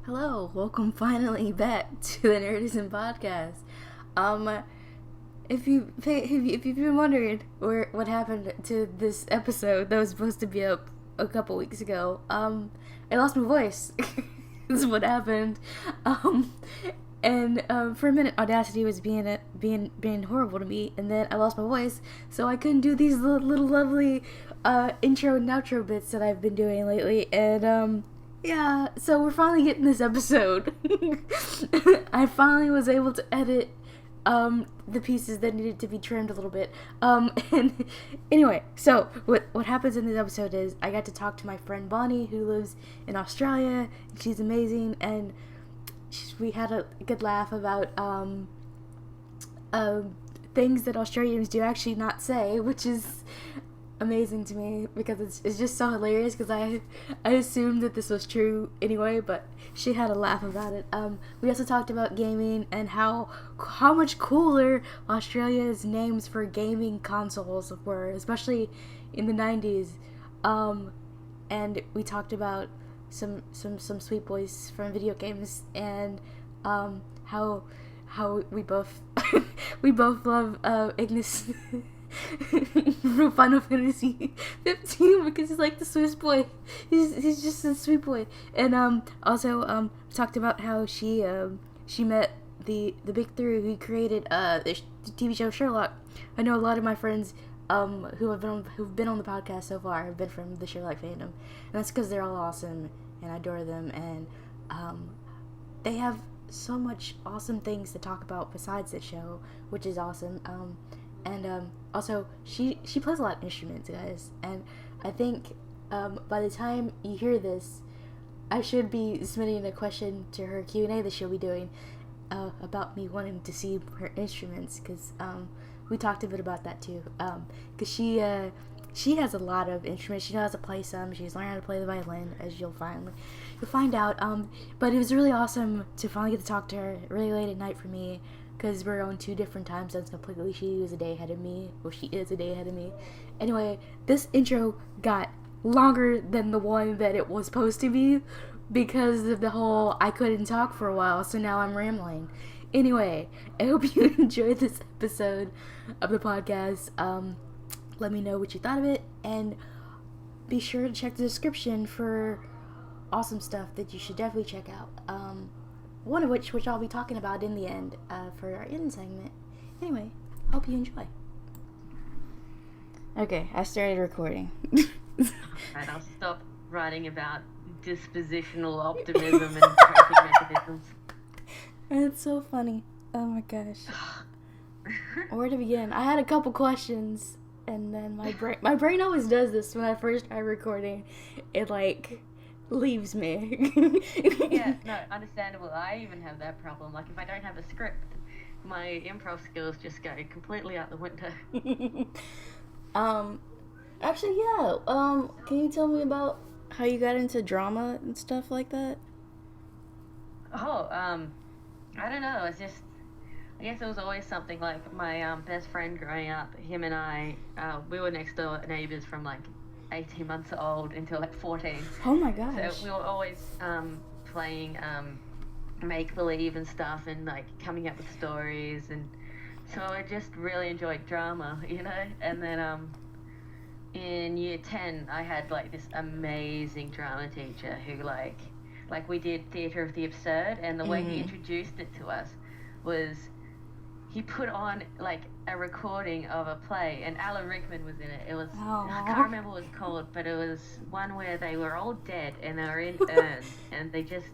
Hello, welcome finally back to the Nerdisms Podcast. If you've been wondering what happened to this episode that was supposed to be up a couple weeks ago, I lost my voice. This is what happened. For a minute, Audacity was being horrible to me, and then I lost my voice, so I couldn't do these little lovely intro and outro bits that I've been doing lately, and yeah, so we're finally getting this episode. I finally was able to edit the pieces that needed to be trimmed a little bit. And anyway, so what happens in this episode is I got to talk to my friend Bonnie, who lives in Australia. She's amazing, and we had a good laugh about things that Australians do actually not say, which is amazing to me because it's just so hilarious because I assumed that this was true anyway, but she had a laugh about it. We also talked about gaming and how much cooler Australia's names for gaming consoles were, especially in the 90s. And we talked about some sweet boys from video games and how we both we both love Ignis from Final Fantasy 15 because he's like the sweetest boy. He's just a sweet boy. And also talked about how she met the big three who created the TV show Sherlock. I know a lot of my friends who've been on the podcast so far have been from the Sherlock fandom, and that's because they're all awesome and I adore them, and they have so much awesome things to talk about besides the show, which is awesome. Also, she plays a lot of instruments, guys, and I think by the time you hear this, I should be submitting a question to her Q&A that she'll be doing about me wanting to see her instruments, because we talked a bit about that too, because she has a lot of instruments. She knows how to play some. She's learned how to play the violin, as you'll find out. But it was really awesome to finally get to talk to her really late at night for me, because we're on two different time zones completely. She is a day ahead of me. Anyway, this intro got longer than the one that it was supposed to be because of the whole I couldn't talk for a while, so now I'm rambling. Anyway, I hope you enjoyed this episode of the podcast. Let me know what you thought of it, and be sure to check the description for awesome stuff that you should definitely check out. One of which I'll be talking about in the end for our end segment. Anyway, hope you enjoy. Okay, I started recording. Right, I'll stop writing about dispositional optimism and coping mechanisms. It's so funny. Oh my gosh. Where to begin? I had a couple questions, and then my brain always does this when I first try recording. It leaves me. Yeah, no, understandable. I even have that problem. Like, if I don't have a script, my improv skills just go completely out the window. Actually, yeah. Can you tell me about how you got into drama and stuff like that? Oh, I don't know. It's just, I guess it was always something. Like, my best friend growing up, him and I, we were next door neighbors from 18 months old until 14. Oh my gosh. So we were always playing make-believe and stuff, and coming up with stories, and so I just really enjoyed drama, and then in year 10 I had this amazing drama teacher who we did theatre of the absurd, and the way he introduced it to us was he put on a recording of a play, and Alan Rickman was in it. It was, I can't remember what it was called, but it was one where they were all dead and they were in urns, and they just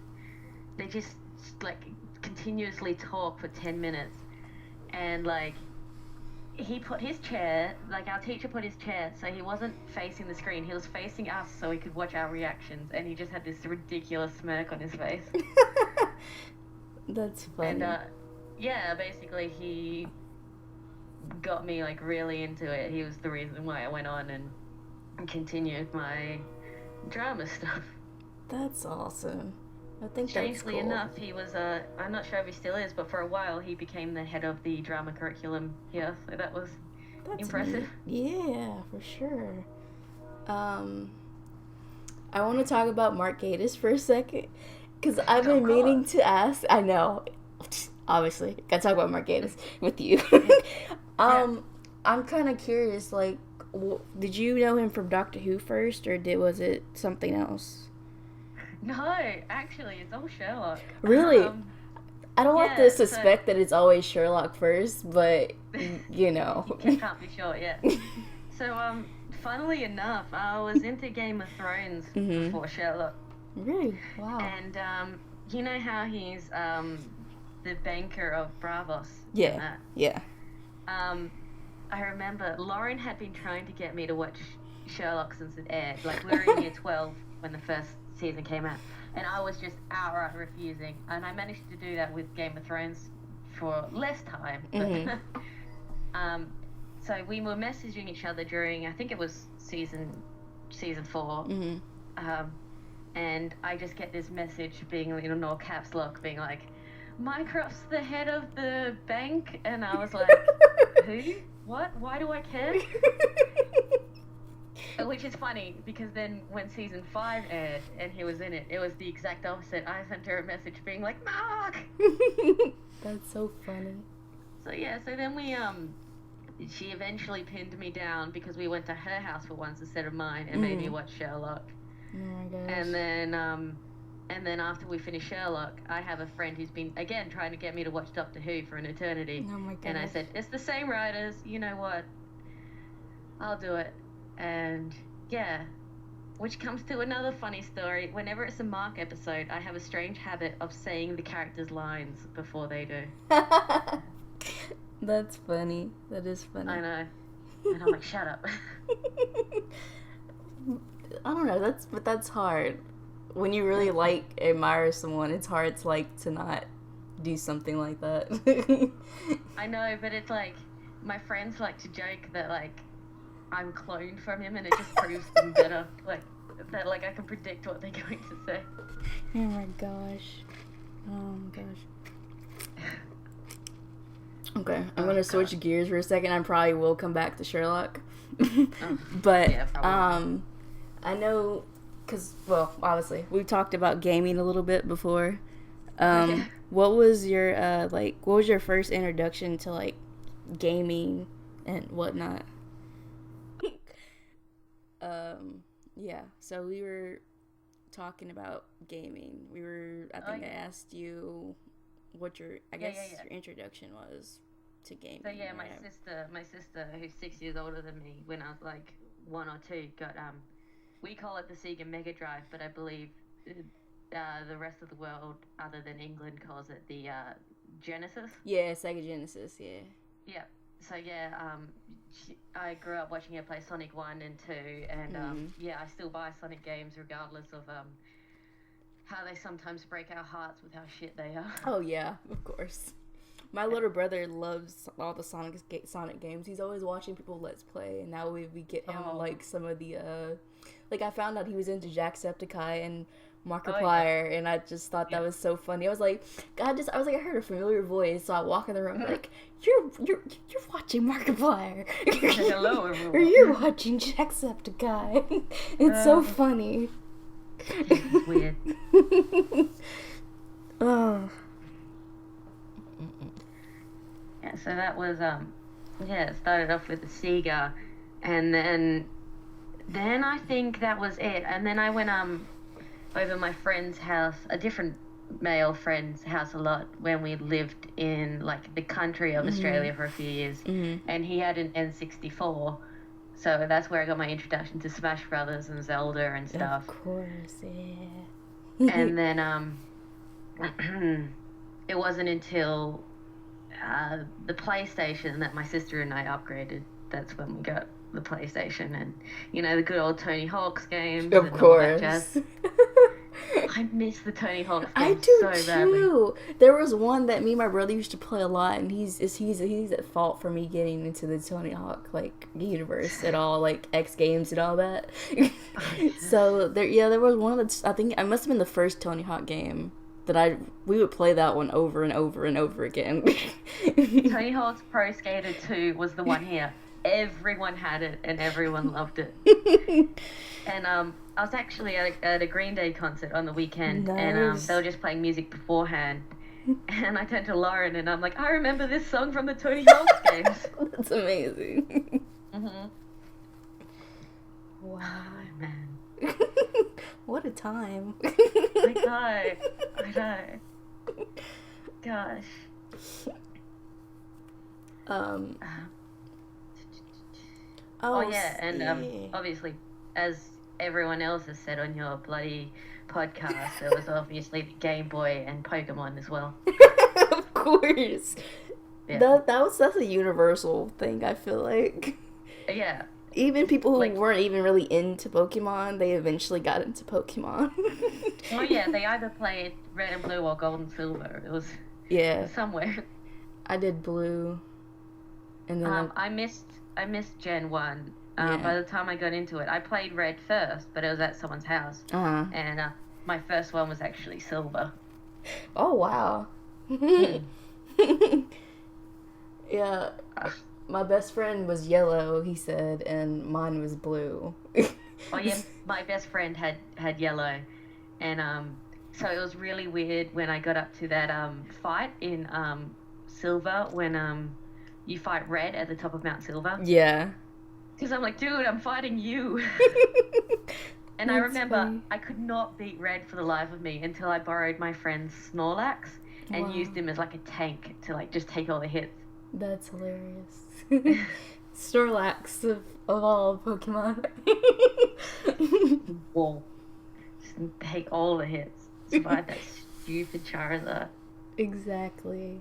continuously talk for 10 minutes, and he put his chair, our teacher put his chair so he wasn't facing the screen, he was facing us so he could watch our reactions, and he just had this ridiculous smirk on his face. That's funny. And yeah, basically he got me really into it. He was the reason why I went on and continued my drama stuff. That's awesome. I think Strangely that's cool. enough, he was I'm not sure if he still is, but for a while he became the head of the drama curriculum here, so that's impressive. Yeah, for sure. I want to talk about Mark Gatiss for a second, Because I've been meaning to ask. I know. Obviously. Gotta talk about Mark Gatiss with you. I'm kind of curious, like, did you know him from Doctor Who first, or was it something else? No, actually, it's all Sherlock. Really? I don't like to suspect that it's always Sherlock first, but, you know. You can't be sure, yeah. So, funnily enough, I was into Game of Thrones before Sherlock. Really? Wow. And, you know how he's the banker of Bravos? Yeah, yeah. I remember Lauren had been trying to get me to watch Sherlock since it aired. Like, we were in year 12 when the first season came out. And I was just outright refusing. And I managed to do that with Game of Thrones for less time. But, so we were messaging each other during, I think it was season 4. And I just get this message being in all caps lock, being like, Mycroft's the head of the bank. And I was like, who? What? Why do I care? Which is funny, because then when season 5 aired and he was in it, it was the exact opposite. I sent her a message being like, Mark! That's so funny. So yeah, so then she eventually pinned me down because we went to her house for once instead of mine and made me watch Sherlock. Oh my gosh. And then after we finished Sherlock, I have a friend who's been, again, trying to get me to watch Doctor Who for an eternity. Oh my gosh. And I said, it's the same writers, you know what? I'll do it. And yeah, which comes to another funny story. Whenever it's a Mark episode, I have a strange habit of saying the characters' lines before they do. That's funny. That is funny. I know. And I'm like, shut up. I don't know, that's hard. When you really admire someone, it's hard to not do something like that. I know, but it's like, my friends like to joke that I'm cloned from him, and it just proves them better. That I can predict what they're going to say. Oh my gosh. Okay, I'm gonna switch gears for a second. I probably will come back to Sherlock. But yeah, probably. I know, because, well, obviously, we've talked about gaming a little bit before. What was your, what was your first introduction to, gaming and whatnot? Yeah, so we were talking about gaming. I asked you what your introduction was to gaming. So yeah, my sister, who's 6 years older than me, when I was 1 or 2, got, we call it the Sega Mega Drive, but I believe the rest of the world, other than England, calls it the Genesis. Yeah, Sega Genesis, yeah. Yeah. So yeah, I grew up watching her play Sonic 1 and 2, and I still buy Sonic games regardless of how they sometimes break our hearts with how shit they are. Oh yeah, of course. My little brother loves all the Sonic games. He's always watching people Let's Play, and now we get him some of the I found out he was into Jacksepticeye and Markiplier, and I just thought that was so funny. I was like, I heard a familiar voice, so I walk in the room like, you're watching Markiplier. Hello, everyone. Or you're watching Jacksepticeye. It's so funny. It's weird. Oh. Yeah, so that was it started off with the Sega, and then I think that was it. And then I went over my friend's house, a different male friend's house a lot, when we lived in the country of Australia for a few years, and he had an N64, so that's where I got my introduction to Smash Brothers and Zelda and stuff. Of course, yeah. And then it wasn't until the PlayStation that my sister and I upgraded. That's when we got the PlayStation, and the good old Tony Hawk's games. Of course. I miss the Tony Hawk's games. I do so too. Badly. There was one that me and my brother used to play a lot, and he's at fault for me getting into the Tony Hawk universe at all, X Games and all that. So there was one of the, I think I must have been the first Tony Hawk game that we would play that one over and over and over again. Tony Hawk's Pro Skater 2 was the one here. everyone had it and everyone loved it. And I was actually at a Green Day concert on the weekend, and Nice. they were just playing music beforehand. And I turned to Lauren and I'm like, I remember this song from the Tony Hawk's games. That's amazing. Mm-hmm. Wow. Oh, man. What a time. I know. Gosh. Oh yeah, and obviously, as everyone else has said on your bloody podcast, there was obviously the Game Boy and Pokemon as well. Of course. Yeah. That's a universal thing, I feel like. Yeah. Even people who Like- weren't even really into Pokemon, they eventually got into Pokemon. Oh yeah, they either played Red and Blue or Gold and Silver. It was Yeah. somewhere. I did blue. And then I missed Gen 1. Yeah. By the time I got into it, I played Red first, but it was at someone's house. And my first one was actually Silver. Oh, wow. Yeah. My best friend was yellow, he said, and mine was blue. Oh yeah, my best friend had yellow, and so it was really weird when I got up to that fight in Silver when you fight Red at the top of Mount Silver. Yeah. Because I'm like, dude, I'm fighting you. And I That's remember funny. I could not beat Red for the life of me until I borrowed my friend's Snorlax and Wow. used him as like a tank to like just take all the hits. That's hilarious. Snorlax of all Pokemon. Whoa. Just take all the hits. Survive that stupid Charizard. Exactly.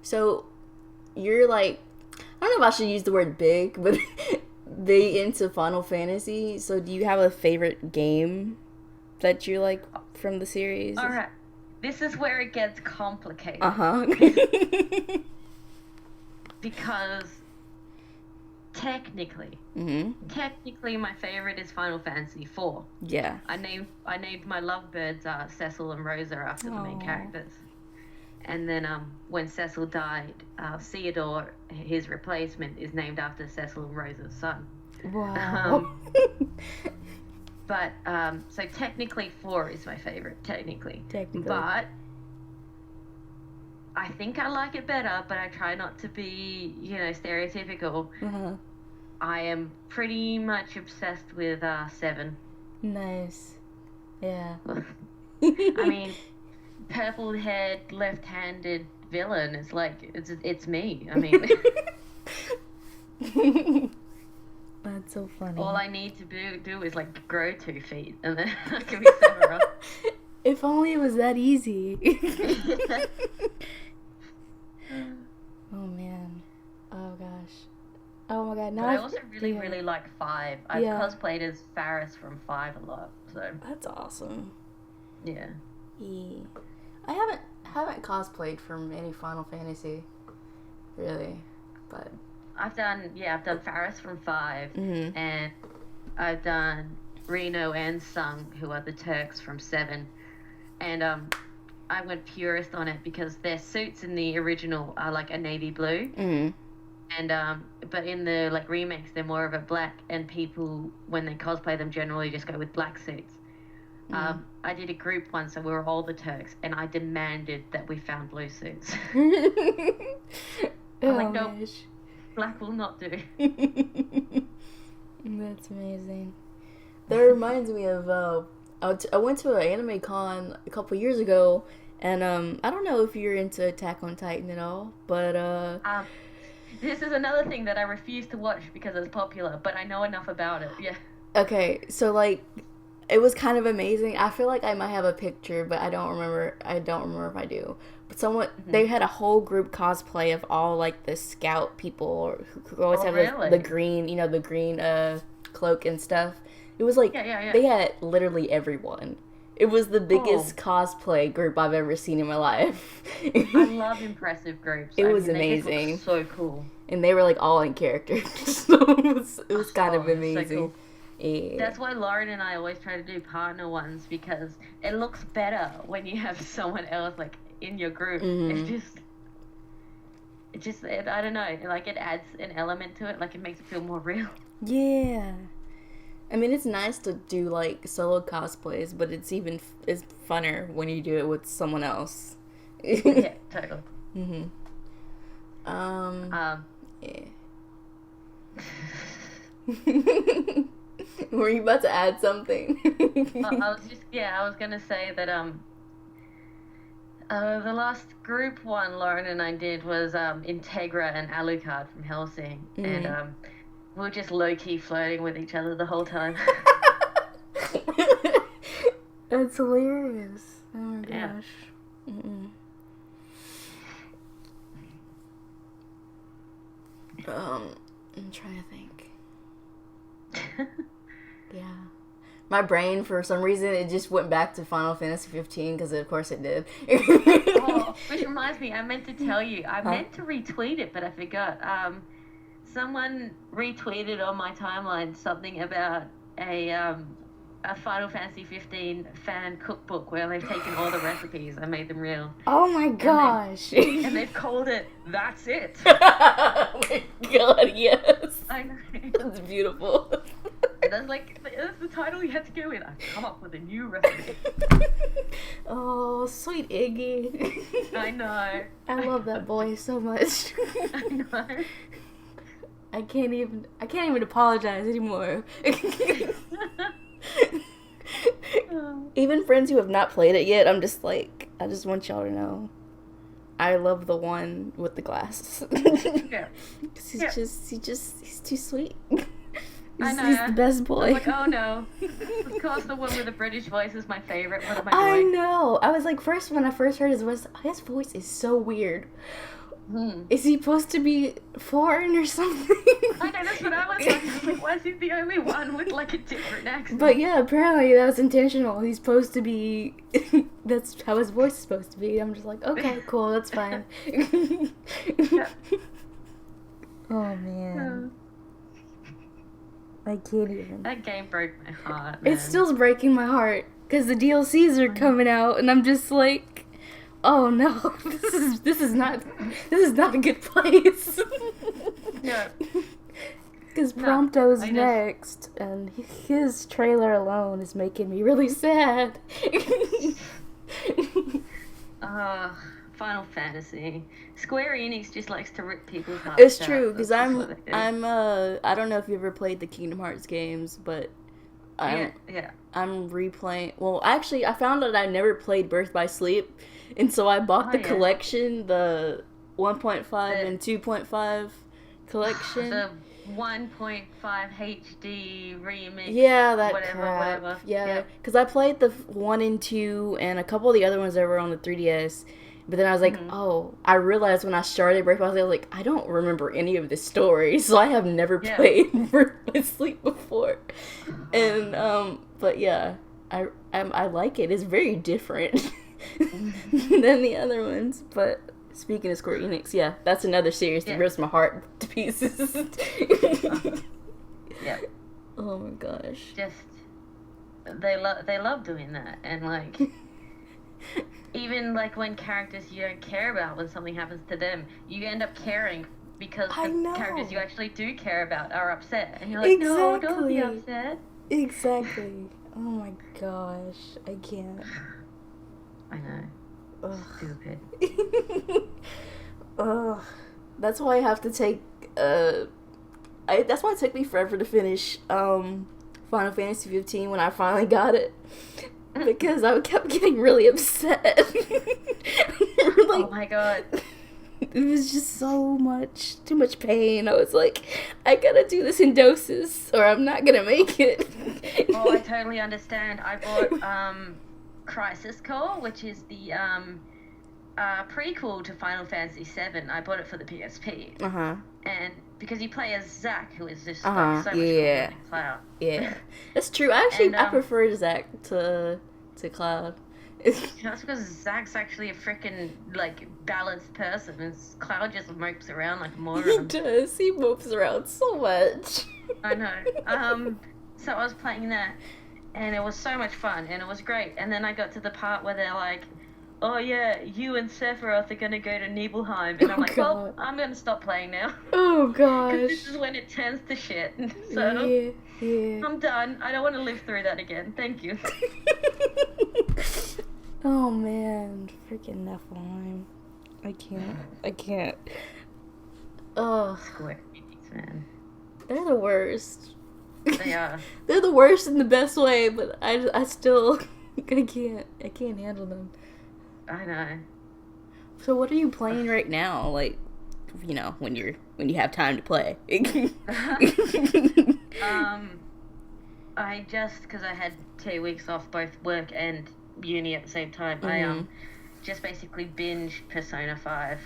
So you're like, I don't know if I should use the word big, but big into Final Fantasy. So do you have a favorite game that you like from the series? All right. This is where it gets complicated. Uh-huh. Because technically my favorite is Final Fantasy IV. Yeah. I named my lovebirds Cecil and Rosa after the main Aw. characters. And then when Cecil died, Theodore, his replacement, is named after Cecil and Rosa's son. Wow. But so technically 4 is my favorite, technically. Technically. But I think I like it better, but I try not to be, stereotypical. Uh-huh. I am pretty much obsessed with 7. Nice. Yeah. I mean, purple-haired, left-handed villain. It's like it's me. I mean, That's so funny. all I need to do is like grow 2 feet, and then I can be Sephiroth. If only it was that easy. Oh man. Oh gosh. Oh my god. Now But I also really, yeah. really like 5. I've Yeah. cosplayed as Faris from 5 a lot, so That's awesome. yeah. Yeah. I haven't cosplayed from any Final Fantasy, really, but I've done Faris from 5, Mhm. and I've done Reno and Sung, who are the Turks from 7, and I went purist on it because their suits in the original are like a navy blue, Mhm. and but in the like remakes they're more of a black, and people when they cosplay them generally just go with black suits. I did a group once, so we were all the Turks, and I demanded that we found blue suits. Oh like, nope. gosh. Black will not do. That's amazing. That reminds me of I went to an anime con a couple years ago, and I don't know if you're into Attack on Titan at all, but This is another thing that I refuse to watch because it's popular, but I know enough about it. Yeah. okay, so like it was kind of amazing. I feel like I might have a picture, but I don't remember if I do. But they had a whole group cosplay of all like the scout people who always have really? the green, the green cloak and stuff. It was like Yeah. they had literally everyone. It was the biggest cosplay group I've ever seen in my life. I love impressive groups. It was they just look amazing. so cool. And they were like all in character. So it was kind of so amazing. cool. Yeah. That's why Lauren and I always try to do partner ones, because it looks better when you have someone else like in your group. Mhm. It's just I don't know, like it adds an element to it, like it makes it feel more real. Yeah. I mean, it's nice to do, like, solo cosplays, but it's funner when you do it with someone else. Yeah, totally. Mm-hmm. Yeah. Were you about to add something? I was gonna say that, the last group one Lauren and I did was, Integra and Alucard from Hellsing, and, we were just low-key flirting with each other the whole time. That's hilarious. Oh my gosh. Yeah. I'm trying to think. Yeah. My brain, for some reason, it just went back to Final Fantasy 15, because of course it did. Oh, which reminds me, I meant to tell you, I meant to retweet it, but I forgot. Someone retweeted on my timeline something about a Final Fantasy 15 fan cookbook where they've taken all the recipes and made them real. Oh my gosh. And they've called it That's It. Oh my god, yes. I know. That's beautiful. That's the title you had to go with. I've come up with a new recipe. Oh, sweet Iggy. I know. I love that boy so much. I know. I can't even apologize anymore. Even friends who have not played it yet, I'm just like, I just want y'all to know, I love the one with the glasses. Yeah. He's too sweet. I know. He's the best boy. I'm like, oh no. Of course, the one with the British voice is my favorite. What am I I doing? know. I was like, when I first heard his voice is so weird. Is he supposed to be foreign or something? I know, that's what I was like, why is he the only one with like a different accent? But yeah, apparently that was intentional. He's supposed to be, that's how his voice is supposed to be. I'm just like, okay, cool, that's fine. Yeah. Oh man. I can't even. That game broke my heart, man. It's still breaking my heart, because the DLCs are coming out, and I'm just like, oh no, this is not a good place. Yeah. Because Prompto's next, and his trailer alone is making me really sad. Final Fantasy. Square Enix just likes to rip people's hearts It's out. true, because I don't know if you ever played the Kingdom Hearts games, but I'm replaying. Well, actually, I found out I never played Birth by Sleep, and so I bought the collection, the 1.5 and 2.5 collection. The 1.5 HD remix. Yeah, that whatever. Yeah, because I played the 1 and 2 and a couple of the other ones that were on the 3DS. But then I was like, I realized when I started Birth by Sleep, I was like, I don't remember any of this story, so I have never played Birth by Sleep before. And, but yeah, I like it. It's very different than the other ones. But speaking of Square Enix, yeah, that's another series that rips my heart to pieces. Yeah. Oh my gosh. Just, they love doing that. And like... Even, like, when characters you don't care about, when something happens to them, you end up caring because the characters you actually do care about are upset. And you're like, no, don't be upset. Exactly. Oh my gosh. I can't. I know. Ugh. Stupid. Ugh. That's why I have to take, that's why it took me forever to finish, Final Fantasy 15 when I finally got it. Because I kept getting really upset. Oh my god. It was just too much pain. I was like, I gotta do this in doses or I'm not gonna make it. Oh, I totally understand. I bought Crisis Core, which is the prequel to Final Fantasy VII. I bought it for the PSP. And because you play as Zack, who is just like, so much cooler than Cloud. Yeah, that's true. I prefer Zack to Cloud. That's because Zack's actually a freaking like balanced person, and Cloud just mopes around like a moron. He does. He mopes around so much. I know. So I was playing that, and it was so much fun, and it was great. And then I got to the part where they're like, oh yeah, you and Sephiroth are gonna go to Nibelheim, and I'm like, well, I'm gonna stop playing now. Oh gosh. Because this is when it turns to shit. So yeah. I'm done. I don't want to live through that again. Thank you. Oh man, freaking Niflheim. I can't. Ugh. Square Enix, man. They're the worst. They are. They're the worst in the best way, but I still I can't handle them. I know. So what are you playing right now? Like, you know, when you have time to play. I just, because I had 2 weeks off both work and uni at the same time, I just basically binged Persona 5.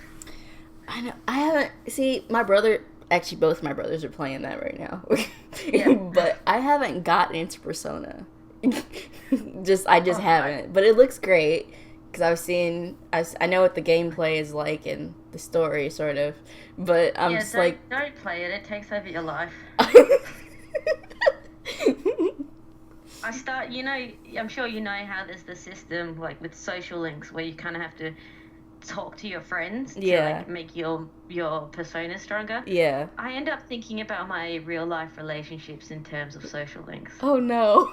I know. I haven't. See, my brother. Actually, both my brothers are playing that right now. Yeah. But I haven't gotten into Persona. I just haven't. But it looks great because I know what the gameplay is like and the story sort of. But I'm just like, don't play it. It takes over your life. I'm sure you know how there's the system like with social links where you kind of have to talk to your friends to like make your persona stronger. Yeah. I end up thinking about my real life relationships in terms of social links. Oh no.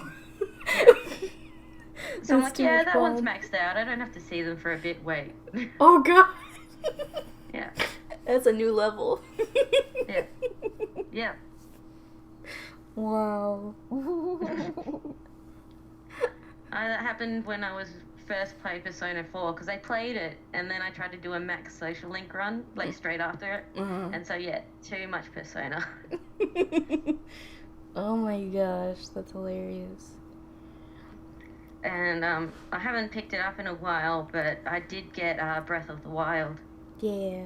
So I'm like, yeah, that one's maxed out. I don't have to see them for a bit. Wait. Oh god. Yeah. That's a new level. Yeah. Yeah. Wow. That happened when I was first played Persona 4 because I played it and then I tried to do a max social link run like straight after it, and so yeah, too much Persona. Oh my gosh, that's hilarious. And I haven't picked it up in a while, but I did get Breath of the Wild. Yeah.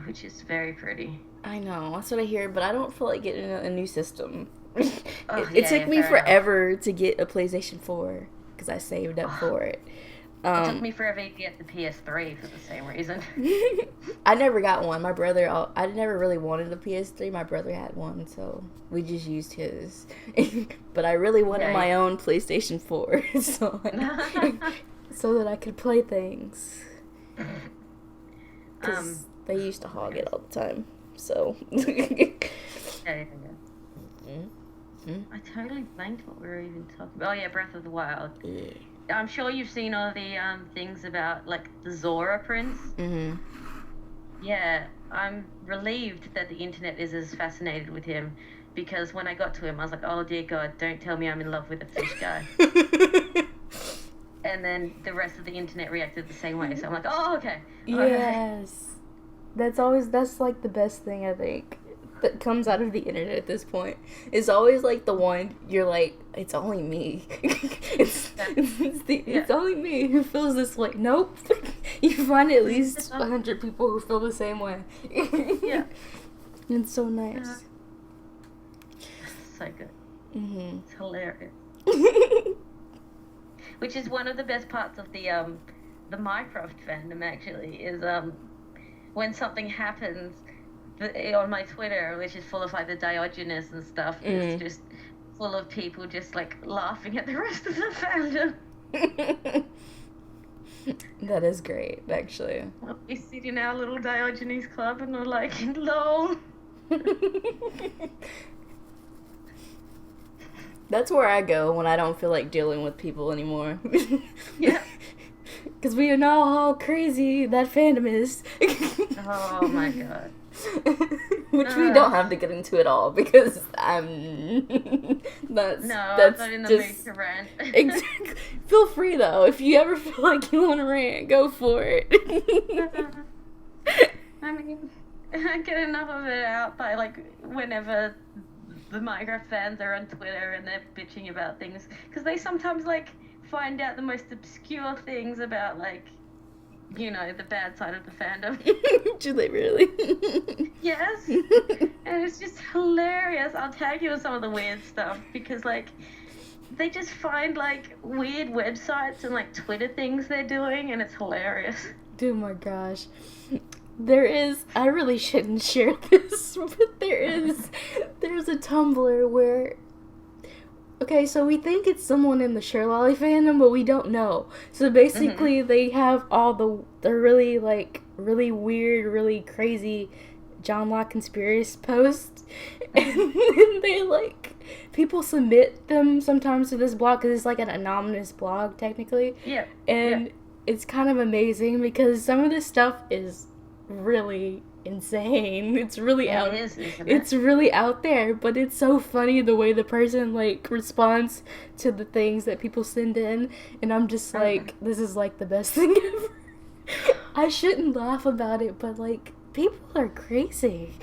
Which is very pretty. I know, that's what I hear, but I don't feel like getting a new system. It took me forever to get a PlayStation 4 because I saved up for it. It took me forever to get the PS3 for the same reason. I never got one. My brother, I never really wanted a PS3. My brother had one, so we just used his. But I really wanted my own PlayStation 4, so that I could play things. Because they used to hog it all the time. So. I totally blanked what we were even talking about. Oh yeah, Breath of the Wild. Yeah. I'm sure you've seen all the things about like the Zora Prince. Mm-hmm. Yeah, I'm relieved that the internet is as fascinated with him, because when I got to him, I was like, oh dear God, don't tell me I'm in love with a fish guy. And then the rest of the internet reacted the same way, so I'm like, oh okay. Yes. That's like the best thing I think that comes out of the internet at this point. It's always like the one you're like, it's only me. It's only me who feels this way. Nope. You find at least 100 people who feel the same way. Yeah. It's so nice. So good. Mm-hmm. It's hilarious. Which is one of the best parts of the Minecraft fandom, actually, is when something happens on my Twitter, which is full of like the Diogenes and stuff, it's just full of people just like laughing at the rest of the fandom. That is great, actually. We sit in our little Diogenes club and we're like, lol. That's where I go when I don't feel like dealing with people anymore. Yeah. Because we know how crazy that fandom is. Oh my god. Which we don't have to get into at all, because I'm that's not in the mood to rant. Exactly. Feel free though. If you ever feel like you want to rant, go for it. I mean, I get enough of it out by like whenever the Minecraft fans are on Twitter and they're bitching about things, because they sometimes like find out the most obscure things about like, you know, the bad side of the fandom. Do they really? Yes. And it's just hilarious. I'll tag you with some of the weird stuff, because like they just find like weird websites and like Twitter things they're doing, and it's hilarious. Oh my gosh. I really shouldn't share this, but there's a Tumblr where Okay, so we think it's someone in the Sherlock fandom, but we don't know. So basically, they have all the really, like, really weird, really crazy John Locke conspiracy posts. And then they, like, people submit them sometimes to this blog, because it's, like, an anonymous blog, technically. Yeah. And it's kind of amazing, because some of this stuff is really insane. It's really out. It is, isn't it? It's really out there, but it's so funny the way the person like responds to the things that people send in, and I'm just like, this is like the best thing ever. I shouldn't laugh about it, but like people are crazy.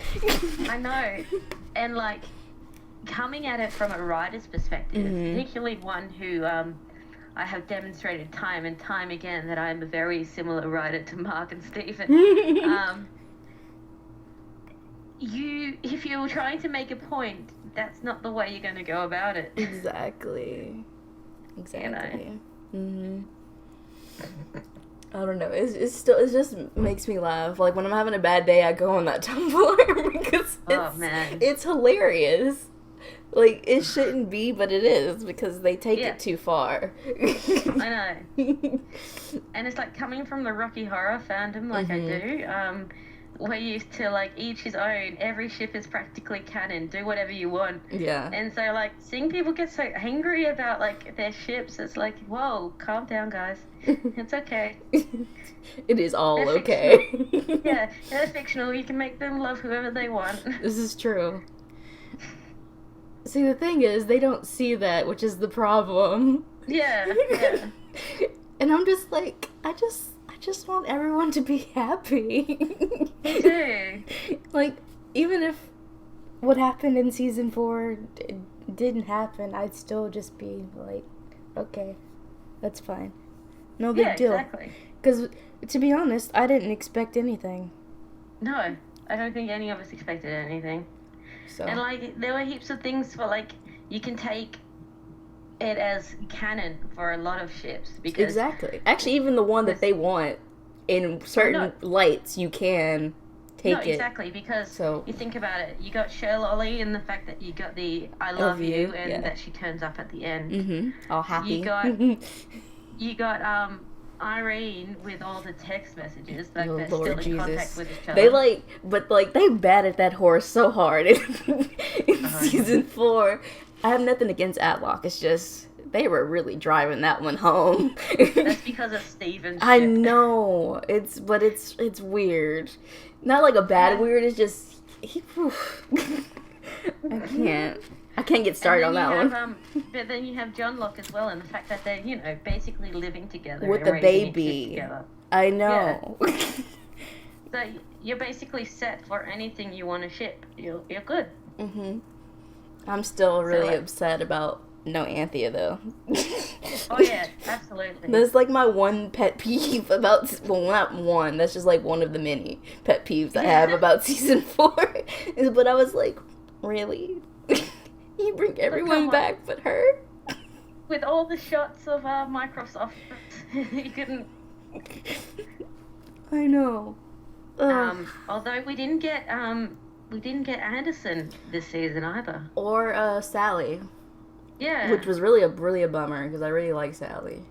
I know, and like coming at it from a writer's perspective, particularly one who I have demonstrated time and time again that I'm a very similar writer to Mark and Stephen. If you're trying to make a point, that's not the way you're going to go about it. Exactly. You know? I don't know. It just makes me laugh. Like when I'm having a bad day, I go on that Tumblr because it's hilarious. Like it shouldn't be, but it is because they take it too far. I know. And it's like coming from the Rocky Horror fandom, like I do. We're used to, like, each his own. Every ship is practically canon. Do whatever you want. Yeah. And so, like, seeing people get so angry about, like, their ships, it's like, whoa, calm down, guys. It's okay. It is all okay. Yeah, they're fictional. You can make them love whoever they want. This is true. See, the thing is, they don't see that, which is the problem. Yeah. And I'm just like, I just want everyone to be happy. Me too. Like, even if what happened in season 4 didn't happen, I'd still just be like, okay, that's fine. No big deal. Exactly. Because, to be honest, I didn't expect anything. No, I don't think any of us expected anything. So. And, like, there were heaps of things for, like, you can take it as canon for a lot of ships. Because exactly. Actually, even the one that they want, in certain lights, you can take it. No, exactly, because you think about it. You got Sherlock and the fact that you got the I love you and that she turns up at the end. Mm-hmm. All happy. You got Irene with all the text messages. Like they're Lord still in Jesus. contact with each other. They batted that horse so hard in season 4. I have nothing against Atlock. It's just they were really driving that one home. That's because of Steven's I ship. know. It's weird. Not like a bad weird, it's just I can't get started on that one. But then you have John Locke as well, and the fact that they're, you know, basically living together with and the baby. Together. I know. Yeah. So you're basically set for anything you want to ship. You're good. Mhm. I'm still really upset about no Anthea though. Oh yeah, absolutely. That's like my one pet peeve about, well, not one, that's just like one of the many pet peeves I have about season 4. But I was like, really? You bring everyone back but her? With all the shots of Microsoft, you couldn't. I know. Although we didn't get Anderson this season either. Or Sally. Yeah. Which was really a bummer, because I really like Sally.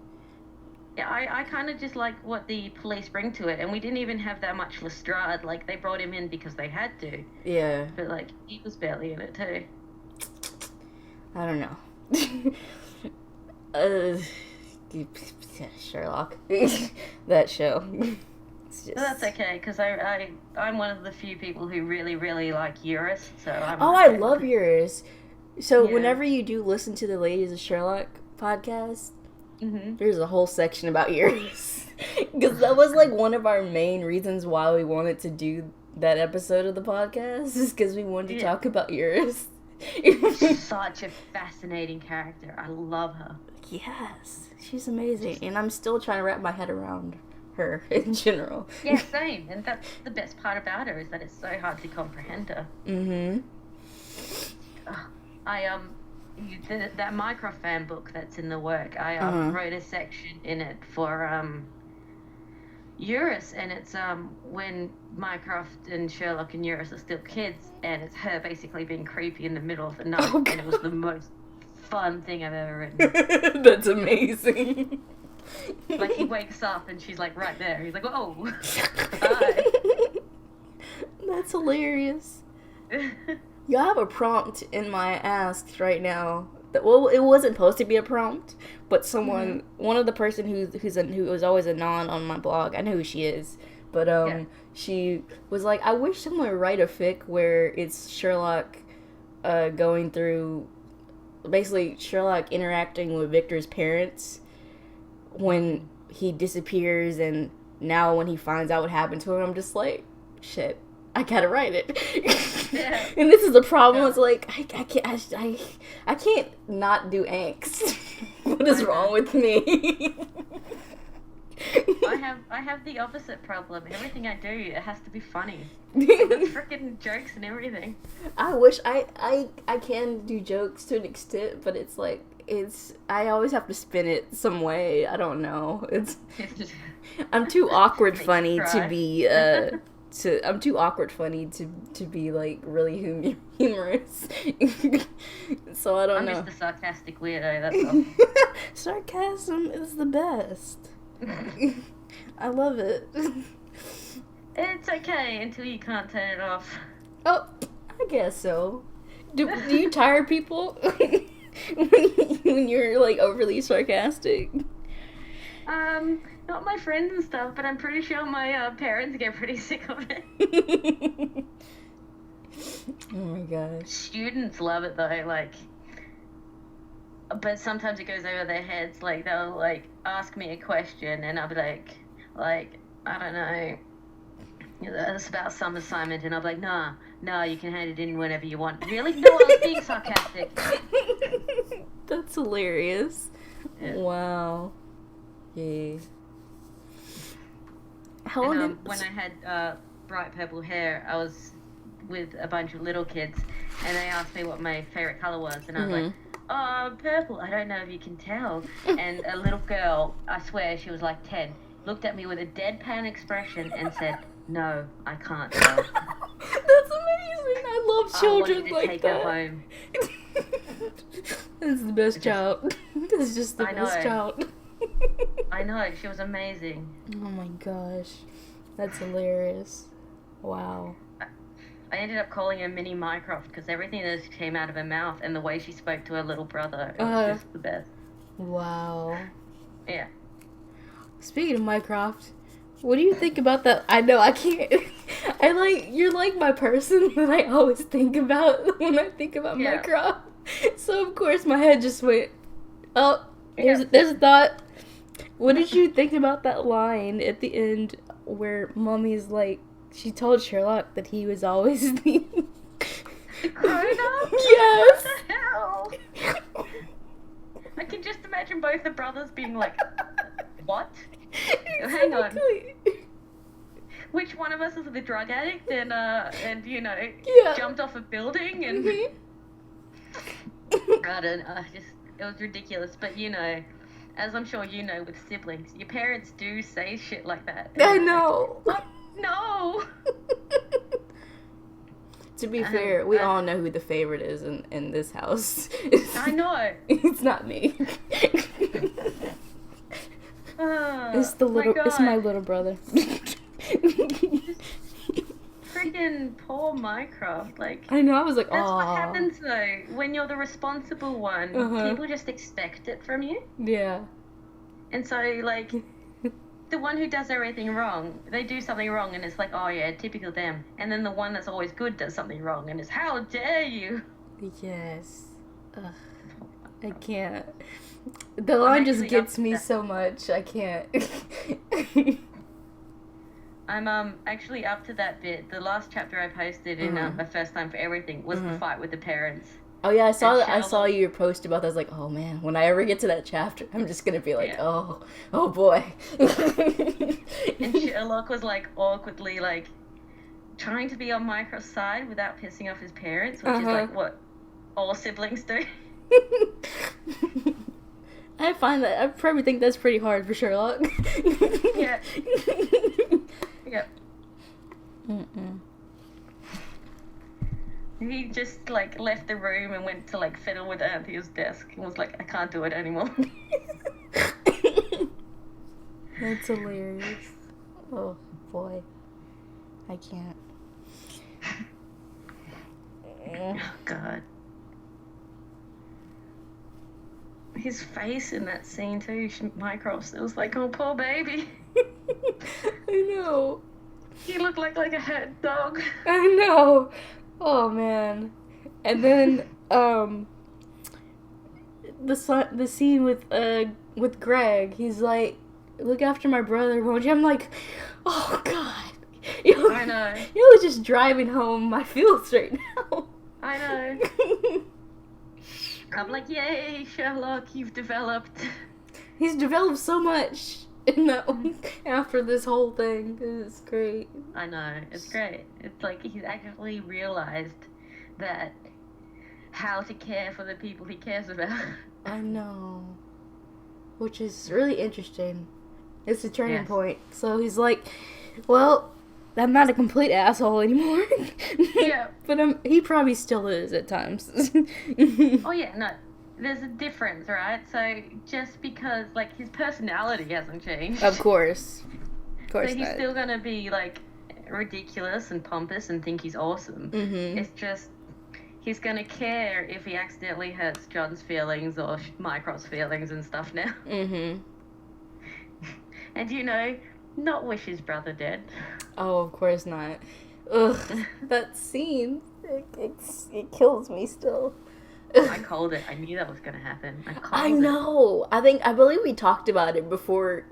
Yeah, I kind of just like what the police bring to it, and we didn't even have that much Lestrade. Like, they brought him in because they had to. Yeah. But, like, he was barely in it, too. I don't know. Sherlock. That show. Just... Well, that's okay, because I'm one of the few people who really, really like Eurus, so I'm I love Eurus. So whenever you do listen to the Ladies of Sherlock podcast, there's a whole section about Eurus. Because that was like one of our main reasons why we wanted to do that episode of the podcast, is because we wanted to talk about Eurus. She's such a fascinating character. I love her. Yes, she's amazing. And I'm still trying to wrap my head around her in general. Yeah, same. And that's the best part about her, is that it's so hard to comprehend her. That microfan book that's in the work, I wrote a section in it for Eurus, and it's when Mycroft and Sherlock and Eurus are still kids, and it's her basically being creepy in the middle of the night, and it was the most fun thing I've ever written. That's amazing. Like, he wakes up and she's like right there. He's like, whoa. Hi. That's hilarious. You have a prompt in my Asks right now. Well, it wasn't supposed to be a prompt, but someone, one of the person who was always a non on my blog, I know who she is, but she was like, I wish someone would write a fic where it's Sherlock going through, basically Sherlock interacting with Victor's parents when he disappears, and now when he finds out what happened to him, I'm just like, shit, I gotta write it. Yeah. And this is the problem. Yeah. It's like I can't not do angst. What is wrong with me? I have the opposite problem. Everything I do, it has to be funny. The freaking jokes and everything. I wish I can do jokes to an extent, but it's like I always have to spin it some way. I don't know. I'm too awkward funny to be I'm too awkward funny to be like really humorous. So I don't know. I'm just a sarcastic weirdo, that's all. Sarcasm is the best. I love it. It's okay until you can't turn it off. Oh, I guess so. Do you tire people when you're like overly sarcastic? Not my friends and stuff, but I'm pretty sure my parents get pretty sick of it. Oh my gosh. Students love it though, like, but sometimes it goes over their heads. Like, they'll like ask me a question and I'll be like, I don't know, it's about some assignment, and I'll be like, nah, you can hand it in whenever you want. Really? No, I was being sarcastic. That's hilarious. Yeah. Wow. Yeah. When I had bright purple hair, I was with a bunch of little kids, and they asked me what my favorite color was, and I was like, oh, purple. I don't know if you can tell. And a little girl, I swear she was like 10, looked at me with a deadpan expression and said, no, I can't tell. That's amazing. I love children like take that. Her home. This is the best child. This is just the best child. I know, she was amazing. Oh my gosh. That's hilarious. Wow. I ended up calling her Mini Mycroft because everything that came out of her mouth and the way she spoke to her little brother, it was just the best. Wow. Yeah. Speaking of Mycroft, what do you think about that? I know, I can't. You're like my person that I always think about when I think about Mycroft. So, of course, my head just went, oh, there's a thought. What did you think about that line at the end where Mummy's like, she told Sherlock that he was always the grown up? Yes. What the hell? I can just imagine both the brothers being like, what? Exactly. Hang on. Which one of us is the drug addict and you know, jumped off a building and I don't know, it was ridiculous. But you know, as I'm sure you know with siblings, your parents do say shit like that. I know. Like, what? No. To be fair, we all know who the favorite is in this house. I know. It's not me. It's my little brother. Freaking poor Mycroft. Like, I know, I was like, that's what happens though when you're the responsible one. People just expect it from you. Yeah. And so like the one who does everything wrong, they do something wrong and it's like, oh yeah, typical them. And then the one that's always good does something wrong and it's, how dare you? Yes. Ugh. I can't. The line just gets me so much. I can't. I'm actually up to that bit. The last chapter I posted in my first time for everything was the fight with the parents. Oh yeah, I saw your post about that. I was like, oh man, when I ever get to that chapter, I'm just gonna be like, oh boy. And Sherlock was like awkwardly like trying to be on Mycroft's side without pissing off his parents, which is like what all siblings do. I probably think that's pretty hard for Sherlock. Yeah. Yep. He just, like, left the room and went to, like, fiddle with Anthea's desk and was like, I can't do it anymore. That's hilarious. Oh, boy. I can't. Oh, God. His face in that scene, too, Mycroft, it was like, oh, poor baby. I know. He looked like a hurt dog. I know. Oh, man. And then, the scene with Greg, he's like, look after my brother, won't you? I'm like, oh, God. I know. You're just driving home my feels right now. I know. I'm like, yay, Sherlock, you've developed. He's developed so much after this whole thing. It's great. I know, it's great. It's like he's actually realized that how to care for the people he cares about. I know. Which is really interesting. It's a turning point. So he's like, well, I'm not a complete asshole anymore. Yeah. But he probably still is at times. Oh, yeah, no. There's a difference, right? So just because, like, his personality hasn't changed. Of course. Of course so he's not. still gonna be, like, ridiculous and pompous and think he's awesome. Mm-hmm. It's just, he's gonna care if he accidentally hurts John's feelings or Mycroft's feelings and stuff now. Mm-hmm. And, not wish his brother dead. Oh, of course not. Ugh, that scene, it kills me still. I called it. I knew that was going to happen. I know. I believe we talked about it before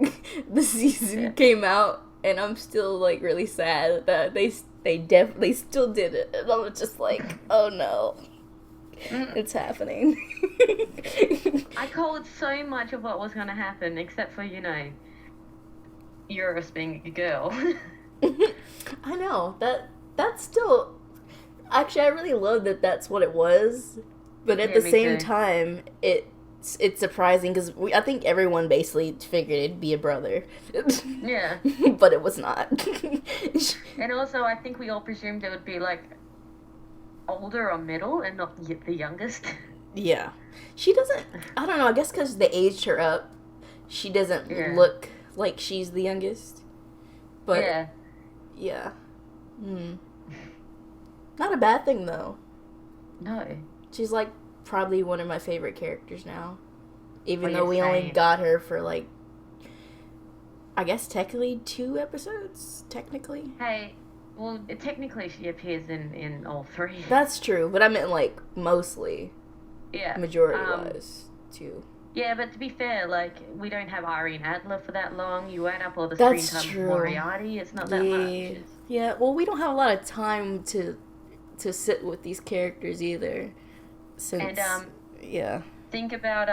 the season came out, and I'm still, like, really sad that they still did it. And I'm just like, oh no. It's happening. I called so much of what was going to happen, except for, Eurus being a girl. I know. That's still... Actually, I really love that that's what it was. But at the same time, it's surprising because I think everyone basically figured it'd be a brother. Yeah. But it was not. And also, I think we all presumed it would be, like, older or middle and not the youngest. Yeah. She doesn't... I don't know. I guess because they aged her up, she doesn't look like she's the youngest. But... Yeah. Not a bad thing, though. No. She's, like, probably one of my favorite characters now. Even though we only got her for, like, I guess technically 2 episodes, technically. Hey, well, technically she appears in all 3. That's true, but I meant, like, mostly. Yeah. Majority-wise, too. Yeah, but to be fair, like, we don't have Irene Adler for that long. You add up all the screen time with Moriarty, it's not that much. Yeah, well, we don't have a lot of time to sit with these characters either. Since, think about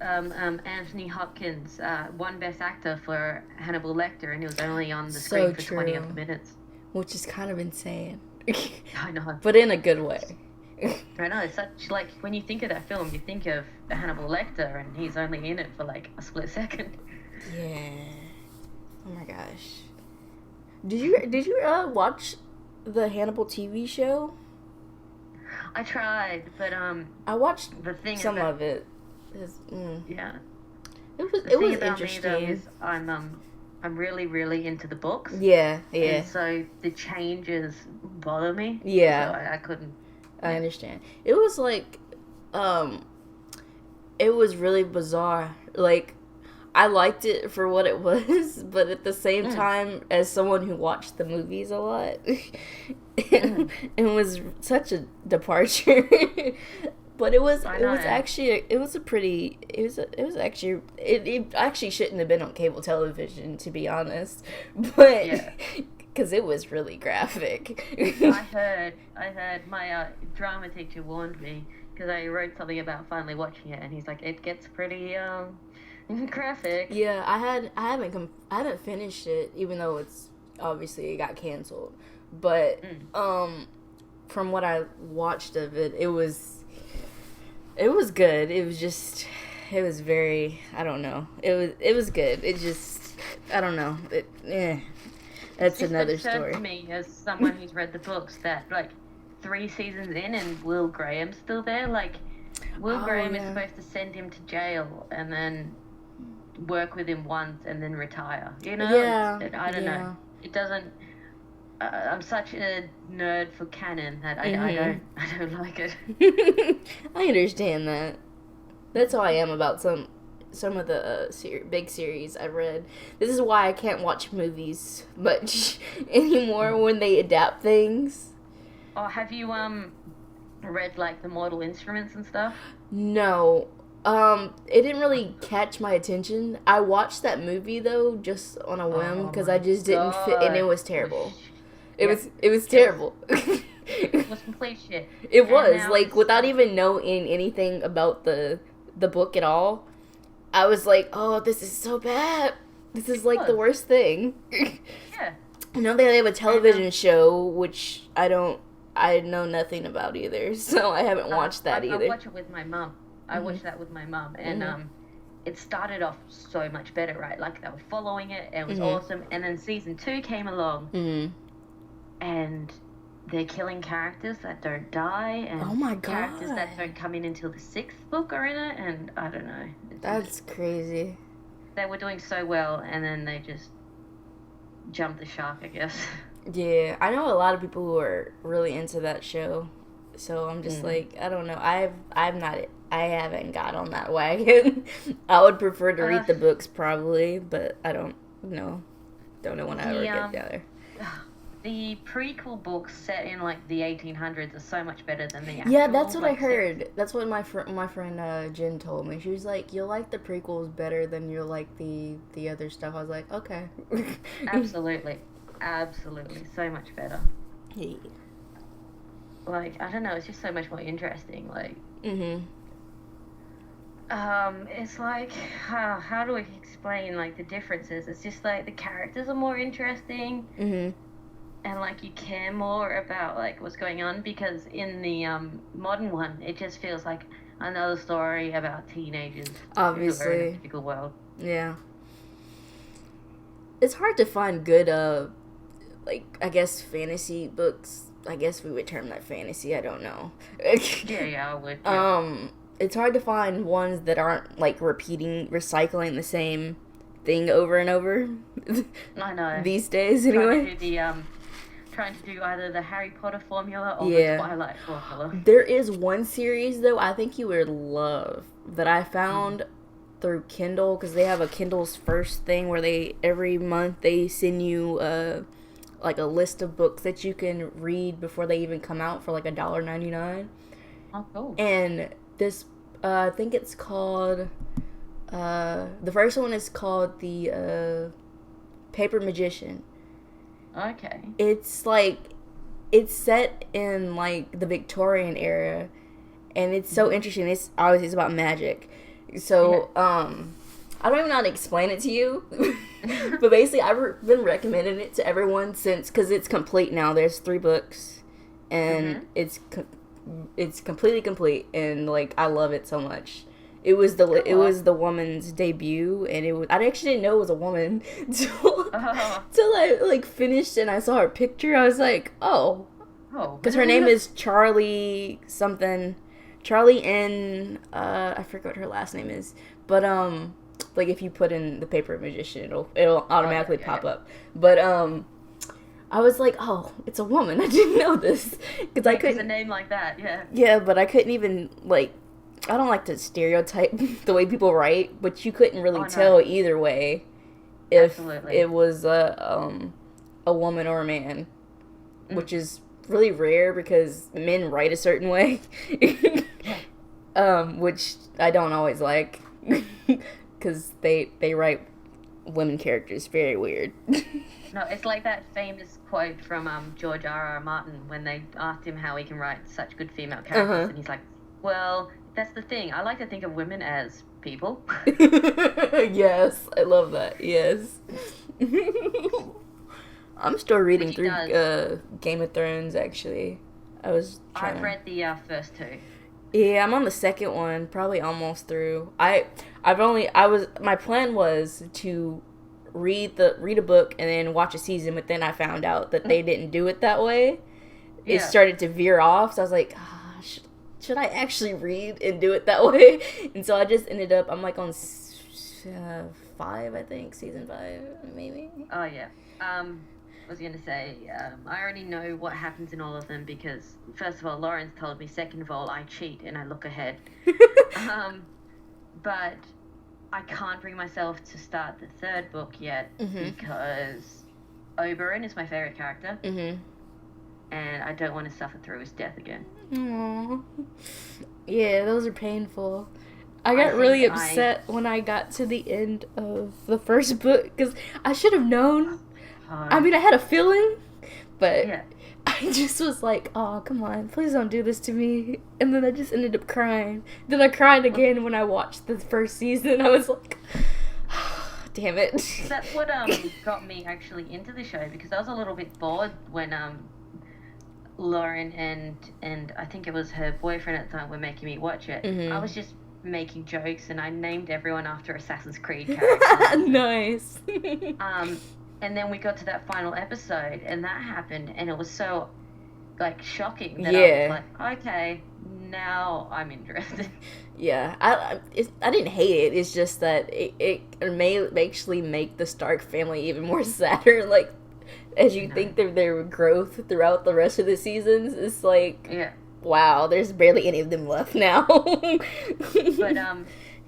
Anthony Hopkins won Best Actor for Hannibal Lecter, and he was only on the screen for 20 of the minutes. Which is kind of insane. I know. But in a good way. I know, it's such, like, when you think of that film, you think of Hannibal Lecter, and he's only in it for, like, a split second. Yeah. Oh my gosh. Did you watch the Hannibal TV show? I tried, but I watched the thing some about, of it. Yeah. It was interesting. Me, though, is I'm really, really into the books. Yeah. And so the changes bother me. Yeah. So I couldn't. I understand. It was like, it was really bizarre. Like, I liked it for what it was, but at the same time, as someone who watched the movies a lot, it was such a departure. But it actually shouldn't have been on cable television, to be honest. But because it was really graphic. I heard my drama teacher warned me because I wrote something about finally watching it, and he's like, it gets pretty graphic. Yeah, I haven't finished it, even though it got canceled. But from what I watched of it, it was good. It was very, I don't know. It was good. It just, I don't know. That's another story. To me, as someone who's read the books, that, like, 3 seasons in and Will Graham's still there. Like, Will Graham is supposed to send him to jail and then work with him once and then retire. You know? Yeah. I don't know. It doesn't. I'm such a nerd for canon that I don't like it. I understand that. That's how I am about some of the big series I've read. This is why I can't watch movies much anymore when they adapt things. Oh, have you read like the Mortal Instruments and stuff? No. It didn't really catch my attention. I watched that movie though just on a whim because I just didn't fit, and it was terrible. It was terrible. It was complete shit. It was like without even knowing anything about the book at all. I was like, oh, this is so bad. This is like the worst thing. Yeah. I know they have a television show, which I know nothing about either, so I haven't watched that either. I watch it with my mum. I watched that with my mum, and it started off so much better, right? Like, they were following it, and it was awesome, and then season 2 came along, and they're killing characters that don't die, and oh my God, characters that don't come in until the 6th book are in it, and I don't know. That's crazy. They were doing so well, and then they just jumped the shark, I guess. Yeah, I know a lot of people who are really into that show, so I'm just like, I don't know. I haven't got on that wagon. I would prefer to read the books probably, but I don't know. Don't know when I ever get there. The prequel books set in like the 1800s are so much better than the actual. Yeah, that's what I heard. That's what my friend Jen told me. She was like, "You'll like the prequels better than you'll like the other stuff." I was like, "Okay." Absolutely, so much better. Yeah. Like, I don't know, it's just so much more interesting. Like, it's like, how do I explain like the differences? It's just like the characters are more interesting. And, like, you care more about, like, what's going on, because in the modern one, it just feels like another story about teenagers. Obviously. Who are in a typical world. Yeah. It's hard to find good, like, I guess, fantasy books. I guess we would term that fantasy. I don't know. Yeah, I would. Yeah. It's hard to find ones that aren't, like, recycling the same thing over and over. I know. These days, anyway. Trying to do either the Harry Potter formula or the Twilight formula. There is one series, though, I think you would love, that I found through Kindle, because they have a Kindle's First thing where every month they send you, like, a list of books that you can read before they even come out for, like, $1.99. Oh, cool. And this, I think it's called, the first one is called the, Paper Magician. Okay. It's set in like the Victorian era, and it's so interesting. It's obviously about magic. So, I don't even know how to explain it to you, but basically I've been recommending it to everyone since, because it's complete now. There's 3 books, and it's completely complete, and like I love it so much. It was the woman's debut, and I actually didn't know it was a woman till I like finished and I saw her picture. I was like, oh, because her name is Charlie something, Charlie N. I forget what her last name is, but like if you put in the Paper Magician, it'll automatically pop up. But I was like, oh, it's a woman. I didn't know this because I couldn't. A name like that, yeah. Yeah, but I couldn't even like. I don't like to stereotype the way people write, but you couldn't really tell either way if it was a woman or a man, which is really rare because men write a certain way, which I don't always like because they write women characters very weird. No, it's like that famous quote from George R.R. Martin when they asked him how he can write such good female characters, and he's like, well, that's the thing. I like to think of women as people. Yes, I love that. Yes. I'm still reading through Game of Thrones, actually. I've read the first 2. Yeah, I'm on the second one, probably almost through. My plan was to read a book and then watch a season, but then I found out that they didn't do it that way. it started to veer off. So I was like, should I actually read and do it that way? And so I just ended up, I'm like on 5, I think, season 5, maybe. Oh, yeah. I was going to say, I already know what happens in all of them because, first of all, Lauren's told me, second of all, I cheat and I look ahead. But I can't bring myself to start the third book yet because Oberyn is my favorite character. And I don't want to suffer through his death again. Aww. Yeah, those are painful. I got really upset when I got to the end of the first book because I should have known. I mean, I had a feeling, but I just was like, oh, come on, please don't do this to me. And then I just ended up crying. Then I cried again when I watched the first season. I was like, damn it. That's what got me actually into the show because I was a little bit bored when Lauren and I think it was her boyfriend at the time were making me watch it. I was just making jokes and I named everyone after Assassin's Creed characters. Nice. And then we got to that final episode and that happened and it was so like shocking that I was like, okay, now I'm interested. Yeah, I didn't hate it. It's just that it may actually make the Stark family even more sadder. Like, as you think of their growth throughout the rest of the seasons, it's like, wow, there's barely any of them left now. But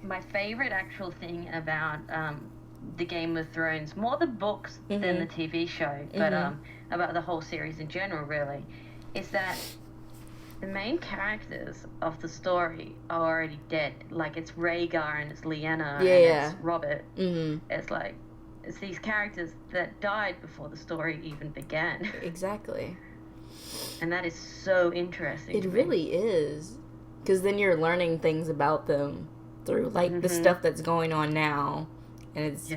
my favorite actual thing about the Game of Thrones, more the books than the TV show, but about the whole series in general, really, is that the main characters of the story are already dead. Like, it's Rhaegar and it's Lyanna and it's Robert. It's like, it's these characters that died before the story even began. Exactly. And that is so interesting. It really is. Because then you're learning things about them through, like, the stuff that's going on now. And it's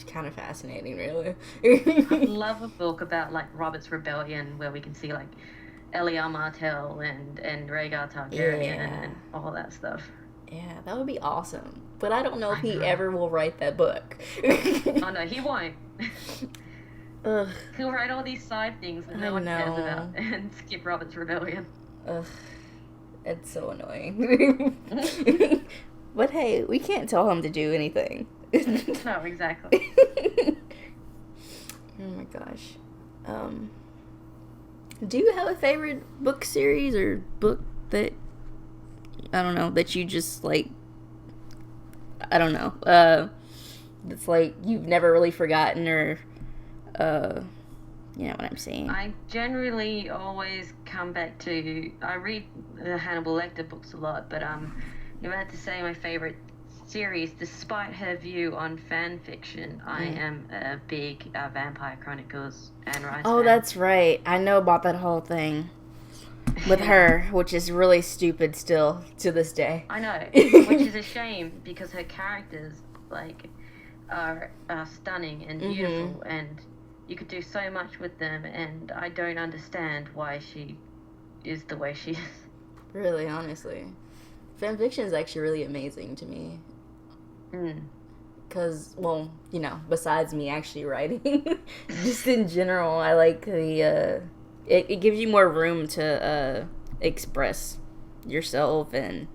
kind of fascinating, really. I love a book about, like, Robert's Rebellion, where we can see, like, Elia Martell and Rhaegar Targaryen and all that stuff. Yeah, that would be awesome. But I don't know if he ever will write that book. Oh, no, he won't. Ugh. He'll write all these side things that no one cares about and skip Robert's Rebellion. Ugh. It's so annoying. But hey, we can't tell him to do anything. No, exactly. Oh my gosh. Do you have a favorite book series or book that, I don't know, that you just, like, I don't know, that's, like, you've never really forgotten or, you know what I'm saying? I generally always come back to, I read the Hannibal Lecter books a lot, but if I had to say my favorite series, despite her view on fan fiction, I am a big Vampire Chronicles Anne Rice fan. That's right. I know about that whole thing with her, which is really stupid still to this day. I know, which is a shame because her characters, like, are stunning and beautiful, and you could do so much with them, and I don't understand why she is the way she is. Really, honestly. Fanfiction is actually really amazing to me. Because, well, you know, besides me actually writing, just in general, I like the, it gives you more room to express yourself, and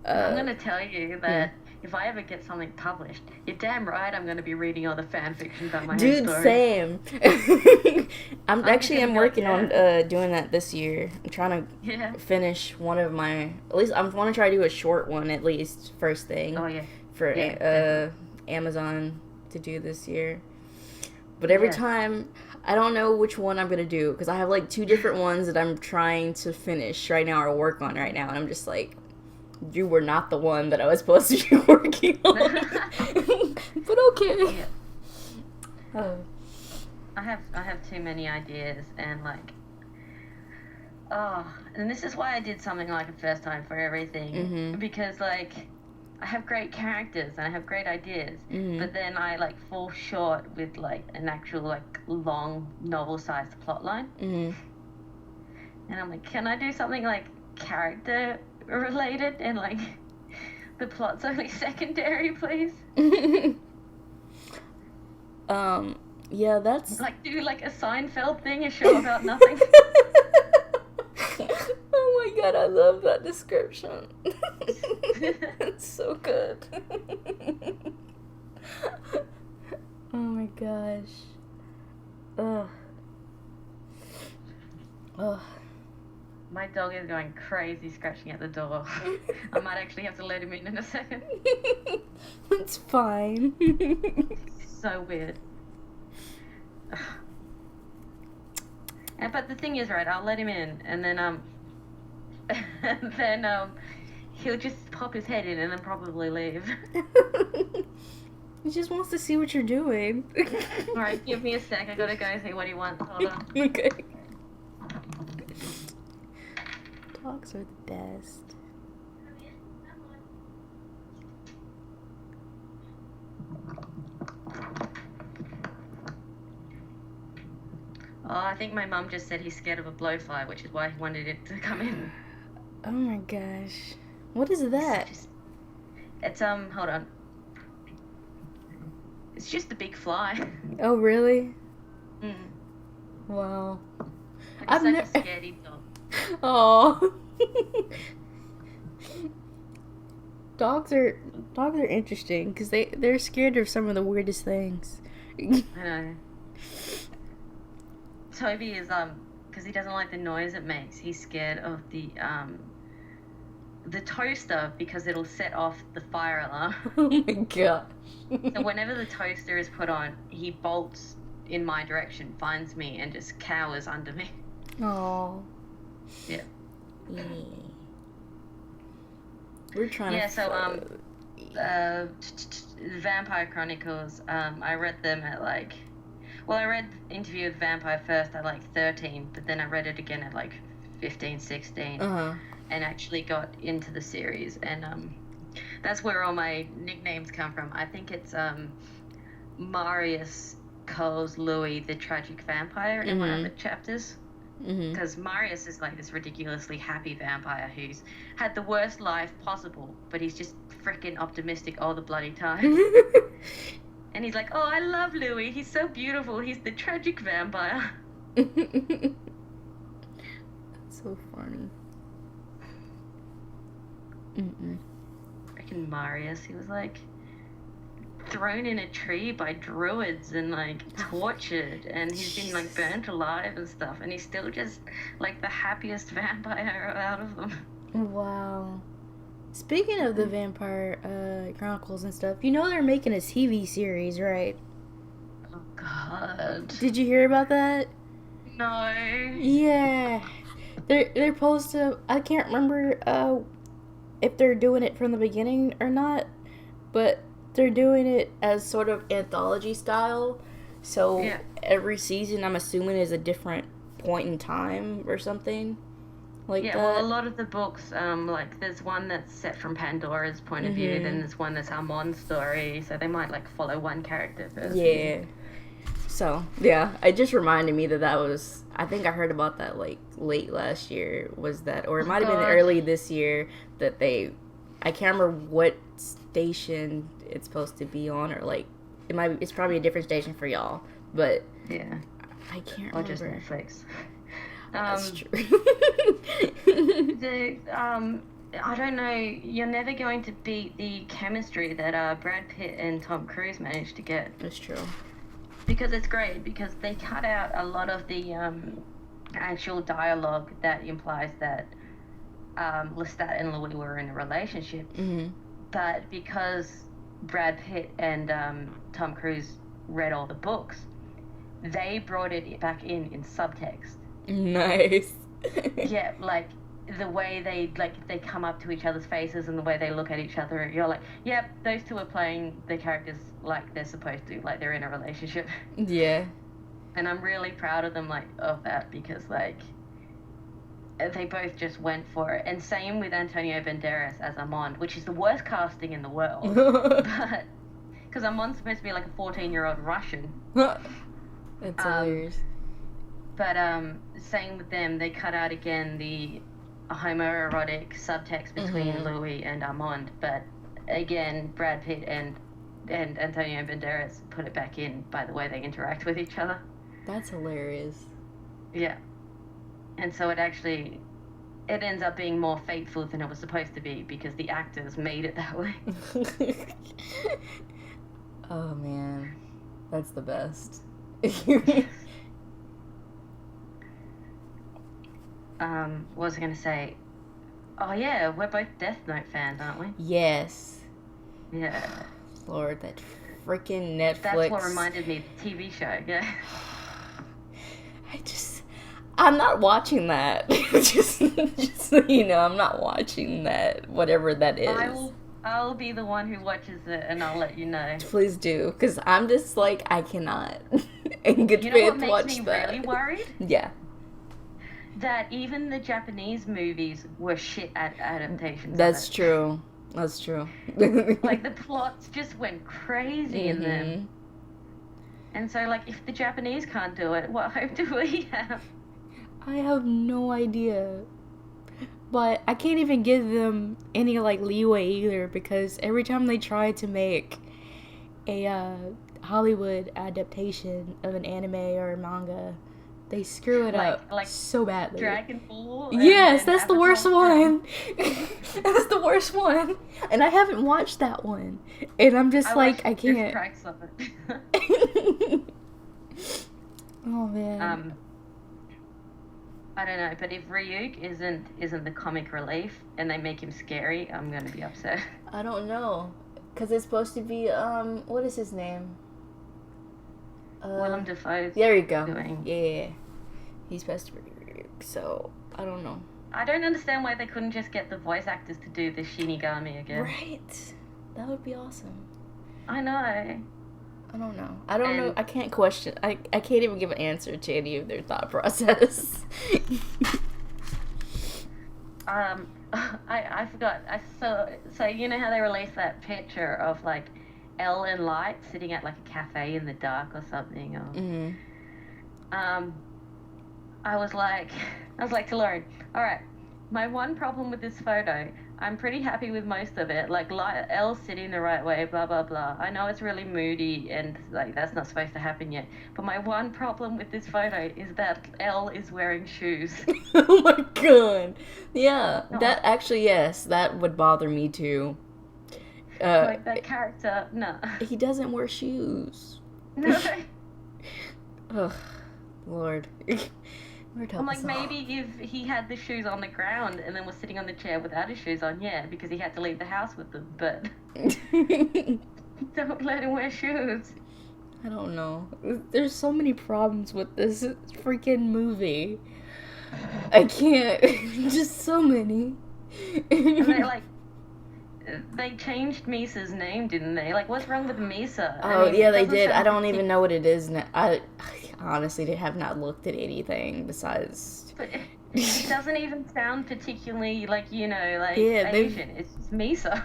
I'm going to tell you that if I ever get something published, you're damn right I'm going to be reading all the fan fiction about my own story. Dude, same. I'm working on doing that this year. I'm trying to finish one of my, at least I want to try to do a short one at least, first thing. Oh, yeah. For Amazon to do this year. But every time, I don't know which one I'm going to do, because I have, like, 2 different ones that I'm trying to finish right now or work on right now, and I'm just like, you were not the one that I was supposed to be working on. But okay. Yeah. Oh. I have too many ideas, and, like, and this is why I did something like a first time for everything, because, like, I have great characters and I have great ideas, but then I, like, fall short with, like, an actual, like, long novel-sized plotline. And I'm like, can I do something, like, character-related and, like, the plot's only secondary, please? Yeah, that's... Like, do, like, a Seinfeld thing, a show about nothing? my god, I love that description. It's so good. Oh my gosh. Ugh. Ugh. My dog is going crazy scratching at the door. I might actually have to let him in a second. It's fine. So weird. But the thing is, right, I'll let him in, and then he'll just pop his head in and then probably leave. He just wants to see what you're doing. Alright, give me a sec, I gotta go see what he wants. Hold on. Okay. Dogs are the best. Oh, I think my mum just said he's scared of a blowfly, which is why he wanted it to come in. Oh my gosh. What is that? It's, hold on. It's just a big fly. Oh, really? Mm. Wow. It's such a scaredy dog. Oh. Dogs are interesting because they're scared of some of the weirdest things. I know. Toby is because he doesn't like the noise it makes. He's scared of the toaster because it'll set off the fire alarm. Oh my gosh. So whenever the toaster is put on, he bolts in my direction, finds me, and just cowers under me. Oh. Yeah. We're trying Yeah, to... so, Vampire Chronicles, I read them at, like... Well, I read Interview with Vampire first at, like, 13, but then I read it again at, like, 15, 16, and actually got into the series, and, that's where all my nicknames come from. I think it's, Marius calls Louis the tragic vampire in one of the chapters. Because Marius is like this ridiculously happy vampire who's had the worst life possible, but he's just freaking optimistic all the bloody time. And he's like, oh, I love Louis. He's so beautiful. He's the tragic vampire. That's so funny. Freaking Marius. He was like thrown in a tree by druids and like tortured, and he's been like burnt alive and stuff, and he's still just like the happiest vampire out of them. Wow. Speaking of the Vampire Chronicles and stuff, you know they're making a TV series, right? Oh god. Did you hear about that? No. Yeah. They're supposed to... I can't remember if they're doing it from the beginning or not, but they're doing it as sort of anthology style. So every season, I'm assuming, is a different point in time or something like that. Well, a lot of the books, like there's one that's set from Pandora's point of view, then there's one that's Armand's story, so they might like follow one character first. Yeah. So, yeah, it just reminded me that was, I think I heard about that like late last year, was that, or it might have been early this year that I can't remember what station it's supposed to be on, or like, it's probably a different station for y'all, but yeah, I can't remember. Or just Netflix. That's true. I don't know, you're never going to beat the chemistry that Brad Pitt and Tom Cruise managed to get. That's true. Because it's great, because they cut out a lot of the actual dialogue that implies that Lestat and Louis were in a relationship. But because Brad Pitt and Tom Cruise read all the books, they brought it back in subtext. Nice. Yeah, like the way they come up to each other's faces and the way they look at each other, you're like, yep, those two are playing the characters like they're supposed to, like they're in a relationship. Yeah. And I'm really proud of them, like, of that, because like they both just went for it. And same with Antonio Banderas as Armand, which is the worst casting in the world. But because Armand's supposed to be like a 14-year-old Russian. That's hilarious. But same with them, they cut out again the homoerotic subtext between Louis and Armand. But again, Brad Pitt and Antonio Banderas put it back in by the way they interact with each other. That's hilarious. Yeah. And so it it ends up being more fateful than it was supposed to be because the actors made it that way. Oh man, that's the best. What was I going to say? Oh yeah, we're both Death Note fans, aren't we? Yes. Yeah. Lord, that freaking Netflix. That's what reminded me of the TV show, yeah. I'm not watching that. just so you know, I'm not watching that, whatever that is. I'll be the one who watches it, and I'll let you know. Please do, because I'm just like, I cannot. In good faith, watch that. You know what makes me really worried? Yeah. That even the Japanese movies were shit at adaptations. That's true. That's true. Like, the plots just went crazy in them. And so, like, if the Japanese can't do it, what hope do we have? I have no idea. But I can't even give them any, like, leeway either, because every time they try to make a Hollywood adaptation of an anime or a manga, they screw it up so badly. Dragon Ball? Yes, that's the worst one. That's the worst one. And I haven't watched that one. And I'm just I can't. Oh, man. I don't know, but if Ryuk isn't the comic relief and they make him scary, I'm going to be upset. I don't know. Because it's supposed to be, what is his name? Willem Dafoe's there you go. doing. Yeah. He's supposed to be Ryuk, so I don't know. I don't understand why they couldn't just get the voice actors to do the Shinigami again. Right. That would be awesome. I know. I don't know. I don't know. I can't question. I can't even give an answer to any of their thought process. I forgot. So you know how they released that picture of like Elle and Light sitting at like a cafe in the dark or something? Or, I was like to Lauren, all right, my one problem with this photo, I'm pretty happy with most of it. Like, Elle's sitting the right way, blah, blah, blah. I know it's really moody and, like, that's not supposed to happen yet. But my one problem with this photo is that Elle is wearing shoes. Oh, my God. Yeah, that actually, yes, that would bother me, too. Like, that character, no. He doesn't wear shoes. No. Ugh, Lord. I'm like, maybe if he had the shoes on the ground and then was sitting on the chair without his shoes on, yeah, because he had to leave the house with them, but don't let him wear shoes. I don't know. There's so many problems with this freaking movie. I can't. Just so many. And they changed Misa's name, didn't they? Like, what's wrong with Misa? Oh, yeah, they did. I don't even know what it is now. I honestly have not looked at anything besides... But it doesn't even sound particularly, Asian. It's just Misa.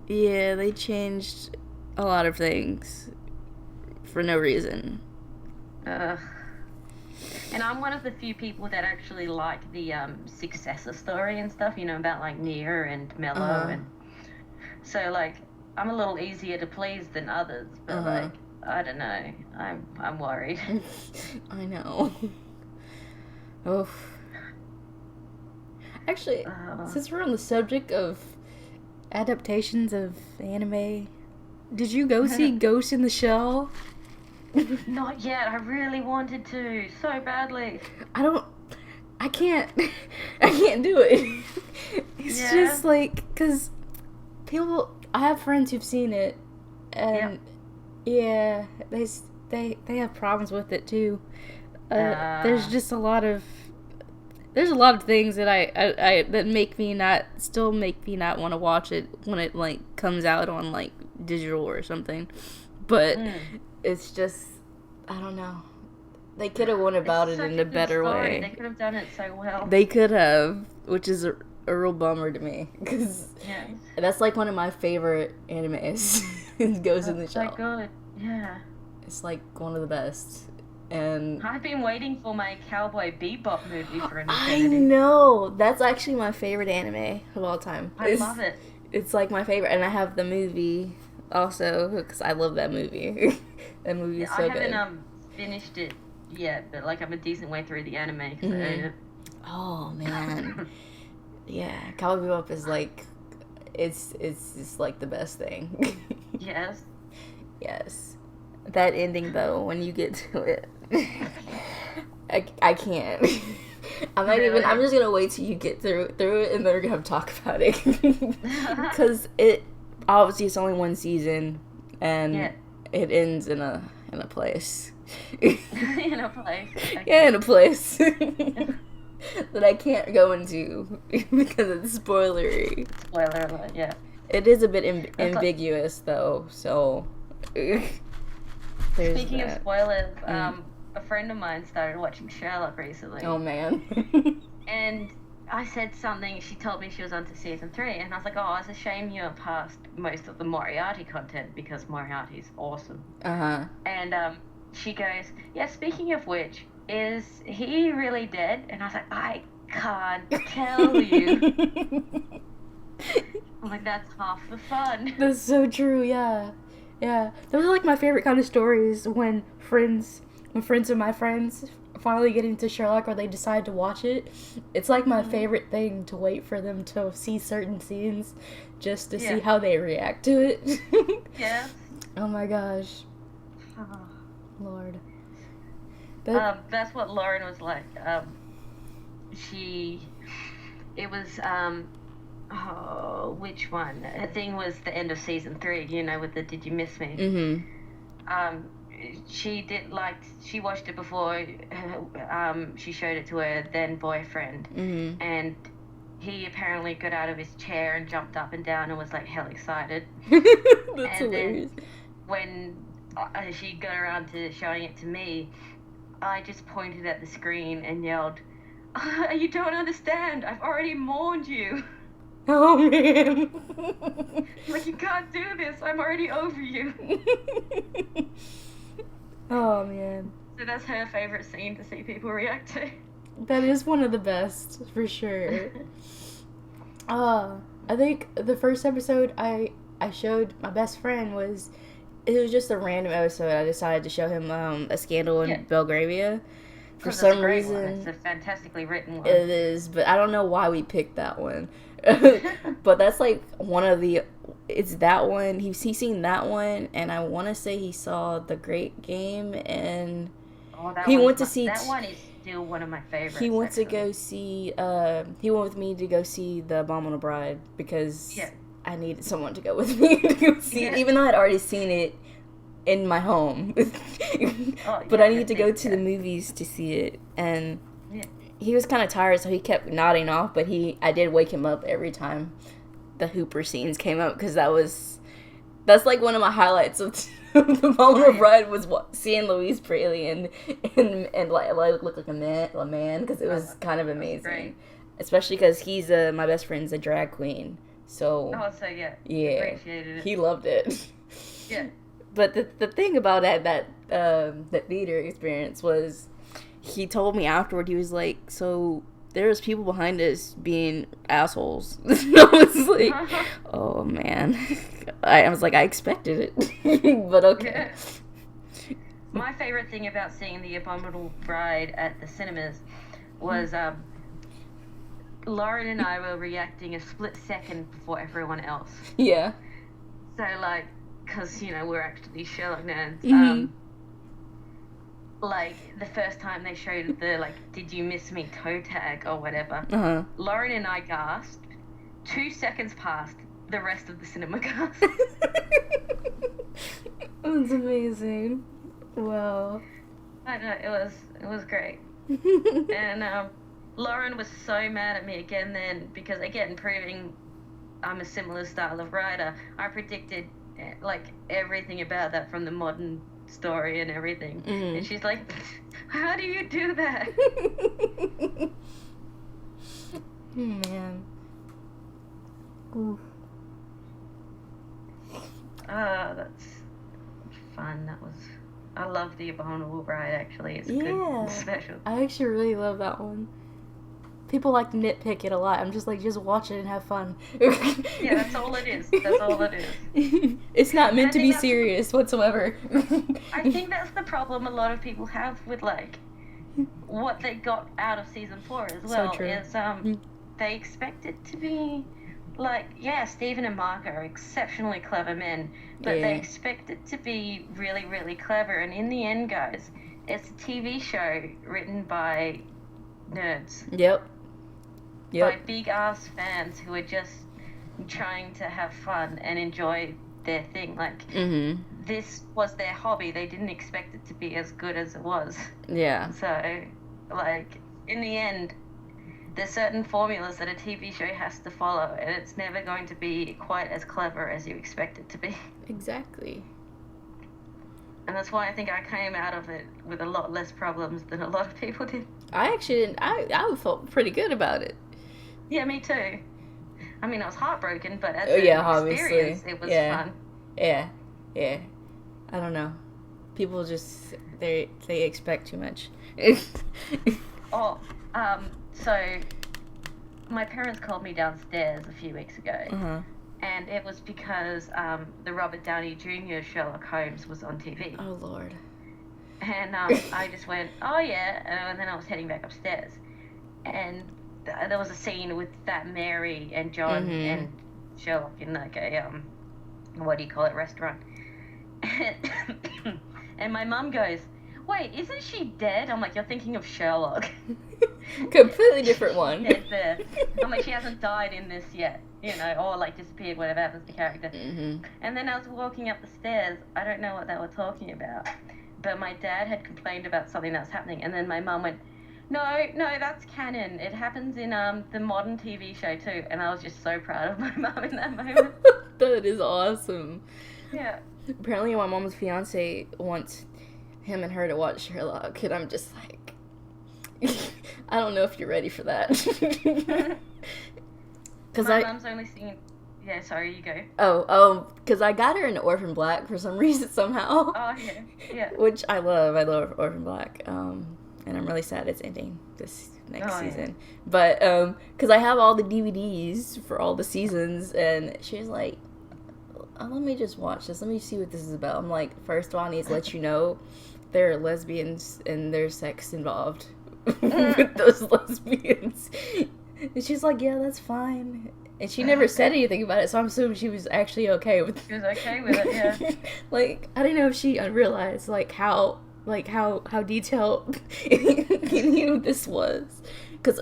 Yeah, they changed a lot of things for no reason. And I'm one of the few people that actually like the successor story and stuff, about, like, Nier and Mello and... So, like, I'm a little easier to please than others, but, like, I don't know. I'm worried. I know. Oh. Actually, since we're on the subject of adaptations of anime, did you go see Ghost in the Shell? Not yet. I really wanted to so badly. I can't do it. It's just like, because I have friends who've seen it, and yeah, they have problems with it too. There's just a lot of things that that make me not want to watch it when it like comes out on like digital or something. But it's just, I don't know. They could have went about it in a better way. They could have done it so well. They could have, which is a real bummer to me, because that's like one of my favorite animes. It goes in the Shell. So good, yeah. It's like one of the best, and I've been waiting for my Cowboy Bebop movie for an I eternity. know, that's actually my favorite anime of all time. I love it. It's like my favorite, and I have the movie also because I love that movie. That movie is so good. I haven't finished it yet, but like I'm a decent way through the anime. So. Oh man. Yeah, Cowboy Bebop is like, it's just like the best thing. Yes. Yes. That ending though, when you get to it, I can't. I'm not even. I'm just gonna wait till you get through it, and then we're gonna talk about it. Because it obviously it's only one season, and it ends in a place. In a place. Okay. Yeah, in a place that I can't go into because it's spoilery. Spoiler alert. Yeah. It is a bit ambiguous though, so. Speaking of spoilers, a friend of mine started watching Sherlock recently. Oh man. And I said something, she told me she was on to season 3, and I was like, oh, it's a shame you're past most of the Moriarty content, because Moriarty's awesome. Uh-huh. And she goes, yeah, speaking of which, is he really dead? And I was like, I can't tell you. I'm like, that's half the fun. That's so true, yeah. Yeah. Those are like my favorite kind of stories when friends of my friends finally get into Sherlock or they decide to watch it. It's like my favorite thing to wait for them to see certain scenes just to see how they react to it. Yeah. Oh my gosh. Oh. Lord. That's what Lauren was like. Which one? Her thing was the end of season 3, with the Did You Miss Me? Mm-hmm. She watched it before she showed it to her then boyfriend, and he apparently got out of his chair and jumped up and down and was like hell excited. That's hilarious. Then when she got around to showing it to me, I just pointed at the screen and yelled, you don't understand, I've already mourned you. Oh man. Like, you can't do this, I'm already over you. Oh man. So that's her favorite scene to see people react to. That is one of the best, for sure. I think the first episode I showed my best friend was just a random episode. I decided to show him A Scandal in Belgravia. For some reason. It's a fantastically written one. It is, but I don't know why we picked that one. But that's like one of the... It's that one. He's seen that one, and I want to say he saw The Great Game, and he went to see... That one is still one of my favorites. He went to go see... he went with me to go see The Abominable Bride, because I needed someone to go with me to go see it, even though I'd already seen it in my home. But I needed to go to the movies to see it, and he was kind of tired, so he kept nodding off, but I did wake him up every time the Hooper scenes came up, because that's like one of my highlights of The Abominable Bride was seeing Louise Presley and like look like a man, because it was kind of amazing, especially because he's my best friend's a drag queen, so appreciated it. He loved it. Yeah. But the thing about that theater experience was, he told me afterward, he was like, so there's people behind us being assholes. I was like, oh man. I was like, I expected it. But okay. Yeah. My favorite thing about seeing The Abominable Bride at the cinemas was Lauren and I were reacting a split second before everyone else. Yeah. So like, because we're actually Sherlock nerds. Like, the first time they showed the, Did You Miss Me toe tag or whatever, Lauren and I gasped. 2 seconds passed, the rest of the cinema gasped. That's amazing. Wow. I know, it was great. And Lauren was so mad at me again then, because, again, proving I'm a similar style of writer, I predicted, everything about that from the modern story and everything, and she's like, how do you do that? Man. Oof. That's fun. I love The Abominable Bride, actually. It's good, special. I actually really love that one. People like nitpick it a lot. I'm just like, just watch it and have fun. Yeah, that's all it is. That's all it is. It's not meant to be serious whatsoever. I think that's the problem a lot of people have with what they got out of season 4 as well. So true. Is they expect it to be like, yeah, Stephen and Mark are exceptionally clever men, but they expect it to be really, really clever. And in the end, guys, it's a TV show written by nerds. Yep. By big ass fans who are just trying to have fun and enjoy their thing. Like, this was their hobby. They didn't expect it to be as good as it was. Yeah. So, like, in the end, there's certain formulas that a TV show has to follow, and it's never going to be quite as clever as you expect it to be. Exactly. And that's why I think I came out of it with a lot less problems than a lot of people did. I actually didn't. I felt pretty good about it. Yeah, me too. I mean, I was heartbroken, but as an experience, it was fun. Yeah. I don't know. People just, they expect too much. So my parents called me downstairs a few weeks ago, and it was because the Robert Downey Jr. Sherlock Holmes was on TV. Oh, Lord. And I just went, oh, yeah, and then I was heading back upstairs. And there was a scene with that Mary and John and Sherlock in, like, a, what do you call it, restaurant. And my mum goes, wait, isn't she dead? I'm like, you're thinking of Sherlock. Completely different one. Dead there. I'm like, she hasn't died in this yet, you know, or, like, disappeared, whatever happens to the character. And then I was walking up the stairs. I don't know what they were talking about. But my dad had complained about something that was happening, and then my mum went, no, that's canon. It happens in the modern TV show too. And I was just so proud of my mum in that moment. That is awesome. Yeah. Apparently my mom's fiance wants him and her to watch Sherlock, and I'm just like, I don't know if you're ready for that. Cause my mom's only seen... Yeah, sorry, you go. Because I got her into Orphan Black for some reason somehow. Oh, yeah. Which I love. I love Orphan Black. And I'm really sad it's ending this next season. Yeah. But, because I have all the DVDs for all the seasons, and she was like, let me just watch this. Let me see what this is about. I'm like, first of all, I need to let you know there are lesbians and there's sex involved with those lesbians. And she's like, yeah, that's fine. And she never said anything about it, so I'm assuming she was actually okay with it. She was okay with it, yeah. Like, I don't know if she realized, how detailed you this was. Because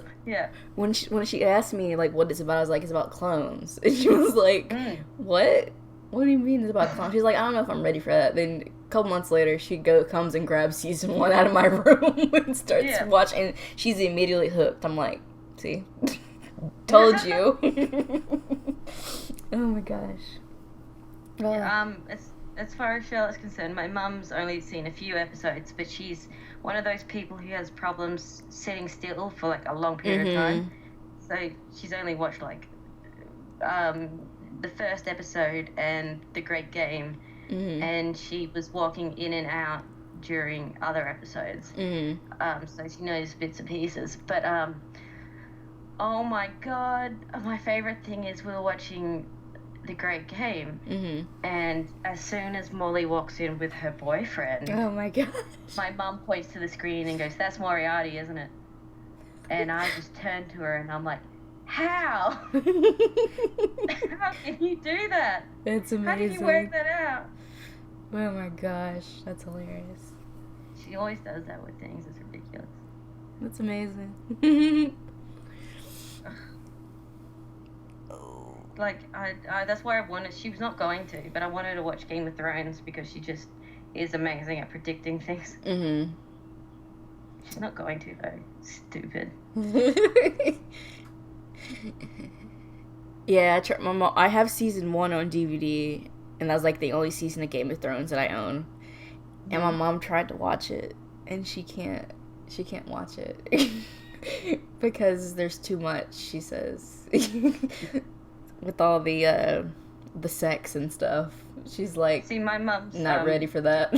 when she asked me, like, what it's about, I was like, it's about clones. And she was like, what? What do you mean it's about clones? She's like, I don't know if I'm ready for that. Then a couple months later, she comes and grabs season 1 out of my room and starts watching. And she's immediately hooked. I'm like, see? Told you. Oh my gosh. As far as Charlotte's concerned, my mum's only seen a few episodes, but she's one of those people who has problems sitting still for like a long period of time. So she's only watched like the first episode and The Great Game, and she was walking in and out during other episodes. So she knows bits and pieces, but oh my god, my favorite thing is we were watching The Great Game, and as soon as Molly walks in with her boyfriend, oh my gosh, my mum points to the screen and goes, that's Moriarty, isn't it? And I just turn to her and I'm like, how? How can you do that? It's amazing. How did you work that out? Oh my gosh, that's hilarious. She always does that with things. It's ridiculous. That's amazing. Like, I that's why I wanted... She was not going to, but I wanted to watch Game of Thrones because she just is amazing at predicting things. She's not going to, though. Stupid. Yeah, I have season 1 on DVD, and that's like the only season of Game of Thrones that I own. And my mom tried to watch it, and she can't watch it because there's too much, she says. With all the sex and stuff, she's like, see, my mom's not ready for that.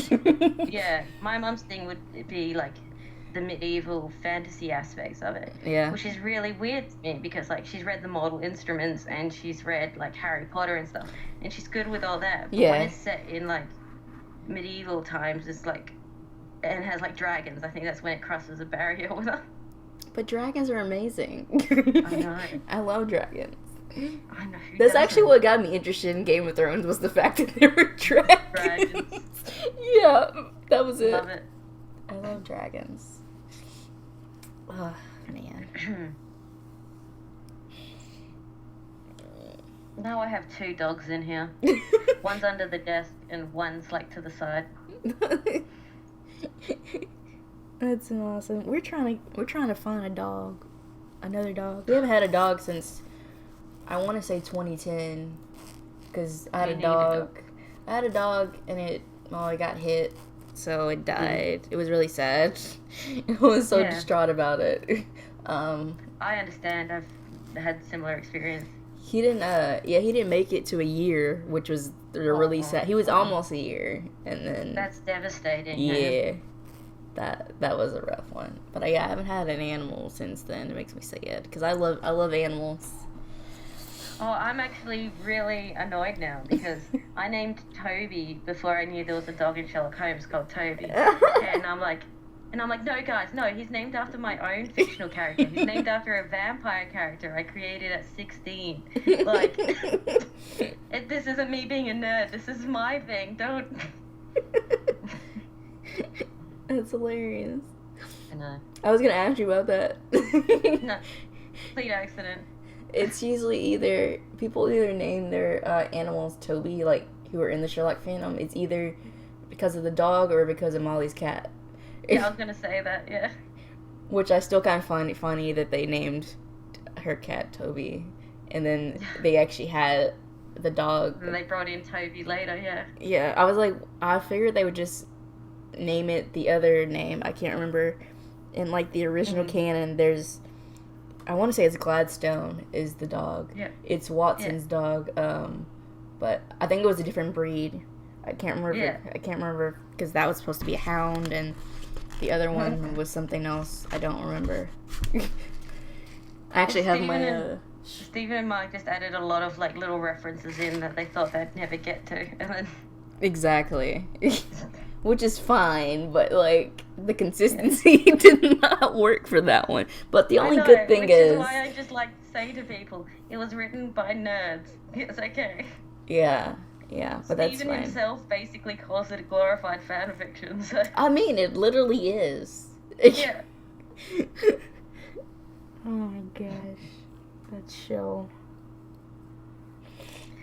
Yeah, my mom's thing would be like the medieval fantasy aspects of it, which is really weird to me because like she's read the Mortal Instruments and she's read like Harry Potter and stuff, and she's good with all that. But when it's set in like medieval times, it's like, and has like dragons, I think that's when it crosses a barrier with her. But dragons are amazing. I know. I love dragons. I know. That's actually what got me interested in Game of Thrones, was the fact that there were dragons. Yeah, that was it. Love it. I love dragons. Oh, man. Now I have 2 dogs in here. One's under the desk and one's like to the side. That's awesome. We're trying to find another dog. We haven't had a dog since, I want to say 2010, because I had a dog. I had a dog and it got hit, so it died. It was really sad. I was so distraught about it. I understand. I've had similar experience. He didn't make it to a year, which was really sad. He was almost a year, and then that's devastating. Yeah, that was a rough one. But I haven't had an animal since then. It makes me sad because I love animals. Oh, I'm actually really annoyed now because I named Toby before I knew there was a dog in Sherlock Holmes called Toby, and I'm like, no, guys, no, he's named after my own fictional character. He's named after a vampire character I created at 16. Like, this isn't me being a nerd. This is my thing. Don't. That's hilarious. I know. I was gonna ask you about that. No, complete accident. It's usually people either name their animals Toby, like who are in the Sherlock fandom. It's either because of the dog or because of Molly's cat. Yeah, I was gonna say that, yeah. Which I still kind of find it funny that they named her cat Toby, and then they actually had the dog. And they brought in Toby later, yeah. Yeah, I was like, I figured they would just name it the other name. I can't remember. In like the original canon, there's, I want to say it's Gladstone is the dog. Yeah. It's Watson's dog. But I think it was a different breed. I can't remember. Yeah. I can't remember because that was supposed to be a hound and the other one was something else. I don't remember. I actually have my... Stephen and Mark just added a lot of like little references in that they thought they'd never get to, and then... Exactly. Which is fine, but like the consistency did not work for that one. But the only good thing is why I just like to say to people, it was written by nerds. It's okay. Yeah, but that's Stephen fine. himself basically calls it a glorified fan fiction. So. I mean, it literally is. Yeah. Oh my gosh, that show.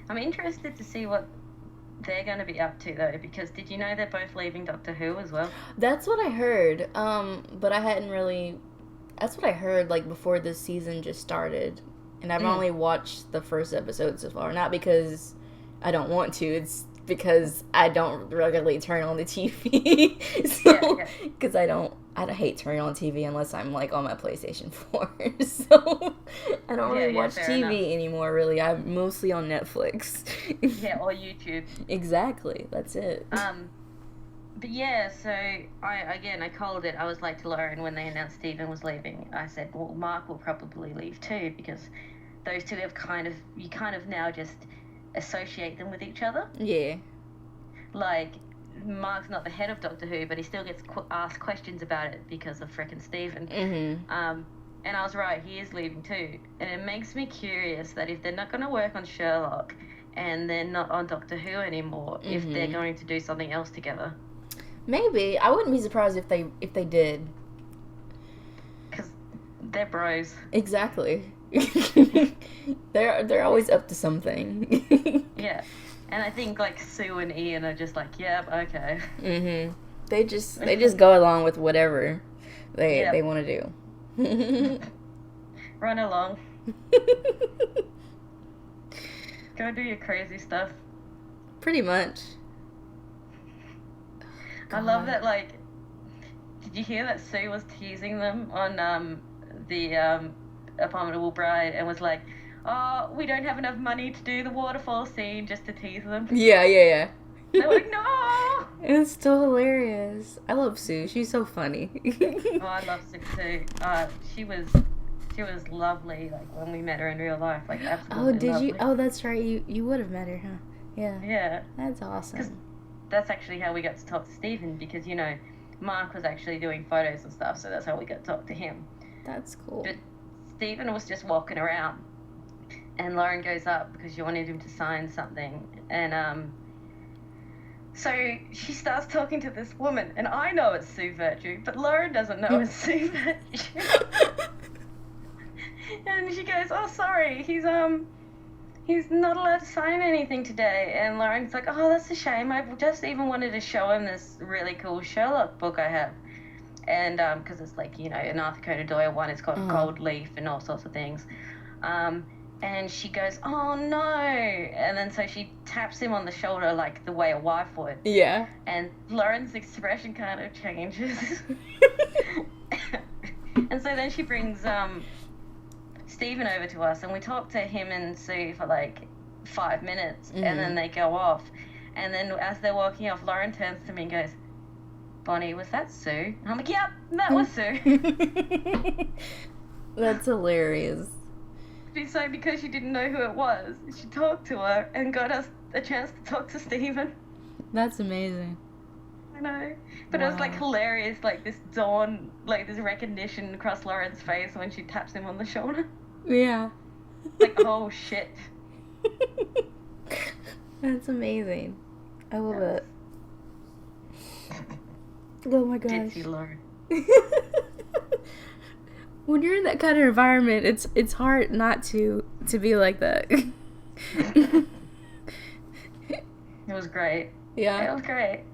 I'm interested to see what they're going to be up to, though, because did you know they're both leaving Doctor Who as well? That's what I heard, but I hadn't really... That's what I heard, like, before this season just started, and I've only watched the first episode so far, not because I don't want to, it's because I don't regularly turn on the TV, so, because I hate turning on TV unless I'm, like, on my PlayStation 4, so I don't really watch TV anymore, really. I'm mostly on Netflix. Yeah, or YouTube. Exactly, that's it. But yeah, so I called it. I was like to Lauren when they announced Stephen was leaving. I said, well, Mark will probably leave too, because those two have you kind of now just associate them with each other. Yeah. Like, Mark's not the head of Doctor Who, but he still gets asked questions about it because of frickin' Stephen. Mm-hmm. And I was right, he is leaving too. And it makes me curious that if they're not going to work on Sherlock and they're not on Doctor Who anymore, if they're going to do something else together. Maybe. I wouldn't be surprised if they did. Because they're bros. Exactly. They're always up to something. Yeah. And I think, like, Sue and Ian are just like, yep, okay. Mm-hmm. They just go along with whatever they want to do. Run along. Go do your crazy stuff. Pretty much. I love that, like, did you hear that Sue was teasing them on the Abominable Bride and was like, oh, we don't have enough money to do the waterfall scene, just to tease them? Yeah. They're like, no! It's still hilarious. I love Sue. She's so funny. Oh, I love Sue too. She was lovely, like, when we met her in real life, like, absolutely. Oh, did lovely. you? Oh, that's right. You would have met her, huh? Yeah. Yeah. That's awesome. That's actually how we got to talk to Stephen, because, you know, Mark was actually doing photos and stuff, so that's how we got to talk to him. That's cool. But Stephen was just walking around, and Lauren goes up because she wanted him to sign something, and so she starts talking to this woman, and I know it's Sue Virtue, but Lauren doesn't know it's Sue Virtue. And she goes, "Oh, sorry, he's not allowed to sign anything today." And Lauren's like, "Oh, that's a shame. I just even wanted to show him this really cool Sherlock book I have." And because it's like, you know, an Arthur Conan Doyle one, it's called Gold Leaf and all sorts of things. And she goes, "Oh no!" And then so she taps him on the shoulder like the way a wife would. Yeah. And Lauren's expression kind of changes. And so then she brings Stephen over to us, and we talk to him and Sue for like 5 minutes, and then they go off. And then as they're walking off, Lauren turns to me and goes, "Bonnie, was that Sue?" And I'm like, "Yep, that was Sue." That's hilarious. So because she didn't know who it was, she talked to her and got us a chance to talk to Stephen. That's amazing. I know. But it was like hilarious, like this dawn, like this recognition across Lauren's face when she taps him on the shoulder. Yeah. Like, oh shit. That's amazing. I love it. Oh my gosh. Ditzy Lauren. When you're in that kind of environment, it's hard not to be like that. It was great. Yeah. It was great.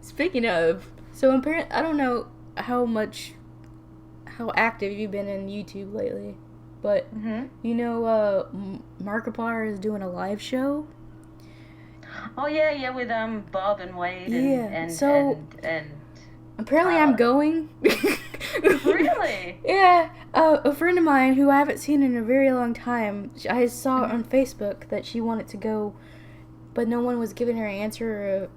Speaking of, so apparently, I don't know how active you've been in YouTube lately, but you know, Markiplier is doing a live show. Oh yeah, with Bob and Wade and apparently I'm going. Really? Yeah. A friend of mine who I haven't seen in a very long time, I saw on Facebook that she wanted to go, but no one was giving her an answer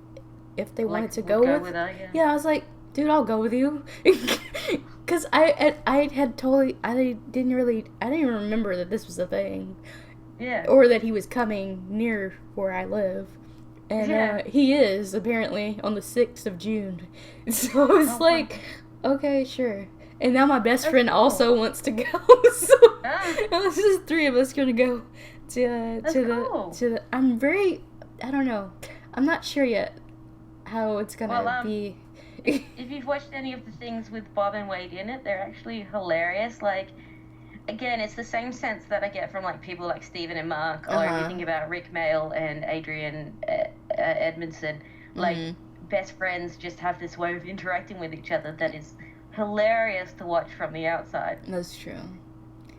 if they wanted to go with her, yeah, I was like, dude, I'll go with you. Because I didn't even remember that this was a thing. Yeah. Or that he was coming near where I live. And he is, apparently, on the 6th of June. So it's okay, sure. And now my best friend also wants to go. So it's just 3 of us going to go to the I don't know. I'm not sure yet how it's going to be. If you've watched any of the things with Bob and Wade in it, they're actually hilarious. Like, again, it's the same sense that I get from like people like Stephen and Mark, or if you think about Rick Mail and Adrian Edmondson, like best friends just have this way of interacting with each other that is hilarious to watch from the outside. That's true.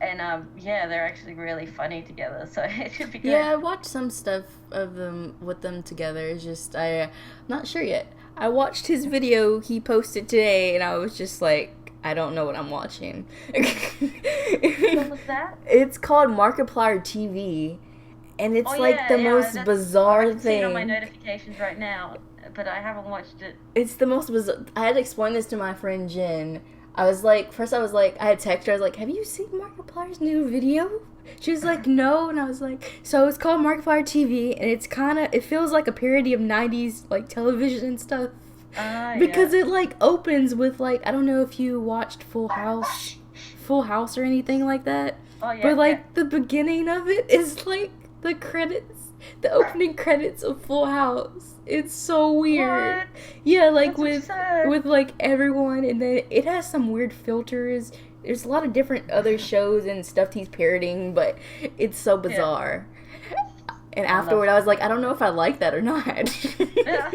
And they're actually really funny together, so it should be good. Yeah, I watched some stuff of them with them together. It's just I'm not sure yet. I watched his video he posted today, and I was just like, I don't know what I'm watching. What was that? It's called Markiplier TV, and it's the most bizarre thing. I on my notifications right now, but I haven't watched it. It's the most bizarre. I had to explain this to my friend Jen. I had texted her, I was like, have you seen Markiplier's new video? She was like, no, and I was like, so it's called Markiplier TV, and it feels like a parody of 90s, like, television and stuff. Because it, like, opens with, like, I don't know if you watched Full House or anything like that. Oh, yeah. But, like, the beginning of it is, like, the opening credits of Full House. It's so weird. What? Yeah, like, with like, everyone, and then it has some weird filters. There's a lot of different other shows and stuff he's parodying, but it's so bizarre. Yeah. And afterward, I was like, I don't know if I like that or not. Yeah.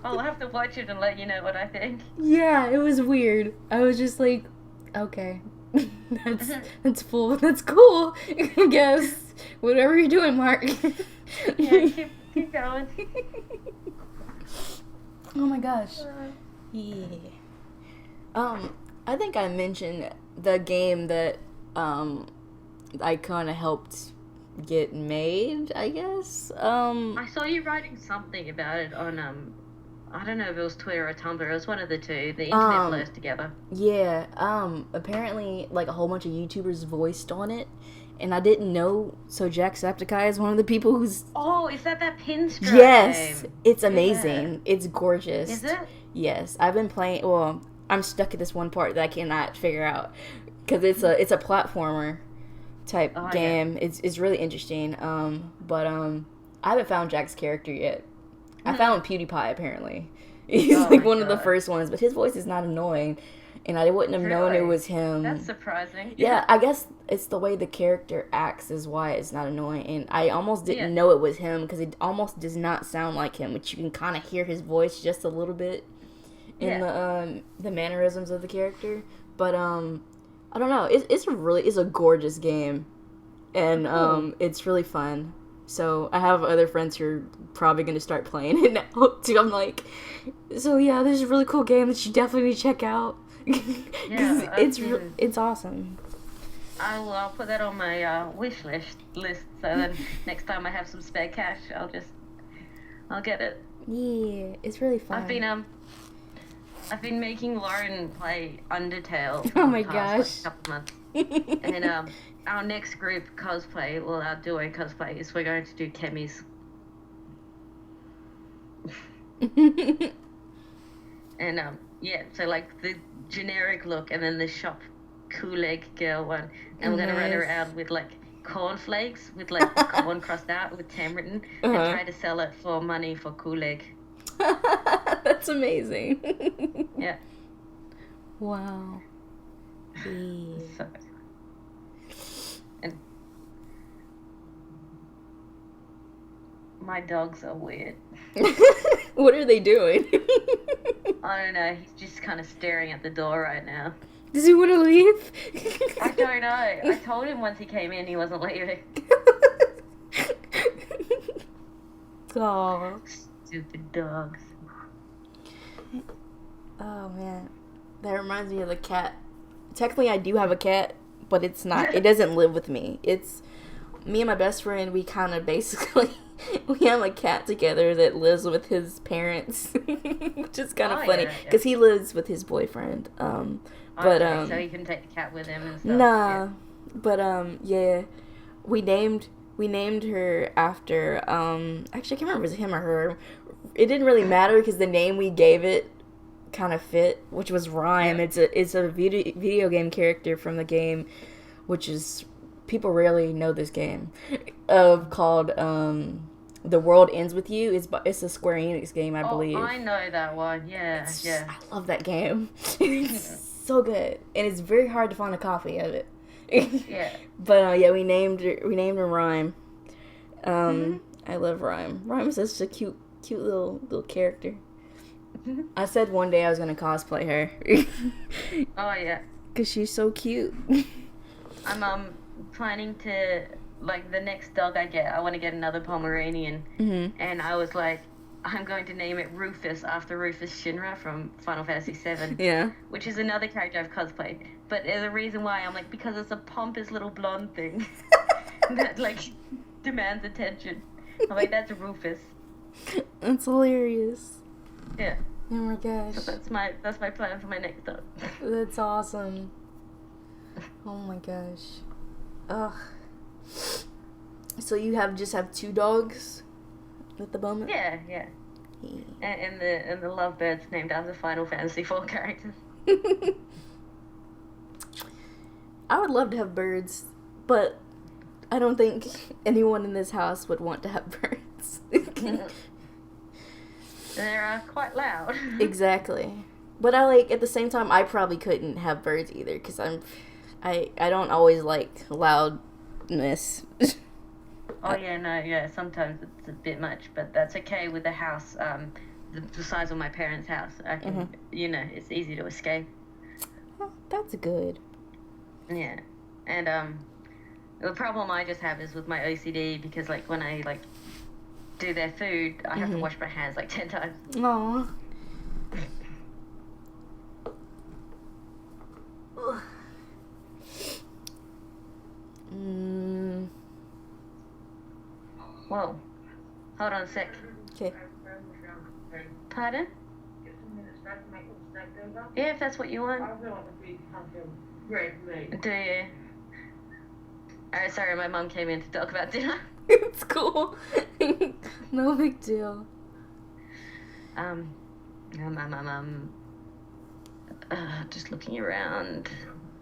I'll have to watch it and let you know what I think. Yeah, it was weird. I was just like, okay, that's cool. I guess whatever you're doing, Mark. Yeah, keep going. Oh my gosh. Yeah. I think I mentioned the game that I kind of helped get made, I guess. I saw you writing something about it on I don't know if it was Twitter or Tumblr. It was one of the two. The internet blurs together. Yeah. Apparently, like, a whole bunch of YouTubers voiced on it, and I didn't know. So Jacksepticeye is one of the people who's. Oh, is that pinstripe? Yes, game? It's amazing. Yeah. It's gorgeous. Is it? Yes, I've been playing. Well, I'm stuck at this one part that I cannot figure out because it's a platformer type game. Yeah. It's really interesting. But I haven't found Jack's character yet. I found PewDiePie apparently. He's one of the first ones, but his voice is not annoying, and I wouldn't have known it was him. That's surprising. Yeah, I guess it's the way the character acts is why it's not annoying, and I almost didn't know it was him because it almost does not sound like him, but you can kind of hear his voice just a little bit in the mannerisms of the character. But I don't know. It's a gorgeous game, and it's really fun. So I have other friends who are probably going to start playing it now too. I'm like, so yeah, this is a really cool game that you definitely need to check out. Yeah, it's awesome. I'll put that on my wish list. So then next time I have some spare cash, I'll get it. Yeah, it's really fun. I've been making Lauren play Undertale. Oh my gosh! Couple months. And then our next group cosplay, well, our duo cosplay, is we're going to do Kemi's. And so like the generic look, and then the shop Kool-Aid girl one, and we're gonna run around with like cornflakes with like corn crossed out with Tam written, and try to sell it for money for Kool-Aid. That's amazing. Yeah. Wow. So, and my dogs are weird. What are they doing? I don't know. He's just kind of staring at the door right now. Does he want to leave? I don't know. I told him once he came in he wasn't leaving. Aww. Stupid dogs. Oh man, that reminds me of the cat. Technically, I do have a cat, but it's not. It doesn't live with me. It's me and my best friend. We kind of basically we have a cat together that lives with his parents, which is kind of funny because he lives with his boyfriend. But so he can take the cat with him and stuff. Nah, yeah. But yeah, we named her after actually I can't remember if it was him or her. It didn't really matter because the name we gave it kind of fit, which was Rhyme. Yeah. It's a video game character from the game, which is people rarely know this game called The World Ends With You. It's a Square Enix game, I believe. I know that one. Yeah, yeah. I love that game. It's so good, and it's very hard to find a copy of it. Yeah. But yeah, we named her Rhyme. I love Rhyme. Rhyme is such a cute little character. I said one day I was gonna cosplay her. Oh yeah. Cause she's so cute. I'm planning to, like, the next dog I get, I want to get another Pomeranian. Mm-hmm. And I was like, I'm going to name it Rufus after Rufus Shinra from Final Fantasy VII. Yeah. Which is another character I've cosplayed. But there's a reason why. I'm like, because it's a pompous little blonde thing that like demands attention. I'm like, that's Rufus. That's hilarious. Yeah. Oh my gosh. So that's my plan for my next dog. That's awesome. Oh my gosh. Ugh. So you just have 2 dogs at the moment? Yeah. And the lovebirds named after Final Fantasy IV characters. I would love to have birds, but I don't think anyone in this house would want to have birds. They're quite loud. Exactly. But at the same time, I probably couldn't have birds either, because I don't always like loudness. Oh yeah, no, yeah, sometimes it's a bit much, but that's okay with the house, the size of my parents' house. I can, it's easy to escape. Oh, that's good. Yeah. And the problem I just have is with my OCD, because like when I like do their food, I have to wash my hands like 10 times. Aww. Whoa. Hold on a sec. Okay. Pardon? Yeah, if that's what you want. Do you? Alright, sorry, my mom came in to talk about dinner. It's cool. No big deal. Just looking around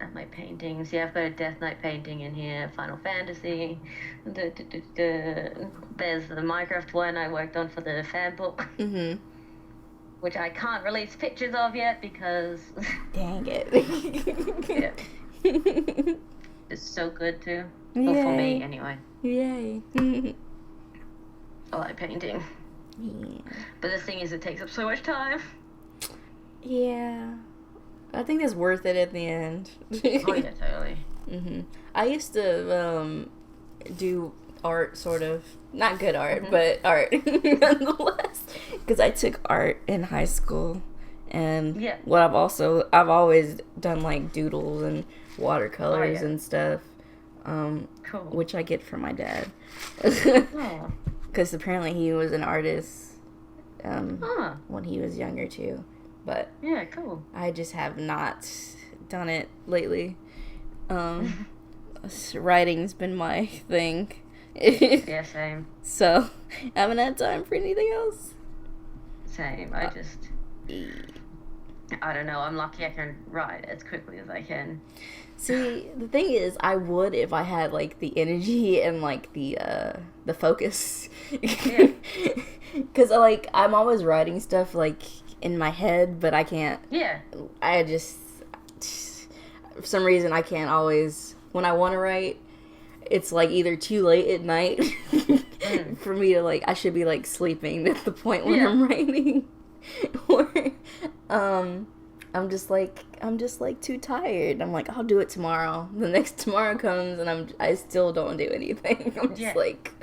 at my paintings. Yeah, I've got a Death Knight painting in here, Final Fantasy. There's the Minecraft one I worked on for the fan book. Mm-hmm. Which I can't release pictures of yet because... Dang it. Yeah. It's so good too. Well, for me, anyway. Yay. I like painting. Yeah. But the thing is, it takes up so much time. Yeah. I think it's worth it at the end. Oh, yeah, totally. Mm-hmm. I used to do art, sort of. Not good art, but art nonetheless. Because I took art in high school. And what I've always done like doodles and watercolors and stuff. Cool. Which I get from my dad. Oh. Because apparently he was an artist when he was younger too. But yeah, cool. I just have not done it lately. Writing's been my thing. Yeah, same. So, I haven't had time for anything else. Same. I don't know. I'm lucky I can write as quickly as I can. See, the thing is, I would if I had, like, the energy and, like, the focus. Yeah. Because, like, I'm always writing stuff, like, in my head, but I can't. Yeah. I just, for some reason, I can't always, when I want to write, it's, like, either too late at night for me to, like, I should be, like, sleeping at the point when I'm writing. Or, I'm just like too tired. I'm like, I'll do it tomorrow. The next tomorrow comes and I still don't do anything. I'm just like,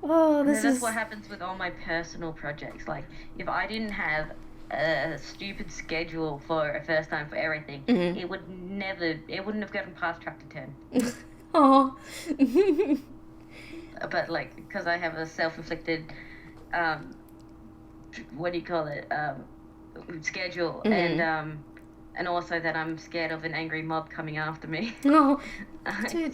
oh, that's what happens with all my personal projects. Like, if I didn't have a stupid schedule for a first time for everything, it wouldn't have gotten past chapter 10. Oh. But like, because I have a self-inflicted, what do you call it? Schedule, and also that I'm scared of an angry mob coming after me. No, dude,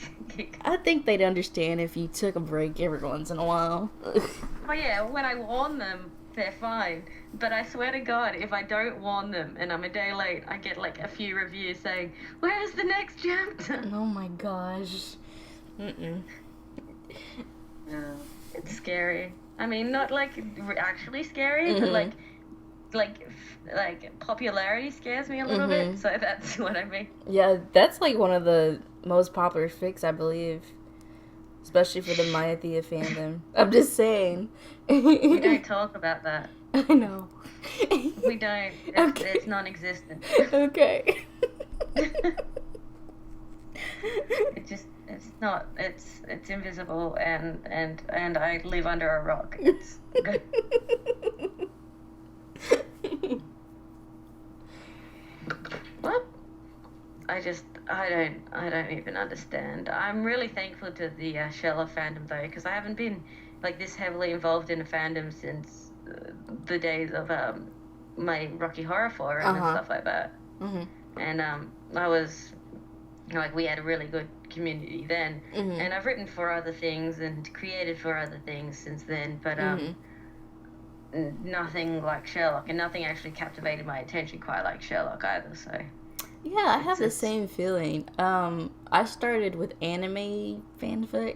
I think they'd understand if you took a break every once in a while. Oh yeah, when I warn them, they're fine. But I swear to God, if I don't warn them and I'm a day late, I get like a few reviews saying, "Where's the next chapter?" Oh my gosh. It's scary. I mean, not like actually scary, but like popularity scares me a little bit, so that's what I mean. Yeah, that's like one of the most popular fics, I believe, especially for the Maya Thea fandom. I'm just saying. We don't talk about that. I know. We don't. It's non-existent. Okay. It's invisible, and I live under a rock. It's good. What? I don't even understand. I'm really thankful to the Sherlock fandom though, because I haven't been like this heavily involved in a fandom since the days of my Rocky Horror Forum and stuff like that. And I was like, we had a really good community then, and I've written for other things and created for other things since then, but nothing like Sherlock, and nothing actually captivated my attention quite like Sherlock either, so... Yeah, I have the same feeling. I started with anime fanfic,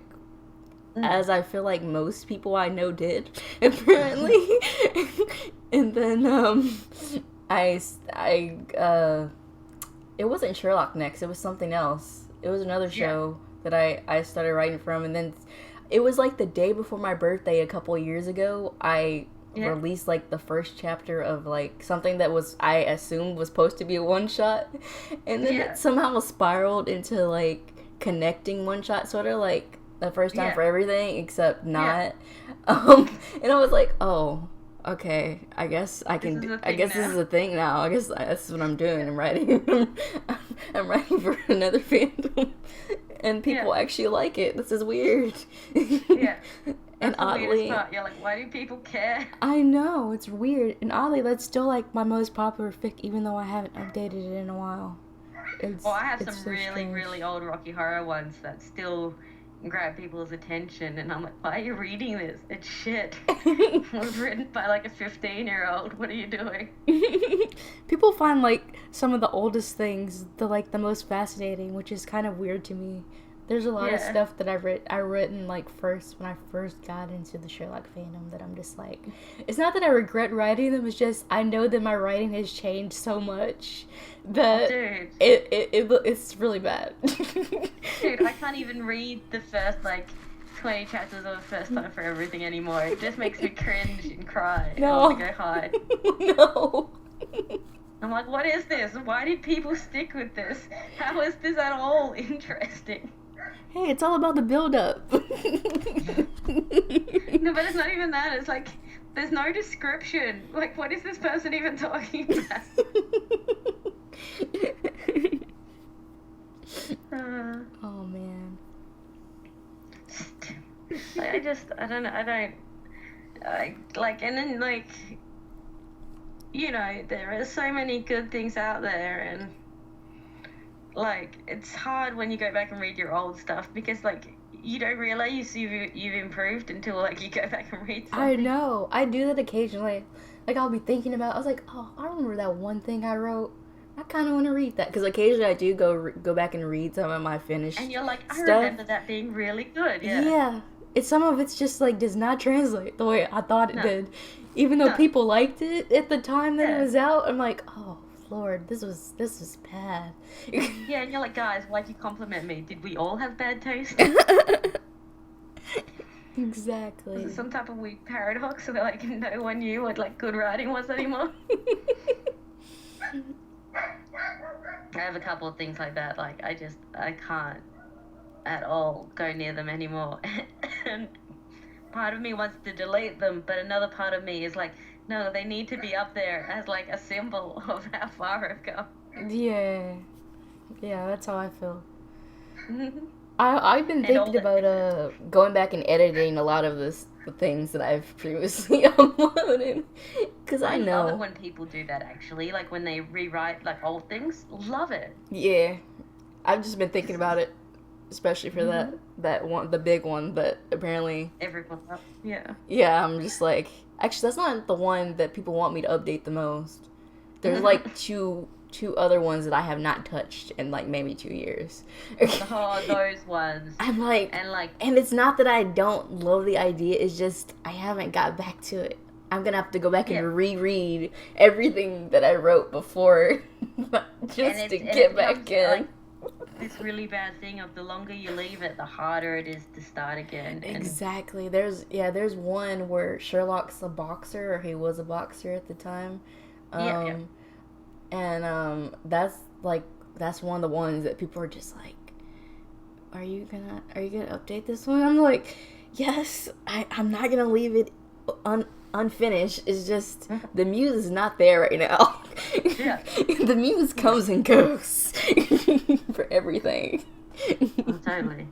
as I feel like most people I know did, apparently. And then, it wasn't Sherlock next, it was something else. It was another show that I started writing from, and then it was like the day before my birthday a couple of years ago, I released like the first chapter of like something that was, I assumed was supposed to be a one-shot, and then it somehow spiraled into like connecting one-shot, sort of like the first time for everything, except not. And I was like, oh, okay, I guess I can do, I guess this is a thing now. I guess that's what I'm doing. I'm writing I'm writing for another fandom, and people actually like it. This is weird. And oddly, you're like, why do people care? I know, it's weird. And oddly, that's still like my most popular fic, even though I haven't updated it in a while. I have some really, really old Rocky Horror ones that still grab people's attention, and I'm like, why are you reading this? It's shit. It was written by like a 15-year-old. What are you doing? People find like some of the oldest things the most fascinating, which is kind of weird to me. There's a lot of stuff that I written like when I first got into the Sherlock fandom that I'm just like, it's not that I regret writing them, it's just I know that my writing has changed so much that it's really bad. Dude, I can't even read the first like 20 chapters of the first time for everything anymore. It just makes me cringe and cry. No. I want to go hide. No. I'm like, what is this? Why did people stick with this? How is this at all interesting? Hey, it's all about the build-up. No, but it's not even that. It's like, there's no description. Like, what is this person even talking about? Oh, man. Like, I don't know. And then, like, you know, there are so many good things out there, and like, it's hard when you go back and read your old stuff because, like, you don't realize you've improved until, like, you go back and read something. I know. I do that occasionally. Like, I'll be thinking about, I was like, oh, I remember that one thing I wrote. I kind of want to read that. Because occasionally I do go back and read some of my finished and you're like, I stuff. remember that being really good. Yeah. Some of it's just, like, does not translate the way I thought it did. Even though people liked it at the time that it was out, I'm like, oh, Lord, this was bad. Yeah, and you're like, guys, why'd you compliment me? Did we all have bad taste? Exactly. Was it some type of weird paradox where, like, no one knew what, like, good writing was anymore? I have a couple of things like that. Like, I can't at all go near them anymore. And part of me wants to delete them, but another part of me is like, no, they need to be up there as, like, a symbol of how far I've come. Yeah, that's how I feel. I've been thinking about going back and editing a lot of the things that I've previously uploaded, because I know. I love it when people do that, actually, like when they rewrite like old things. Love it. Yeah, I've just been thinking about it, especially for that one, the big one, but apparently everyone's up. Yeah. Yeah, I'm just like, actually, that's not the one that people want me to update the most. There's like two other ones that I have not touched in like maybe 2 years. Oh, those ones. I'm like, and it's not that I don't love the idea, it's just I haven't got back to it. I'm gonna have to go back and reread everything that I wrote before just to get back in. Like, this really bad thing of the longer you leave it, the harder it is to start again. Exactly. There's one where Sherlock's a boxer, or he was a boxer at the time. And that's one of the ones that people are just like, are you gonna update this one? I'm like, yes, I'm not gonna leave it unfinished. It's just the muse is not there right now. Yeah. The muse comes and goes for everything. Oh, totally.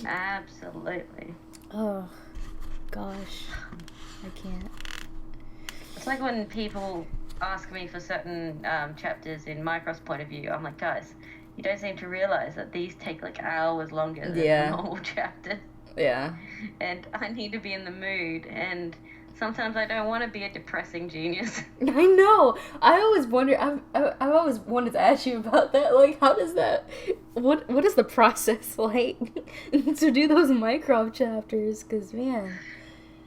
Absolutely. Oh gosh, I can't. It's like when people ask me for certain chapters in Mycroft's point of view. I'm like, guys, you don't seem to realize that these take like hours longer than normal chapters. Yeah. And I need to be in the mood, and sometimes I don't want to be a depressing genius. I know. I always wonder. I've always wanted to ask you about that. Like, how does that? What is the process like to do those Mycroft chapters? Because man.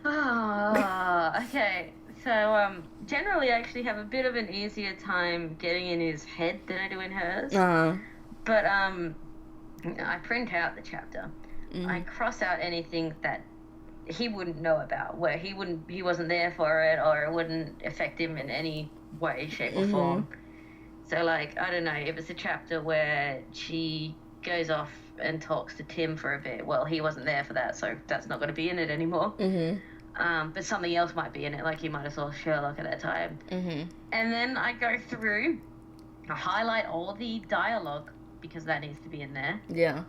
Okay. So, generally I actually have a bit of an easier time getting in his head than I do in hers. But, I print out the chapter. I cross out anything that he wouldn't know about, where he wasn't there for it, or it wouldn't affect him in any way, shape, or form. So, like, I don't know, if it's a chapter where she goes off and talks to Tim for a bit, well, he wasn't there for that, so that's not going to be in it anymore. But something else might be in it, like he might have saw Sherlock at that time. And then I go through, I highlight all the dialogue, because that needs to be in there. Yeah.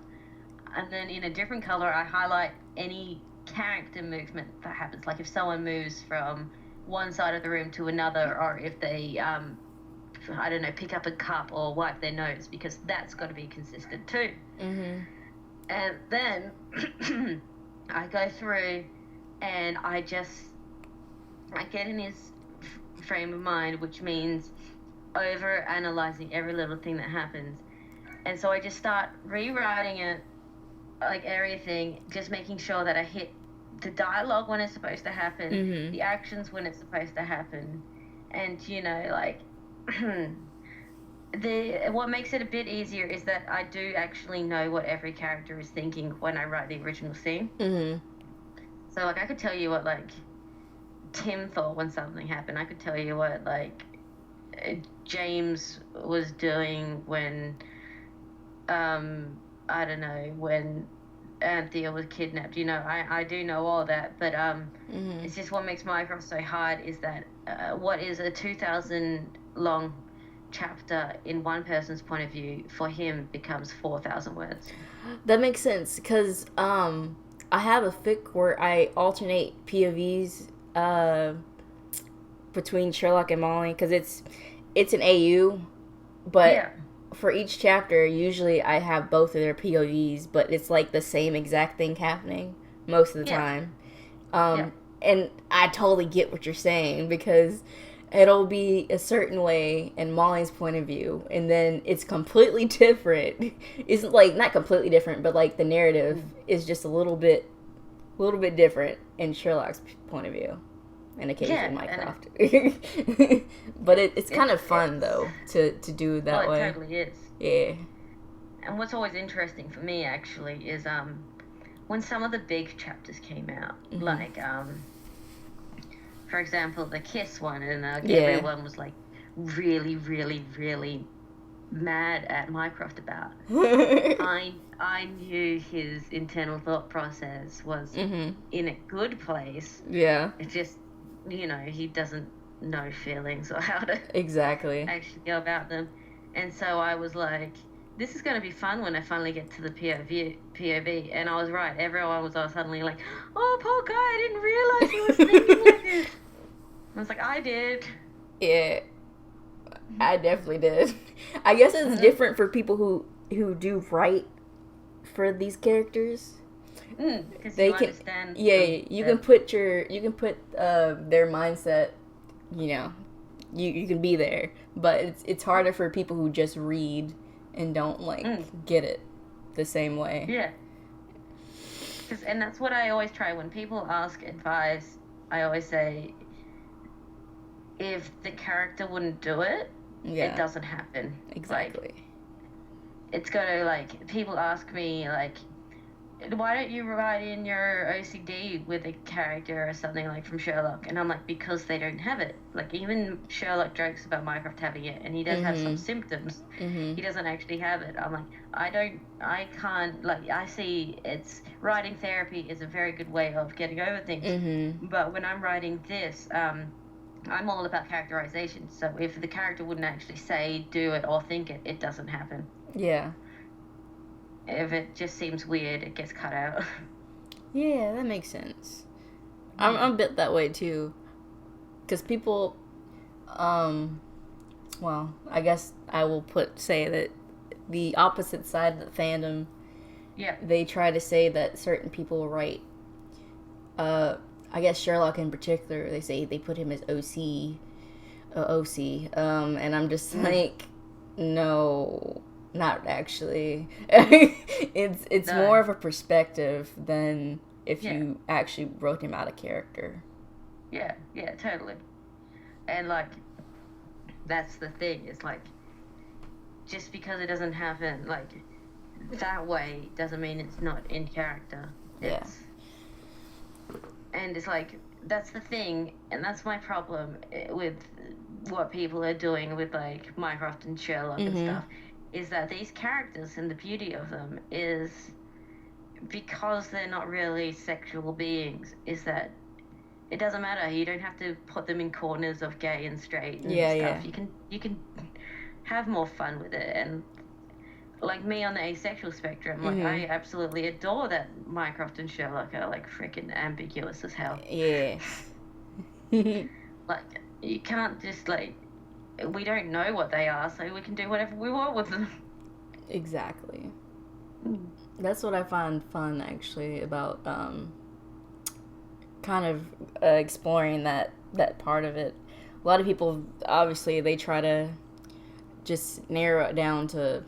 And then in a different color, I highlight any character movement that happens. Like if someone moves from one side of the room to another, or if they, I don't know, pick up a cup or wipe their nose, because that's got to be consistent too. And then I go through and I get in his frame of mind, which means over analyzing every little thing that happens. And so I just start rewriting it, like everything, just making sure that I hit the dialogue when it's supposed to happen, the actions when it's supposed to happen, and like what makes it a bit easier is that I do actually know what every character is thinking when I write the original scene. So like I could tell you what like Tim thought when something happened. I could tell you what like James was doing when I don't know, when Anthea was kidnapped. I do know all that, but it's just what makes Mycroft so hard is that what is a 2,000 long chapter in one person's point of view for him becomes 4,000 words. That makes sense, because I have a fic where I alternate POVs between Sherlock and Molly, because it's an AU, but for each chapter, usually I have both of their POVs, but it's like the same exact thing happening most of the time. And I totally get what you're saying, because it'll be a certain way in Molly's point of view, and then it's completely different. It's like not completely different, but like the narrative is just a little bit different in Sherlock's point of view, and occasionally Mycroft. But it's kind of fun though to do that way. It totally is. Yeah. And what's always interesting for me actually is when some of the big chapters came out, like for example the Kiss one, and everyone was like really, really, really mad at Mycroft about. I knew his internal thought process was in a good place. Yeah. It just, he doesn't know feelings or how to actually go about them. And so I was like, this is going to be fun when I finally get to the POV. And I was right. Everyone was all suddenly like, oh, poor guy, I didn't realize he was thinking like this. I was like, I did. Yeah. I definitely did. I guess it's different for people who do write for these characters. Because you understand. Yeah, you can put their mindset. You can be there, but it's harder for people who just read and don't get it the same way. Yeah. And that's what I always try when people ask advice. I always say, if the character wouldn't do it, it doesn't happen. Exactly. Like, it's gotta people ask me why don't you write in your OCD with a character or something like from Sherlock? And I'm like, because they don't have it. Like, even Sherlock jokes about Mycroft having it, and he does have some symptoms. He doesn't actually have it. I'm like, I can't, I see writing therapy is a very good way of getting over things. But when I'm writing this, I'm all about characterization. So if the character wouldn't actually say, do it, or think it, it doesn't happen. Yeah. If it just seems weird, it gets cut out. Yeah, that makes sense. I'm a bit that way too, because people, well, I guess I will say that the opposite side of the fandom, they try to say that certain people write, I guess Sherlock in particular, they say they put him as OC, and I'm just like, no. Not actually. It's more of a perspective than if you actually wrote him out of character. Yeah, totally. And that's the thing. It's just because it doesn't happen that way doesn't mean it's not in character. And it's that's the thing, and that's my problem with what people are doing with Mycroft and Sherlock and stuff. Is that these characters, and the beauty of them is because they're not really sexual beings, is that it doesn't matter. You don't have to put them in corners of gay and straight and stuff. You can have more fun with it. And like me on the asexual spectrum, I absolutely adore that Mycroft and Sherlock are freaking ambiguous as hell. Yeah. You can't just we don't know what they are, so we can do whatever we want with them. Exactly. That's what I find fun, actually, about kind of exploring that part of it. A lot of people, obviously, they try to just narrow it down to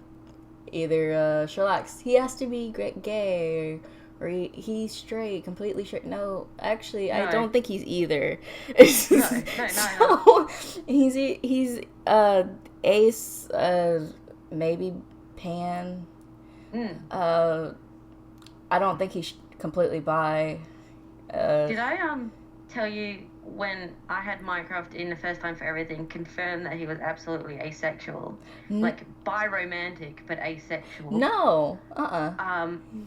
either Sherlock's, he has to be gay, or he's straight, completely straight. No, actually, I don't think he's either. No. He's ace, maybe pan. I don't think he's completely bi. Did I tell you when I had Minecraft in the first time for everything, confirm that he was absolutely asexual, like bi-romantic but asexual? No.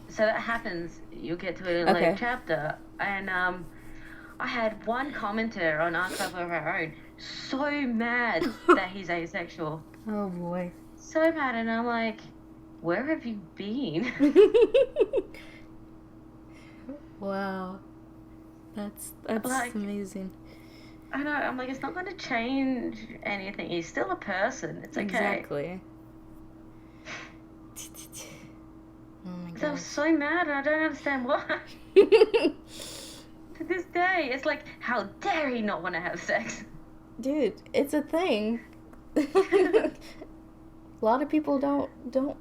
So that happens. You'll get to it in a later chapter, and I had one commenter on Archive of Our Own so mad that he's asexual. Oh boy. So mad, and I'm like, where have you been? Wow. That's like, amazing. I know, I'm like, it's not going to change anything. He's still a person. It's okay. Exactly. Oh my god. I was so mad, and I don't understand why. To this day, it's like, how dare he not want to have sex? Dude, it's a thing. A lot of people don't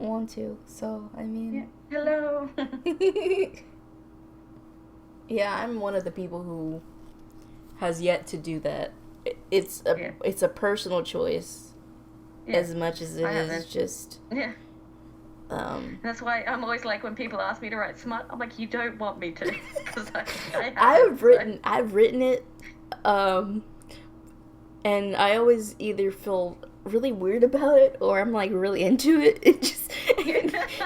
want to, so, I mean... Yeah. Hello. Yeah, I'm one of the people who has yet to do that. It's a personal choice as much as it is just... Yeah. That's why I'm always like, when people ask me to write smut, I'm like, you don't want me to, because I've written it, and I always either feel really weird about it or I'm like really into it.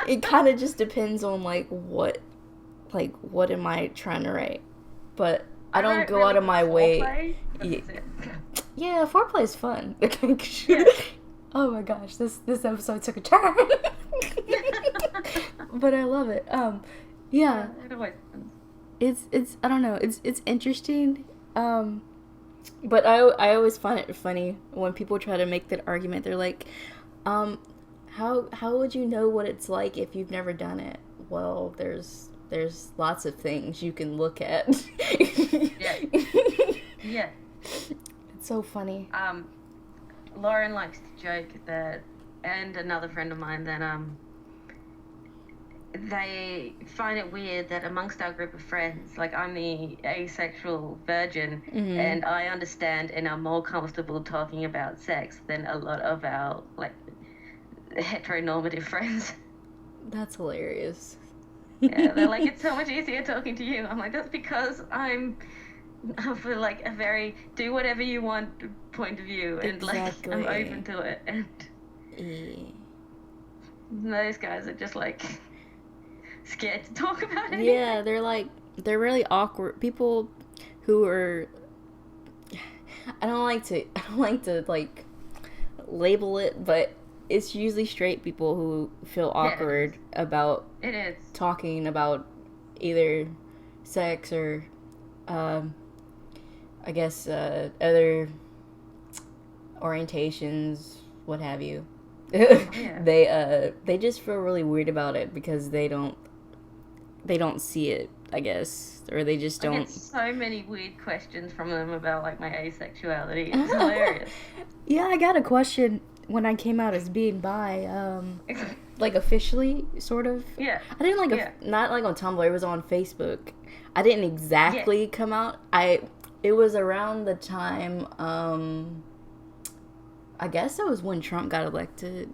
It kind of just depends on like what am I trying to write, but I don't go out of my way. Yeah, foreplay is fun. Oh my gosh, this episode took a turn. But I love it. Yeah. It's I don't know. It's interesting. But I always find it funny when people try to make that argument. They're like, how would you know what it's like if you've never done it? Well, there's lots of things you can look at. Yeah. It's so funny. Lauren likes to joke that, and another friend of mine, that they find it weird that amongst our group of friends, like, I'm the asexual virgin, and I understand and are more comfortable talking about sex than a lot of our, like, heteronormative friends. That's hilarious. Yeah, they're like, it's so much easier talking to you. I'm like, that's because I'm for like a very do whatever you want point of view, and like I'm open to it, and those guys are just like scared to talk about it. Yeah, they're really awkward people who are. I don't like to like label it, but it's usually straight people who feel awkward about talking about either sex or I guess other orientations, what have you. They just feel really weird about it because they don't see it, I guess, or they just don't. I get so many weird questions from them about like my asexuality. It's hilarious. Yeah, I got a question when I came out as being bi, like officially, sort of. Yeah. I didn't not like on Tumblr. It was on Facebook. I didn't exactly come out. It was around the time. I guess that was when Trump got elected,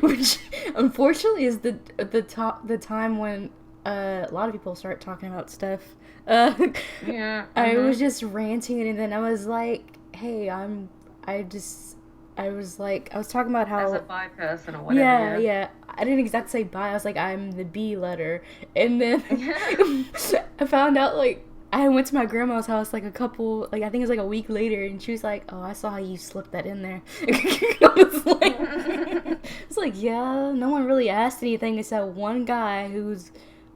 which unfortunately is the time when a lot of people start talking about stuff. I was just ranting, and then I was like, "Hey, I was talking about how as a bi person or whatever. Yeah. I didn't exactly say bi. I was like, I'm the B letter, and then I found out like. I went to my grandma's house like I think it was like a week later, and she was like, "Oh, I saw how you slipped that in there." I was like, yeah, no one really asked anything except one guy who's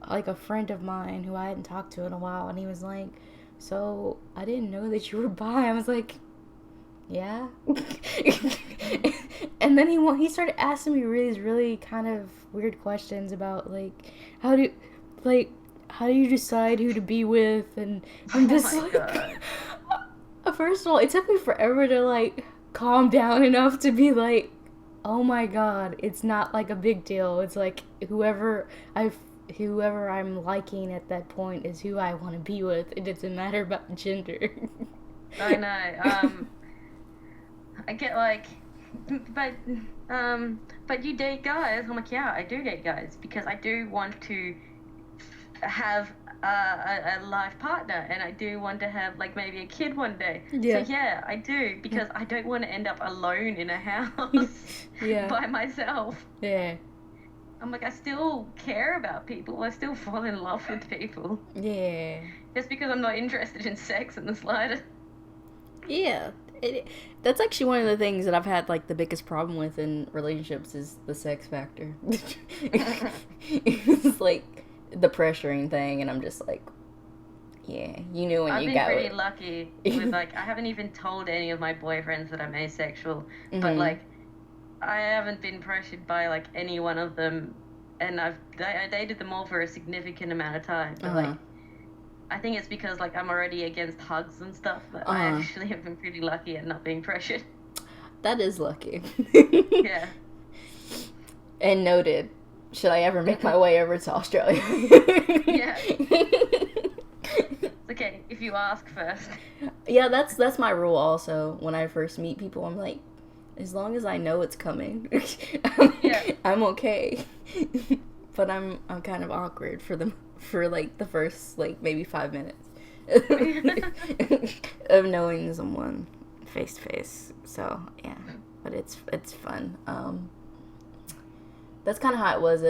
like a friend of mine who I hadn't talked to in a while, and he was like, "So I didn't know that you were bi." I was like, "Yeah," and And then he started asking me really kind of weird questions about, like, how do you decide who to be with? And I'm just God. First of all, it took me forever to, like, calm down enough to be like, oh my god, it's not, like, a big deal. It's like, whoever I'm liking at that point is who I want to be with. It doesn't matter about gender. I know. I get, like, but you date guys. I'm like, yeah, I do date guys because I do want to have a life partner, and I do want to have, like, maybe a kid one day. Yeah. So yeah, I do, because I don't want to end up alone in a house by myself. Yeah. I'm like, I still care about people. I still fall in love with people. Yeah. Just because I'm not interested in sex in the slightest. Yeah. That's actually one of the things that I've had, like, the biggest problem with in relationships is the sex factor. It's like the pressuring thing, and I'm just like, yeah, you knew when you got it. I've been pretty lucky with, like, I haven't even told any of my boyfriends that I'm asexual, but, like, I haven't been pressured by, like, any one of them, and I dated them all for a significant amount of time, but, like, I think it's because, like, I'm already against hugs and stuff, but I actually have been pretty lucky at not being pressured. That is lucky. Yeah. And noted. Should I ever make my way over to Australia? Yeah. It's okay if you ask first. Yeah, that's my rule also. When I first meet people, I'm like, as long as I know it's coming, I'm okay. But I'm kind of awkward for like the first, like, maybe 5 minutes of knowing someone face to face. So yeah, but it's fun. That's kind of how it was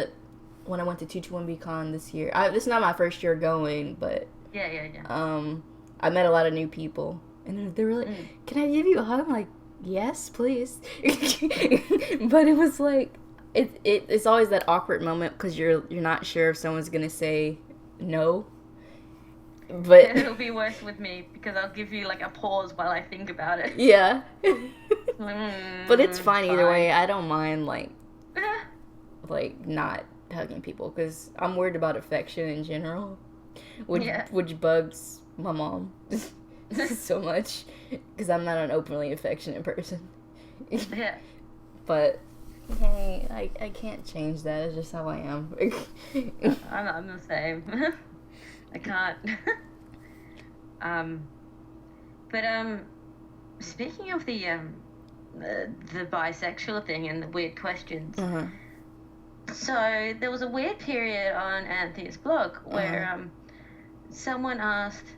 when I went to 221 BCon this year. This is not my first year going, but I met a lot of new people, and they were like, "Can I give you a hug?" I'm like, "Yes, please." But it was like, it's always that awkward moment because you're not sure if someone's gonna say no. But it'll be worse with me because I'll give you, like, a pause while I think about it. Yeah. But it's fine either way. I don't mind, like not hugging people because I'm worried about affection in general, which bugs my mom so much because I'm not an openly affectionate person. Yeah. But hey, I can't change that. It's just how I am. I'm the same. I can't. But speaking of the bisexual thing and the weird questions. So there was a weird period on Anthea's blog where someone asked,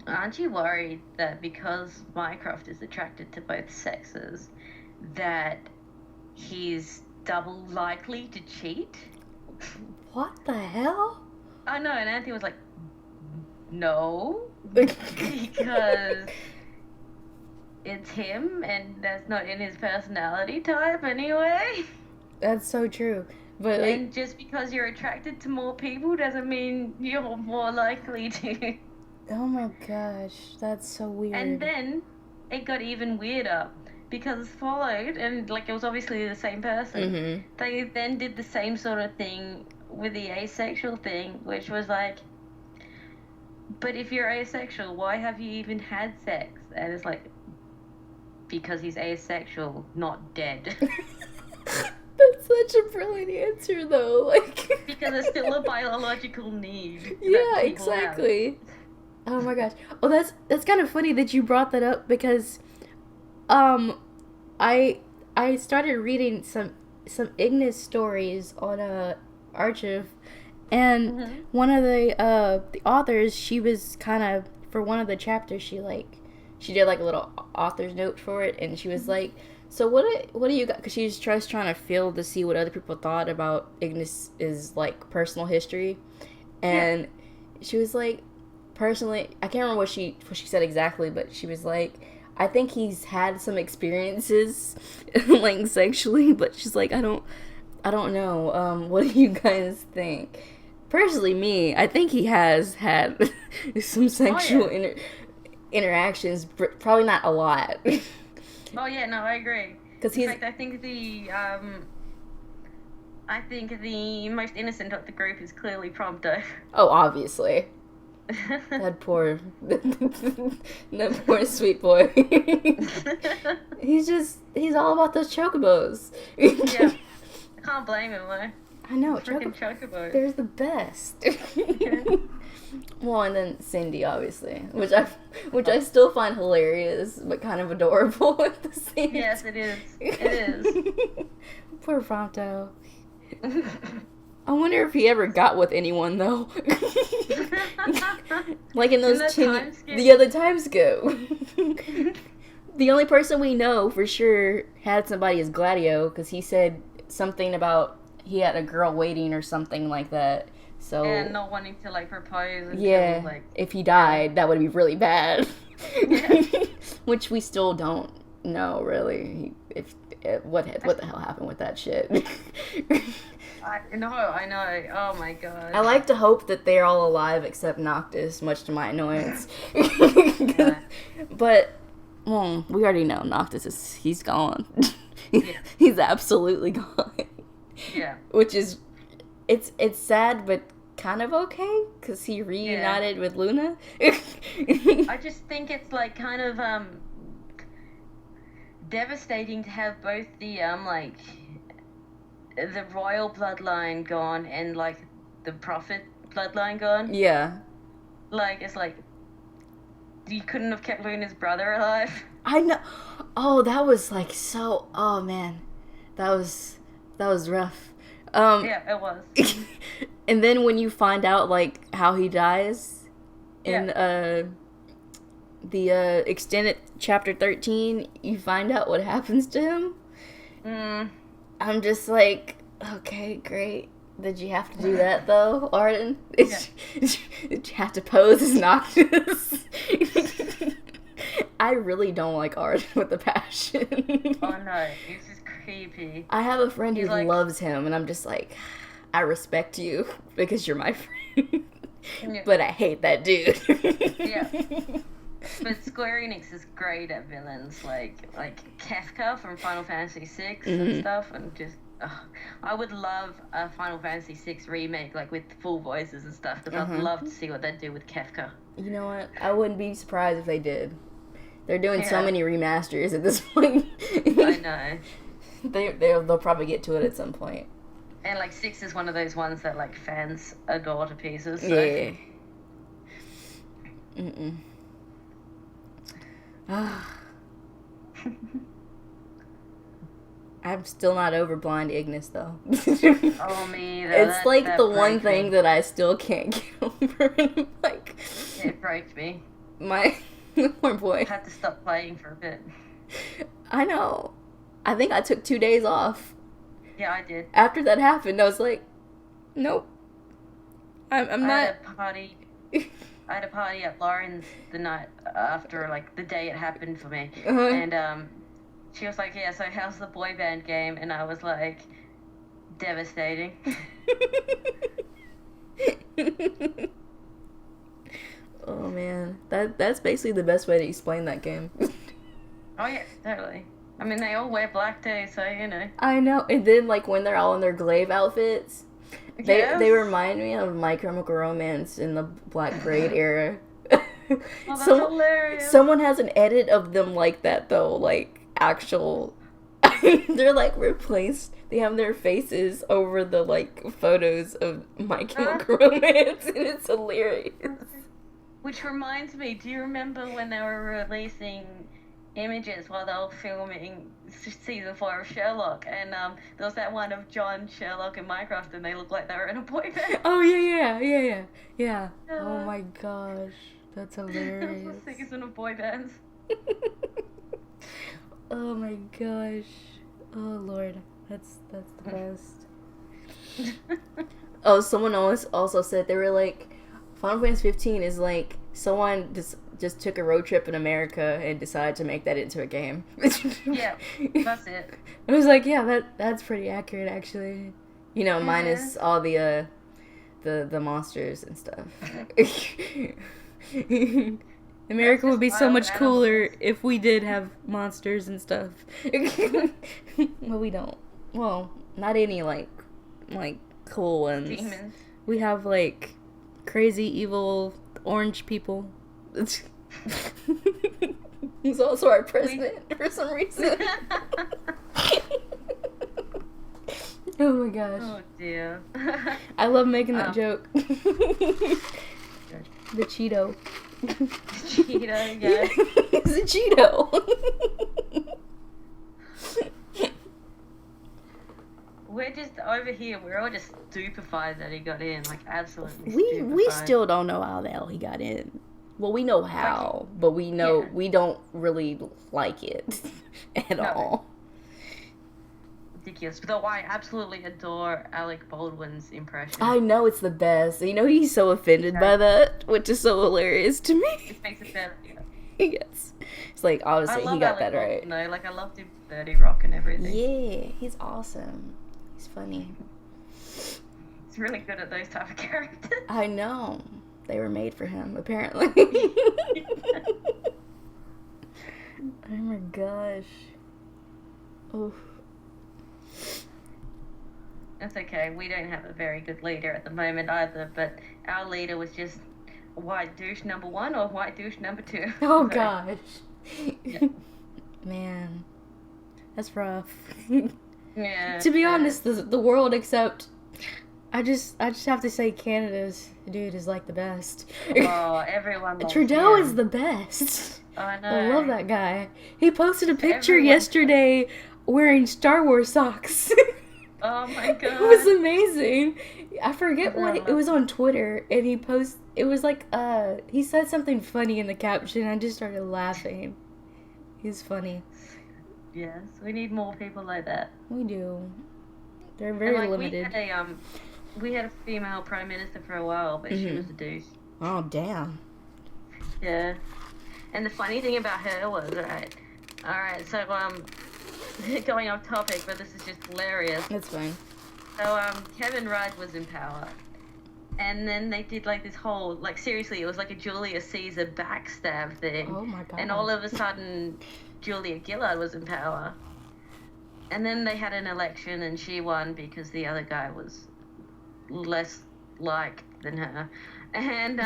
aren't you worried that because Mycroft is attracted to both sexes that he's double likely to cheat? What the hell? I know, and Anthea was like, no, because it's him and that's not in his personality type anyway. That's so true. But and just because you're attracted to more people doesn't mean you're more likely to. Oh my gosh, that's so weird. And then it got even weirder because followed, and, like, it was obviously the same person. They then did the same sort of thing with the asexual thing, which was like, but if you're asexual, why have you even had sex? And it's like, because he's asexual, not dead. That's such a brilliant answer, though. Like, because it's still a biological need. Yeah, exactly. Have. Oh my gosh. Oh, that's kind of funny that you brought that up because, I started reading some Ignis stories on Archive, and one of the authors, she was kind of, for one of the chapters, she did like a little author's note for it, and she was like, so what do you got? Because she was just trying to feel to see what other people thought about Ignis' like personal history, and she was like, personally, I can't remember what she said exactly, but she was like, I think he's had some experiences like sexually, but she's like, I don't know. What do you guys think? Personally, me, I think he has had some sexual interactions, probably not a lot. Oh yeah, no, I agree. Because In fact, I think the most innocent of the group is clearly Prompto. Oh, obviously. That poor sweet boy. He's all about those chocobos. Yeah. I can't blame him, though. I know, Freaking chocobos. They're the best. Yeah. Well, and then Cindy, obviously, which I still find hilarious, but kind of adorable at the same time. Yes, it is. It is. Poor Prompto. I wonder if he ever got with anyone, though. Like in those the time skip. The only person we know for sure had somebody is Gladio, because he said something about he had a girl waiting or something like that. So and not wanting to like propose. Until, like, if he died, that would be really bad. Yeah. Which we still don't know really. What the hell happened with that shit? I know. Oh my god. I like to hope that they're all alive except Noctis, much to my annoyance. Yeah. But we already know Noctis he's gone. Yeah. He's absolutely gone. Yeah. Which is it's sad but kind of okay because he reunited with Luna. I just think it's like kind of devastating to have both the the royal bloodline gone and like the prophet bloodline gone. Yeah. Like it's like you couldn't have kept Luna's brother alive. I know. Oh, that was like so. Oh man, that was rough. Yeah, it was. And then when you find out like how he dies in the extended chapter 13, you find out what happens to him. I'm just like, okay, great. Did you have to do that though, Arden? Yeah. Did you have to pose as Noctis? I really don't like Arden with a passion. Oh no, he's just creepy. I have a friend who loves him, and I'm just like, I respect you because you're my friend, but I hate that dude. Yeah. But Square Enix is great at villains, like Kefka from Final Fantasy VI and stuff, and just I would love a Final Fantasy VI remake, like with full voices and stuff, because I'd love to see what they'd do with Kefka. You know what? I wouldn't be surprised if they did. They're doing so many remasters at this point. I know. They'll probably get to it at some point. And like 6 is one of those ones that like fans adore to pieces. So. Yeah. I'm still not over Blind Ignis though. Oh me either. It's like the one thing that I still can't get over. Like it broke me. My poor boy. I had to stop playing for a bit. I know. I think I took 2 days off. Yeah, I did. After that happened, I was like, nope. I'm not. I had a party at Lauren's the night after, like, the day it happened for me. Uh-huh. And she was like, yeah, so how's the boy band game? And I was like, devastating. Oh, man. That's basically the best way to explain that game. Oh, yeah, totally. I mean, they all wear black too, so, you know. I know. And then, like, when they're all in their glaive outfits... They remind me of My Chemical Romance in the Black Braid era. Oh, that's hilarious. Someone has an edit of them like that, though. Like, actual... They're, like, replaced. They have their faces over the, like, photos of My Chemical Romance, and it's hilarious. Which reminds me, do you remember when they were releasing images while they were filming season 4 of Sherlock, and there was that one of John, Sherlock, and Mycroft, and they looked like they were in a boy band. Oh yeah. Oh my gosh, that's hilarious. That's the season of boy bands. Oh my gosh. Oh Lord, that's the best. Oh, someone also said they were like, Final Fantasy 15 is like someone just took a road trip in America and decided to make that into a game. Yeah, that's it. I was like, yeah, that's pretty accurate actually. You know, minus all the monsters and stuff. America would be so much wild cooler animals. if we did have monsters and stuff. But we don't. Well, not any, like cool ones. Demons. We have, like, crazy, evil, orange people. He's also our president for some reason. Oh my gosh. Oh dear. I love making that joke. The Cheeto. Cheeto, yeah. It's a Cheeto. We're just over here. We're all just stupefied that he got in, like absolutely. We stupefied. still don't know how the hell he got in. Well, we know how, but we know yeah. we don't really like it at all. Ridiculous. Though I absolutely adore Alec Baldwin's impression. I know, it's the best. You know, he's so offended by that, which is so hilarious to me. It makes it better. Yeah. Yes. It's like, obviously, he got Alec that right. Baldwin, though. Like, I loved him 30 Rock and everything. Yeah, he's awesome. He's funny. He's really good at those type of characters. I know. They were made for him, apparently. Oh my gosh. Oof. That's okay. We don't have a very good leader at the moment either, but our leader was just white douche number 1 or white douche number 2. Oh So, gosh. Yeah. Man. That's rough. Yeah. To be honest, the world, except I just have to say Canada's dude is like the best. Oh, everyone loves Trudeau him. is the best. I know. I love that guy. He posted a picture Everyone- yesterday wearing Star Wars socks. Oh my god. It was amazing. I forget what Wow. it was on Twitter, and it was like he said something funny in the caption. I just started laughing. He's funny. Yes, we need more people like that. We do. They're very And, like, limited. We had a female prime minister for a while, but she Mhm. was a douche. Oh damn. Yeah. And the funny thing about her was, alright, so, going off topic, but this is just hilarious. That's fine. So, Kevin Rudd was in power. And then they did, like, this whole, like, seriously, it was like a Julius Caesar backstab thing. Oh my god. And all of a sudden, Julia Gillard was in power. And then they had an election and she won because the other guy was less liked than her. And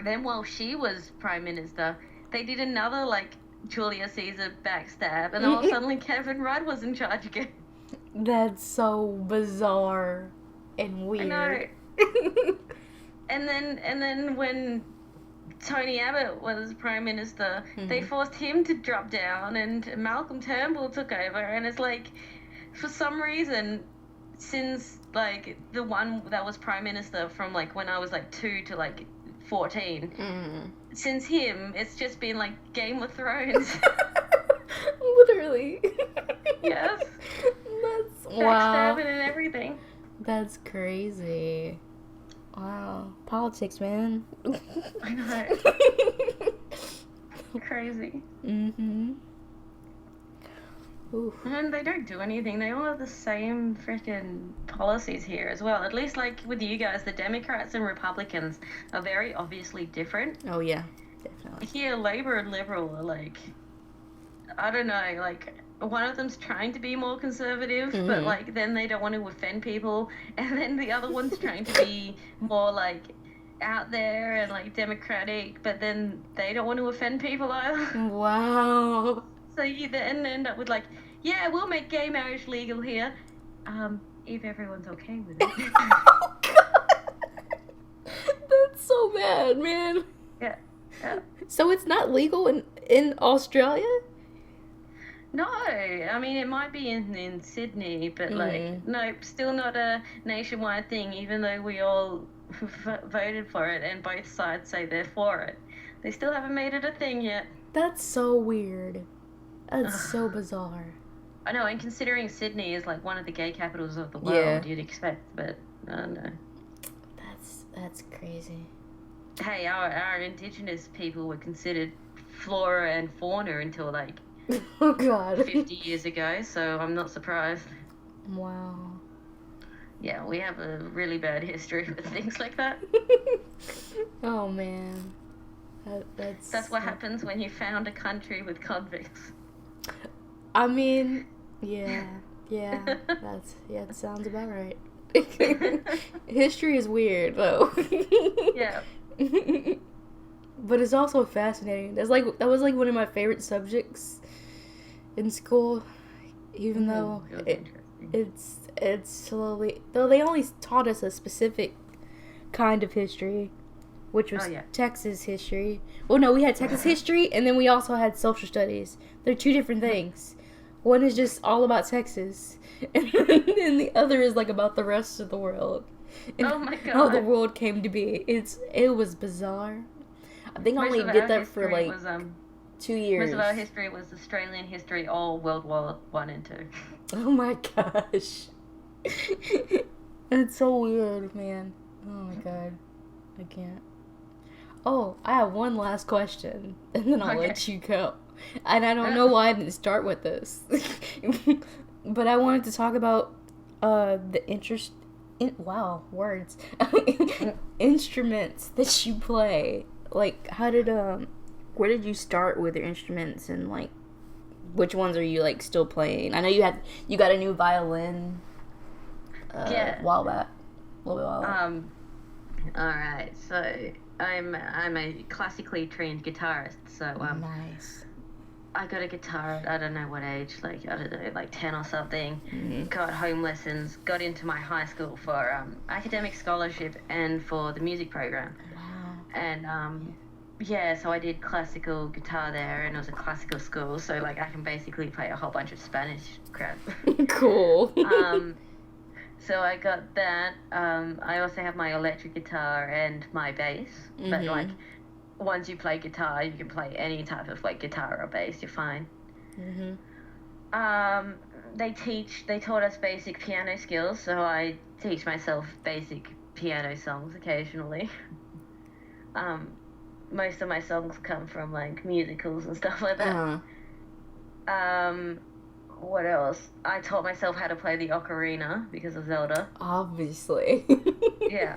then while she was prime minister, they did another, like, Julia Caesar backstab. And all suddenly Kevin Rudd was in charge again. That's so bizarre and weird. I know. And then when Tony Abbott was prime minister, they forced him to drop down, and Malcolm Turnbull took over. And it's like, for some reason, since like the one that was prime minister from like when I was like 2 to like 14, since him, it's just been like Game of Thrones. Literally. Yes. That's wow. Backstabbing and everything. That's crazy. Wow. Politics, man. I know. Crazy. Mm-hmm. Oof. And they don't do anything. They all have the same freaking policies here as well. At least, like, with you guys, the Democrats and Republicans are very obviously different. Oh, yeah. Definitely. Here, Labour and Liberal are, like, I don't know, like, one of them's trying to be more conservative, but, like, then they don't want to offend people. And then the other one's trying to be more, like, out there and, like, democratic, but then they don't want to offend people either. Wow. So you then end up with like, yeah, we'll make gay marriage legal here, if everyone's okay with it. Oh, God. That's so bad, man. Yeah. So it's not legal in Australia? No, I mean, it might be in Sydney, but like, no, still not a nationwide thing, even though we all voted for it and both sides say they're for it. They still haven't made it a thing yet. That's so weird. That's so bizarre. I know, and considering Sydney is like one of the gay capitals of the world, you'd expect, but I don't know. That's crazy. Hey, our indigenous people were considered flora and fauna until like Oh, God. 50 years ago, so I'm not surprised. Wow. Yeah, we have a really bad history with things like that. Oh, man. That's what happens when you found a country with convicts. I mean, yeah, that sounds about right. History is weird, though. Yeah. But it's also fascinating. That was like one of my favorite subjects in school, even though it's slowly, though they only taught us a specific kind of history, which was Texas history. Well, no, we had Texas history, and then we also had social studies. They're two different things. One is just all about Texas, and then the other is like about the rest of the world. And oh my god! How the world came to be. It was bizarre. I think I only did that for like 2 years. Most of our history was Australian history, all World War One and Two. Oh my gosh. It's so weird, man. Oh my god. I can't. Oh, I have one last question, and then I'll let you go. And I don't know why I didn't start with this. But I wanted to talk about the instruments that you play. Like, where did you start with your instruments, and like, which ones are you like still playing? I know you got a new violin. A while back. A little bit while back. Alright, so I'm a classically trained guitarist, so nice. I got a guitar at I don't know what age, like I don't know, like 10 or something. Mm-hmm. Got home lessons, got into my high school for academic scholarship and for the music program. Wow. And so I did classical guitar there, and it was a classical school, so like I can basically play a whole bunch of Spanish crap. Cool. So I got that. I also have my electric guitar and my bass. Mm-hmm. But like, once you play guitar, you can play any type of like guitar or bass. You're fine. Mm-hmm. They taught us basic piano skills, so I teach myself basic piano songs occasionally. Most of my songs come from like musicals and stuff like that. Uh-huh. What else? I taught myself how to play the ocarina because of Zelda. Obviously. Yeah.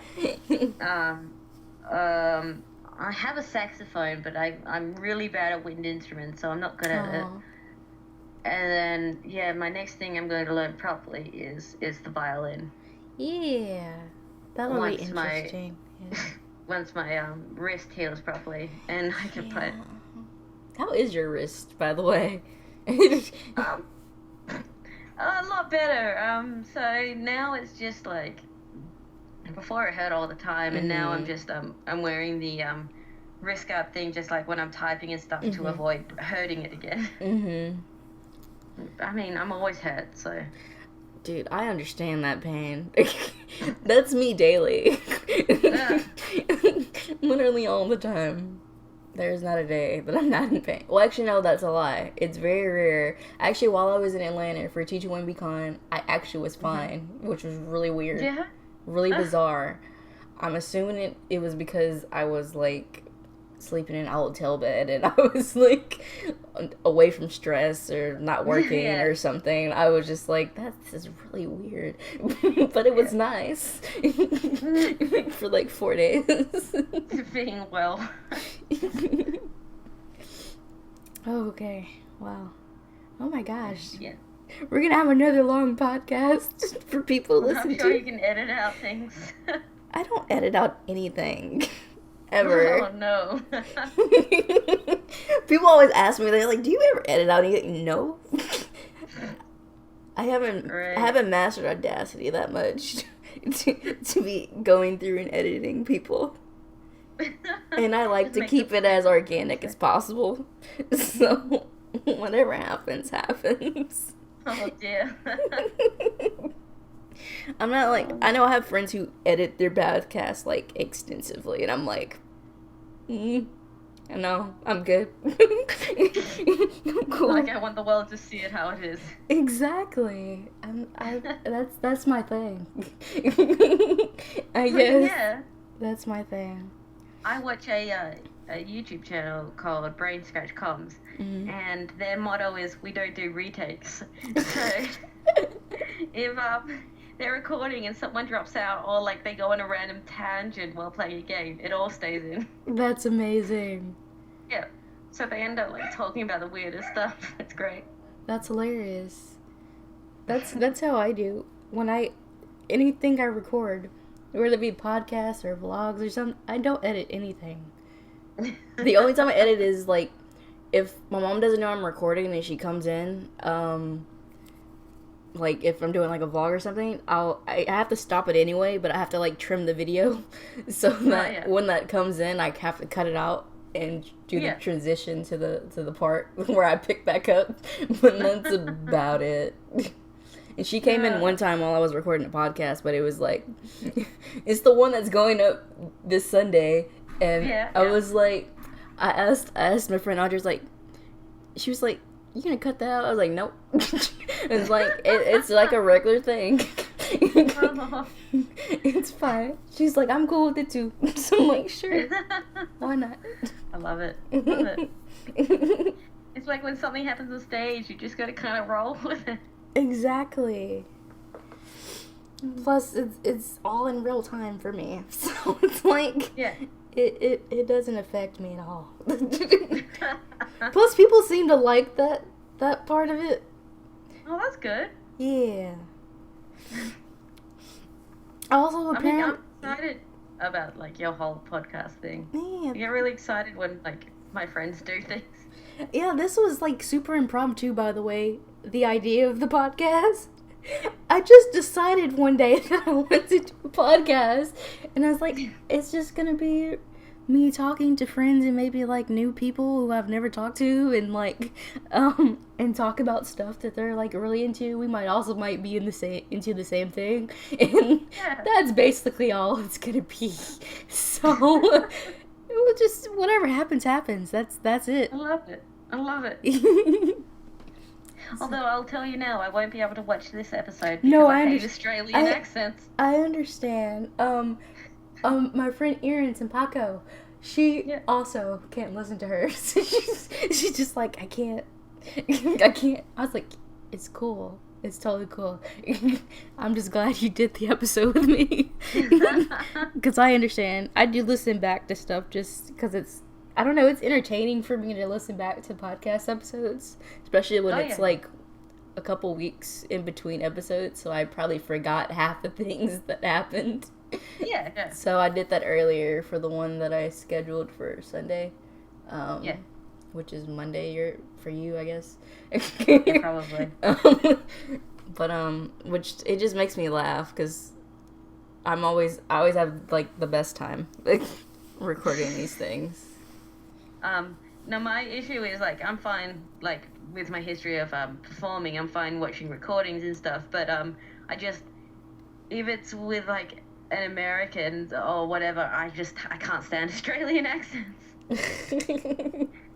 I have a saxophone, but I'm really bad at wind instruments, so I'm not good at it. And then, my next thing I'm going to learn properly is the violin. Yeah. That'll be interesting. Once my wrist heals properly, and I can play. How is your wrist, by the way? A lot better. So now it's just like, before it hurt all the time, and now I'm just I'm wearing the wrist guard thing just like when I'm typing and stuff to avoid hurting it again. I mean, I'm always hurt, so. Dude, I understand that pain. That's me daily. Literally all the time. There's not a day that I'm not in pain. Well, actually, no, that's a lie. It's very rare. Actually, while I was in Atlanta for Teacher One Con, I actually was fine, which was really weird. Yeah? Really bizarre. I'm assuming it was because I was, like, sleeping in a hotel bed, and I was, like, away from stress or not working or something. I was just like, this is really weird. But it was nice. For, like, 4 days. Being well. Oh, okay. Wow. Oh my gosh. Yeah. We're gonna have another long podcast for people to listen to. I'm sure you can edit out things. I don't edit out anything. Ever. Oh, no. People always ask me, they're like, do you ever edit out anything? No. I haven't mastered Audacity that much to be going through and editing people. And I like to keep it as organic as possible. So, whatever happens, happens. Oh, dear. I'm not like, I know I have friends who edit their podcasts, like, extensively, and I'm like, no, I'm good. Cool. Like, I want the world to see it how it is. Exactly. That's my thing. I guess. Yeah. That's my thing. I watch a YouTube channel called Brain Scratch Comms, and their motto is, we don't do retakes. So, if they're recording and someone drops out, or like they go on a random tangent while playing a game, it all stays in. That's amazing. Yeah. So they end up like talking about the weirdest stuff. It's great. That's hilarious. That's how I do. Anything I record, whether it be podcasts or vlogs or something, I don't edit anything. The only time I edit is like if my mom doesn't know I'm recording and she comes in, like if I'm doing like a vlog or something, I have to stop it anyway, but I have to like trim the video so that when that comes in, I have to cut it out and do the transition to the part where I pick back up. But that's about it. And she came in one time while I was recording a podcast, but it was like, it's the one that's going up this Sunday, and I was like, I asked my friend Audrey, like, she was like, "You gonna cut that out?" I was like, "Nope." It's like it's like a regular thing. It's fine. She's like, "I'm cool with it too." So I'm like, "Sure, why not?" I love it. It's like when something happens on stage, you just gotta kind of roll with it. Exactly. Plus, it's all in real time for me, so it's like it doesn't affect me at all. Plus, people seem to like that part of it. Oh, that's good. Yeah. Also, apparently, I'm excited about like your whole podcast thing. Yeah. I get really excited when like my friends do things. Yeah, this was like super impromptu, by the way. The idea of the podcast. I just decided one day that I wanted to do a podcast, and I was like, it's just gonna be me talking to friends and maybe like new people who I've never talked to, and like and talk about stuff that they're like really into. We might be into the same thing, and that's basically all it's gonna be. So just whatever happens. That's it. I love it. Although I'll tell you now, I won't be able to watch this episode because I hate Australian accents. I understand. My friend Erin Paco, she also can't listen to her. So she's just like, I can't. I was like, it's cool. It's totally cool. I'm just glad you did the episode with me. Because I understand. I do listen back to stuff just because it's entertaining for me to listen back to podcast episodes, especially when it's like a couple weeks in between episodes, so I probably forgot half the things that happened. Yeah. So I did that earlier for the one that I scheduled for Sunday, which is Monday for you, I guess. Yeah, probably. But which it just makes me laugh because I always have like the best time like recording these things. Now my issue is like I'm fine like with my history of performing. I'm fine watching recordings and stuff, but I just if it's with like an American or whatever, I can't stand Australian accents.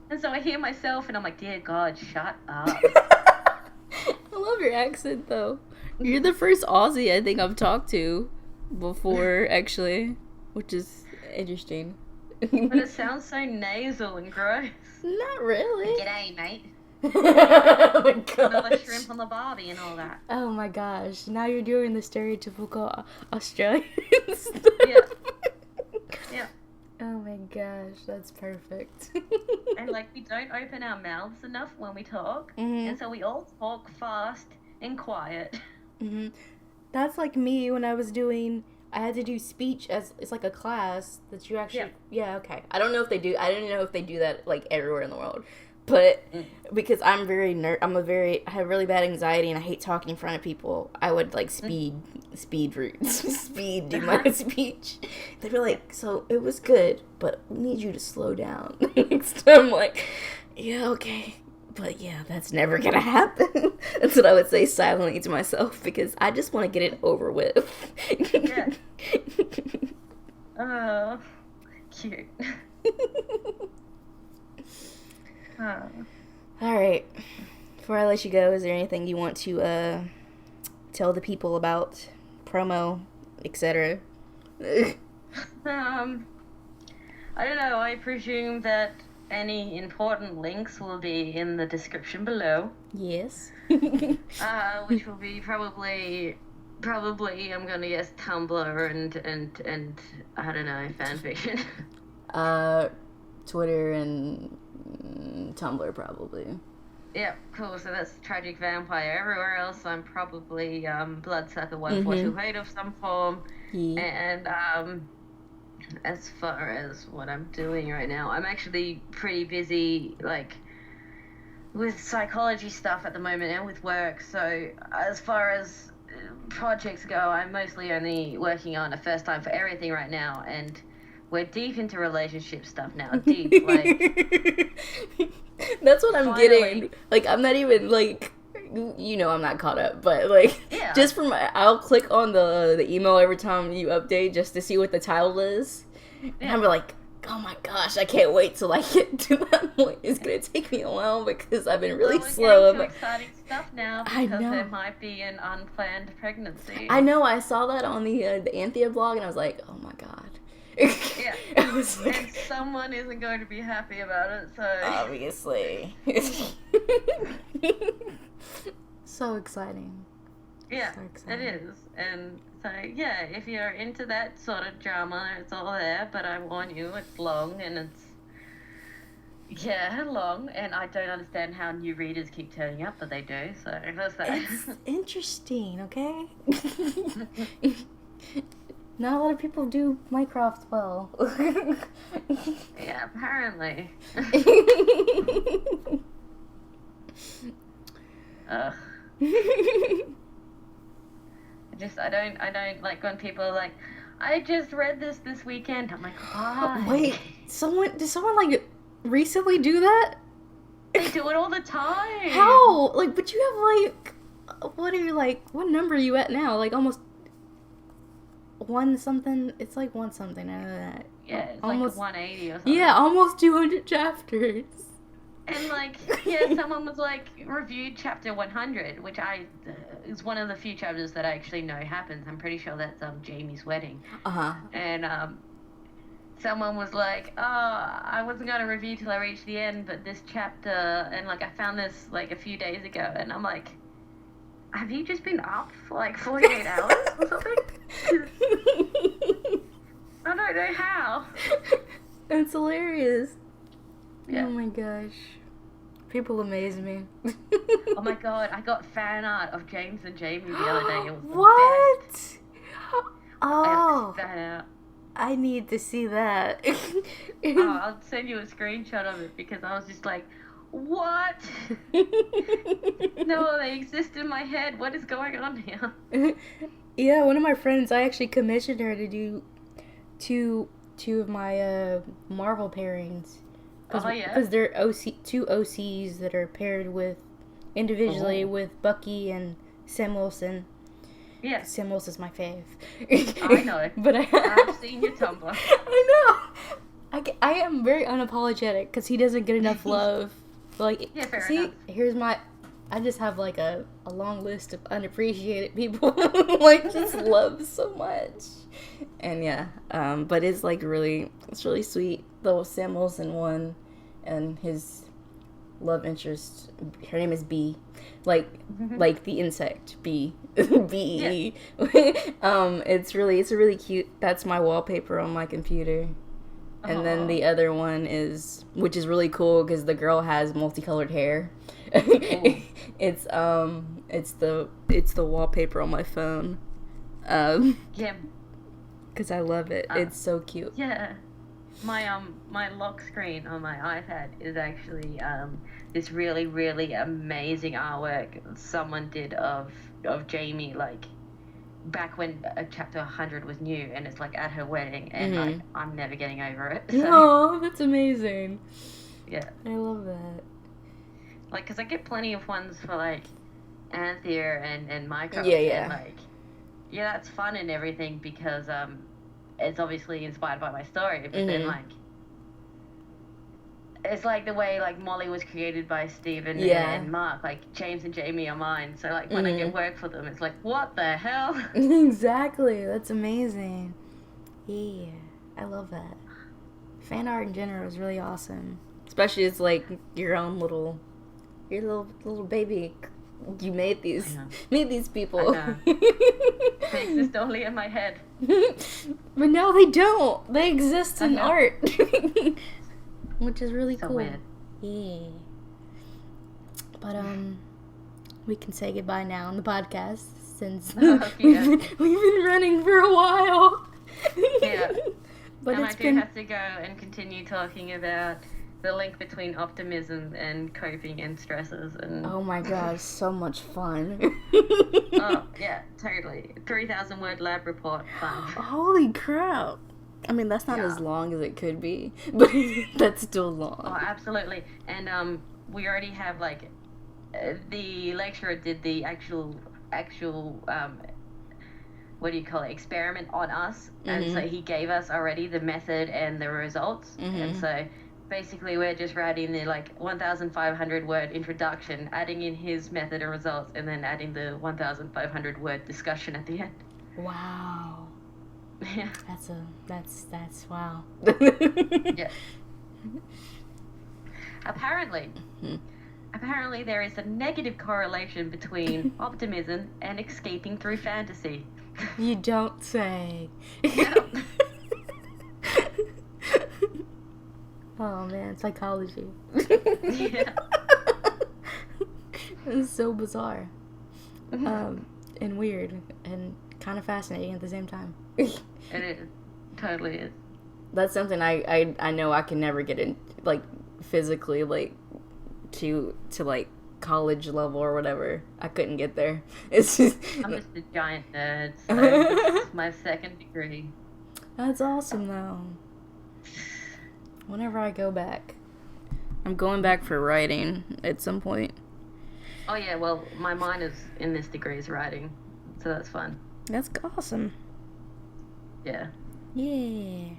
And so I hear myself and I'm like, dear God, shut up. I love your accent though. You're the first Aussie I think I've talked to before, actually, which is interesting. But it sounds so nasal and gross. Not really. G'day, mate. Oh my gosh. Another shrimp on the barbie and all that. Oh my gosh. Now you're doing the stereotypical Australian stuff. Yeah. Oh my gosh, that's perfect. And like we don't open our mouths enough when we talk, and so we all talk fast and quiet. That's like me when I had to do speech as it's like a class that you actually okay. I don't know if they do. I don't know if they do that like everywhere in the world. But because I'm I have really bad anxiety and I hate talking in front of people, I would like speed do my speech. They'd be like, so it was good, but we need you to slow down. So I'm like, yeah, okay. But yeah, that's never gonna happen. That's what I would say silently to myself because I just want to get it over with. Yeah. Oh, cute. Alright. Before I let you go, is there anything you want to tell the people about? Promo, etc. I don't know. I presume that any important links will be in the description below. Yes. Which will be probably I'm gonna guess Tumblr and I don't know, fanfiction. Twitter and Tumblr, probably. Yeah, cool. So that's Tragic Vampire. Everywhere else, I'm probably Bloodsucker 1428 of some form. Yeah. And as far as what I'm doing right now, I'm actually pretty busy, like, with psychology stuff at the moment and with work. So as far as projects go, I'm mostly only working on a first time for everything right now, and we're deep into relationship stuff now. Deep, like. That's what I'm Finally. getting. Like, I'm not even, like, I'm not caught up, but, like, Yeah. just from, I'll click on the email every time you update just to see what the title is. And I'm like, oh my gosh, I can't wait till I get to that point. It's gonna take me a while because I've been really We're slow. getting to exciting stuff now I because know. there might be an unplanned pregnancy. I know, I saw that on the Anthea blog, and I was like, oh my god. Yeah. I was like, And someone isn't going to be happy about it, so. obviously. So exciting. Yeah, So exciting. it is. And so, yeah, if you're into that sort of drama, it's all there, but I warn you, it's long and it's. Yeah, long, and I don't understand how new readers keep turning up, but they do, so that's that. It's interesting, okay? Not a lot of people do Minecraft well. Yeah, apparently. Ugh. I don't like when people are like, I just read this weekend. I'm like, why? Wait, did someone like recently do that? They do it all the time. How? Like, but you have like, what number are you at now? Like almost one something. It's like one something. I know that. Yeah, it's almost, like 180 or something. Yeah, almost 200 chapters. And like, yeah, someone was like reviewed chapter 100, which is one of the few chapters that I actually know happens. I'm pretty sure that's Jamie's wedding. And someone was like, oh, I wasn't gonna review till I reached the end, but this chapter, and like I found this like a few days ago, and I'm like, have you just been up for like 48 hours or something? I don't know how. It's hilarious. Yeah. Oh my gosh. People amaze me. Oh my god, I got fan art of James and Jamie the other day. It was the What? best. Oh, I got fan art. I need to see that. Oh, I'll send you a screenshot of it because I was just like, what? No, they exist in my head. What is going on here? Yeah, one of my friends, I actually commissioned her to do two of my Marvel pairings. Oh, yeah? Because they're two OCs that are paired with, individually with Bucky and Sam Wilson. Yeah. Sam Wilson's my fave. I know. But I've seen your Tumblr. I know. I am very unapologetic because he doesn't get enough love. Like, Yeah, fair see, enough. here's I just have like a long list of unappreciated people like just love so much. And yeah, but it's like it's really sweet. The Sam Wilson one and his love interest, her name is Bee. Like the insect bee. B-E. Yeah. It's really cute. That's my wallpaper on my computer. And then the other one which is really cool because the girl has multicolored hair. It's the wallpaper on my phone. Yeah. Because I love it. It's so cute. Yeah. My lock screen on my iPad is actually this really, really amazing artwork someone did of Jamie, like back when chapter 100 was new, and it's like at her wedding, and like, I'm never getting over it. So, Oh, that's amazing. Yeah. I love that. Like, because I get plenty of ones for like Anthea and Minecraft. Yeah. And, like, yeah, that's fun and everything because it's obviously inspired by my story, but then like it's like the way like Molly was created by Stephen and Mark, like James and Jamie are mine. So like when I get work for them, it's like, what the hell? Exactly. That's amazing. Yeah, I love that. Fan art in general is really awesome. Especially it's like your little baby. You made these people. I know. They exist only in my head. But now they don't. They exist in know. art. Which is really So cool. weird. Yeah. But we can say goodbye now on the podcast since we've been running for a while. Yeah. But and I do have to go and continue talking about the link between optimism and coping and stresses. And oh my god, so much fun. Oh, yeah, totally. 3,000 word lab report fun. Holy crap. I mean, that's not as long as it could be, but that's still long. Oh, absolutely. And we already have, like, the lecturer did the actual what do you call it, experiment on us. And so he gave us already the method and the results. And so basically we're just writing the 1,500 word introduction, adding in his method and results, and then adding the 1,500 word discussion at the end. Wow. Yeah. That's wow. Yeah. Apparently there is a negative correlation between optimism and escaping through fantasy. You don't say. Yeah. Oh man, psychology. Yeah. It's so bizarre. And weird and kind of fascinating at the same time. It is. Totally is. That's something I know I can never get in, physically, to college level or whatever. I couldn't get there. It's just I'm just a giant nerd, so it's my second degree. That's awesome though. Whenever I go back, I'm going back for writing at some point. Oh yeah, well my minor in this degree is writing, so that's fun. That's awesome. Yeah. Yeah.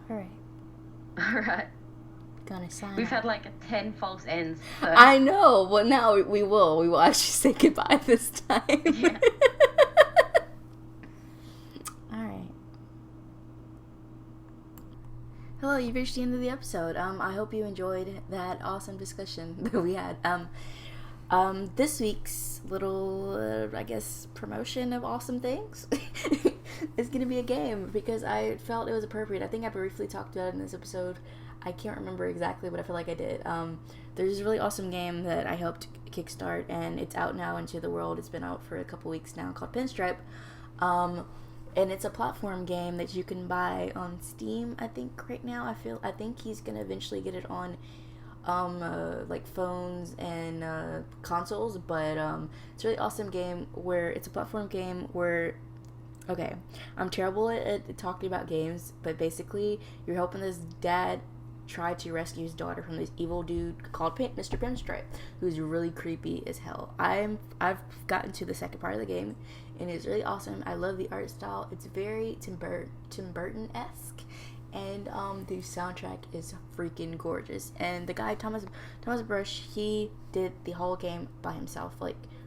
Alright. Alright. Gonna sign We've out. had 10 false ends. So. I know, but now we will actually say goodbye this time. Yeah. Alright. Hello, you've reached the end of the episode. I hope you enjoyed that awesome discussion that we had. This week's little, I guess, promotion of awesome things is going to be a game because I felt it was appropriate. I think I briefly talked about it in this episode. I can't remember exactly, but I feel like I did. There's this really awesome game that I helped kickstart, and it's out now into the world. It's been out for a couple weeks now, called Pinstripe. And it's a platform game that you can buy on Steam, I think, right now. I think he's going to eventually get it on phones and consoles, but it's a really awesome game where it's a platform game where, okay, I'm terrible at talking about games, but basically you're helping this dad try to rescue his daughter from this evil dude called Mr. Pinstripe, who's really creepy as hell. I've gotten to the second part of the game, and it's really awesome. I love the art style. It's very Tim Burton-esque. And the soundtrack is freaking gorgeous. And the guy, Thomas Brush, he did the whole game by himself.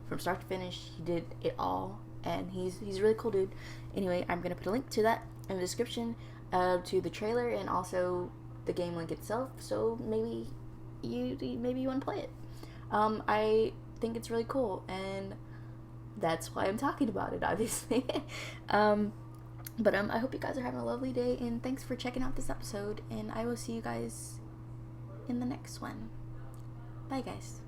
From start to finish, he did it all. And he's a really cool dude. Anyway, I'm going to put a link to that in the description, to the trailer and also the game link itself. So maybe you want to play it. I think it's really cool. And that's why I'm talking about it, obviously. But I hope you guys are having a lovely day, and thanks for checking out this episode, and I will see you guys in the next one. Bye, guys.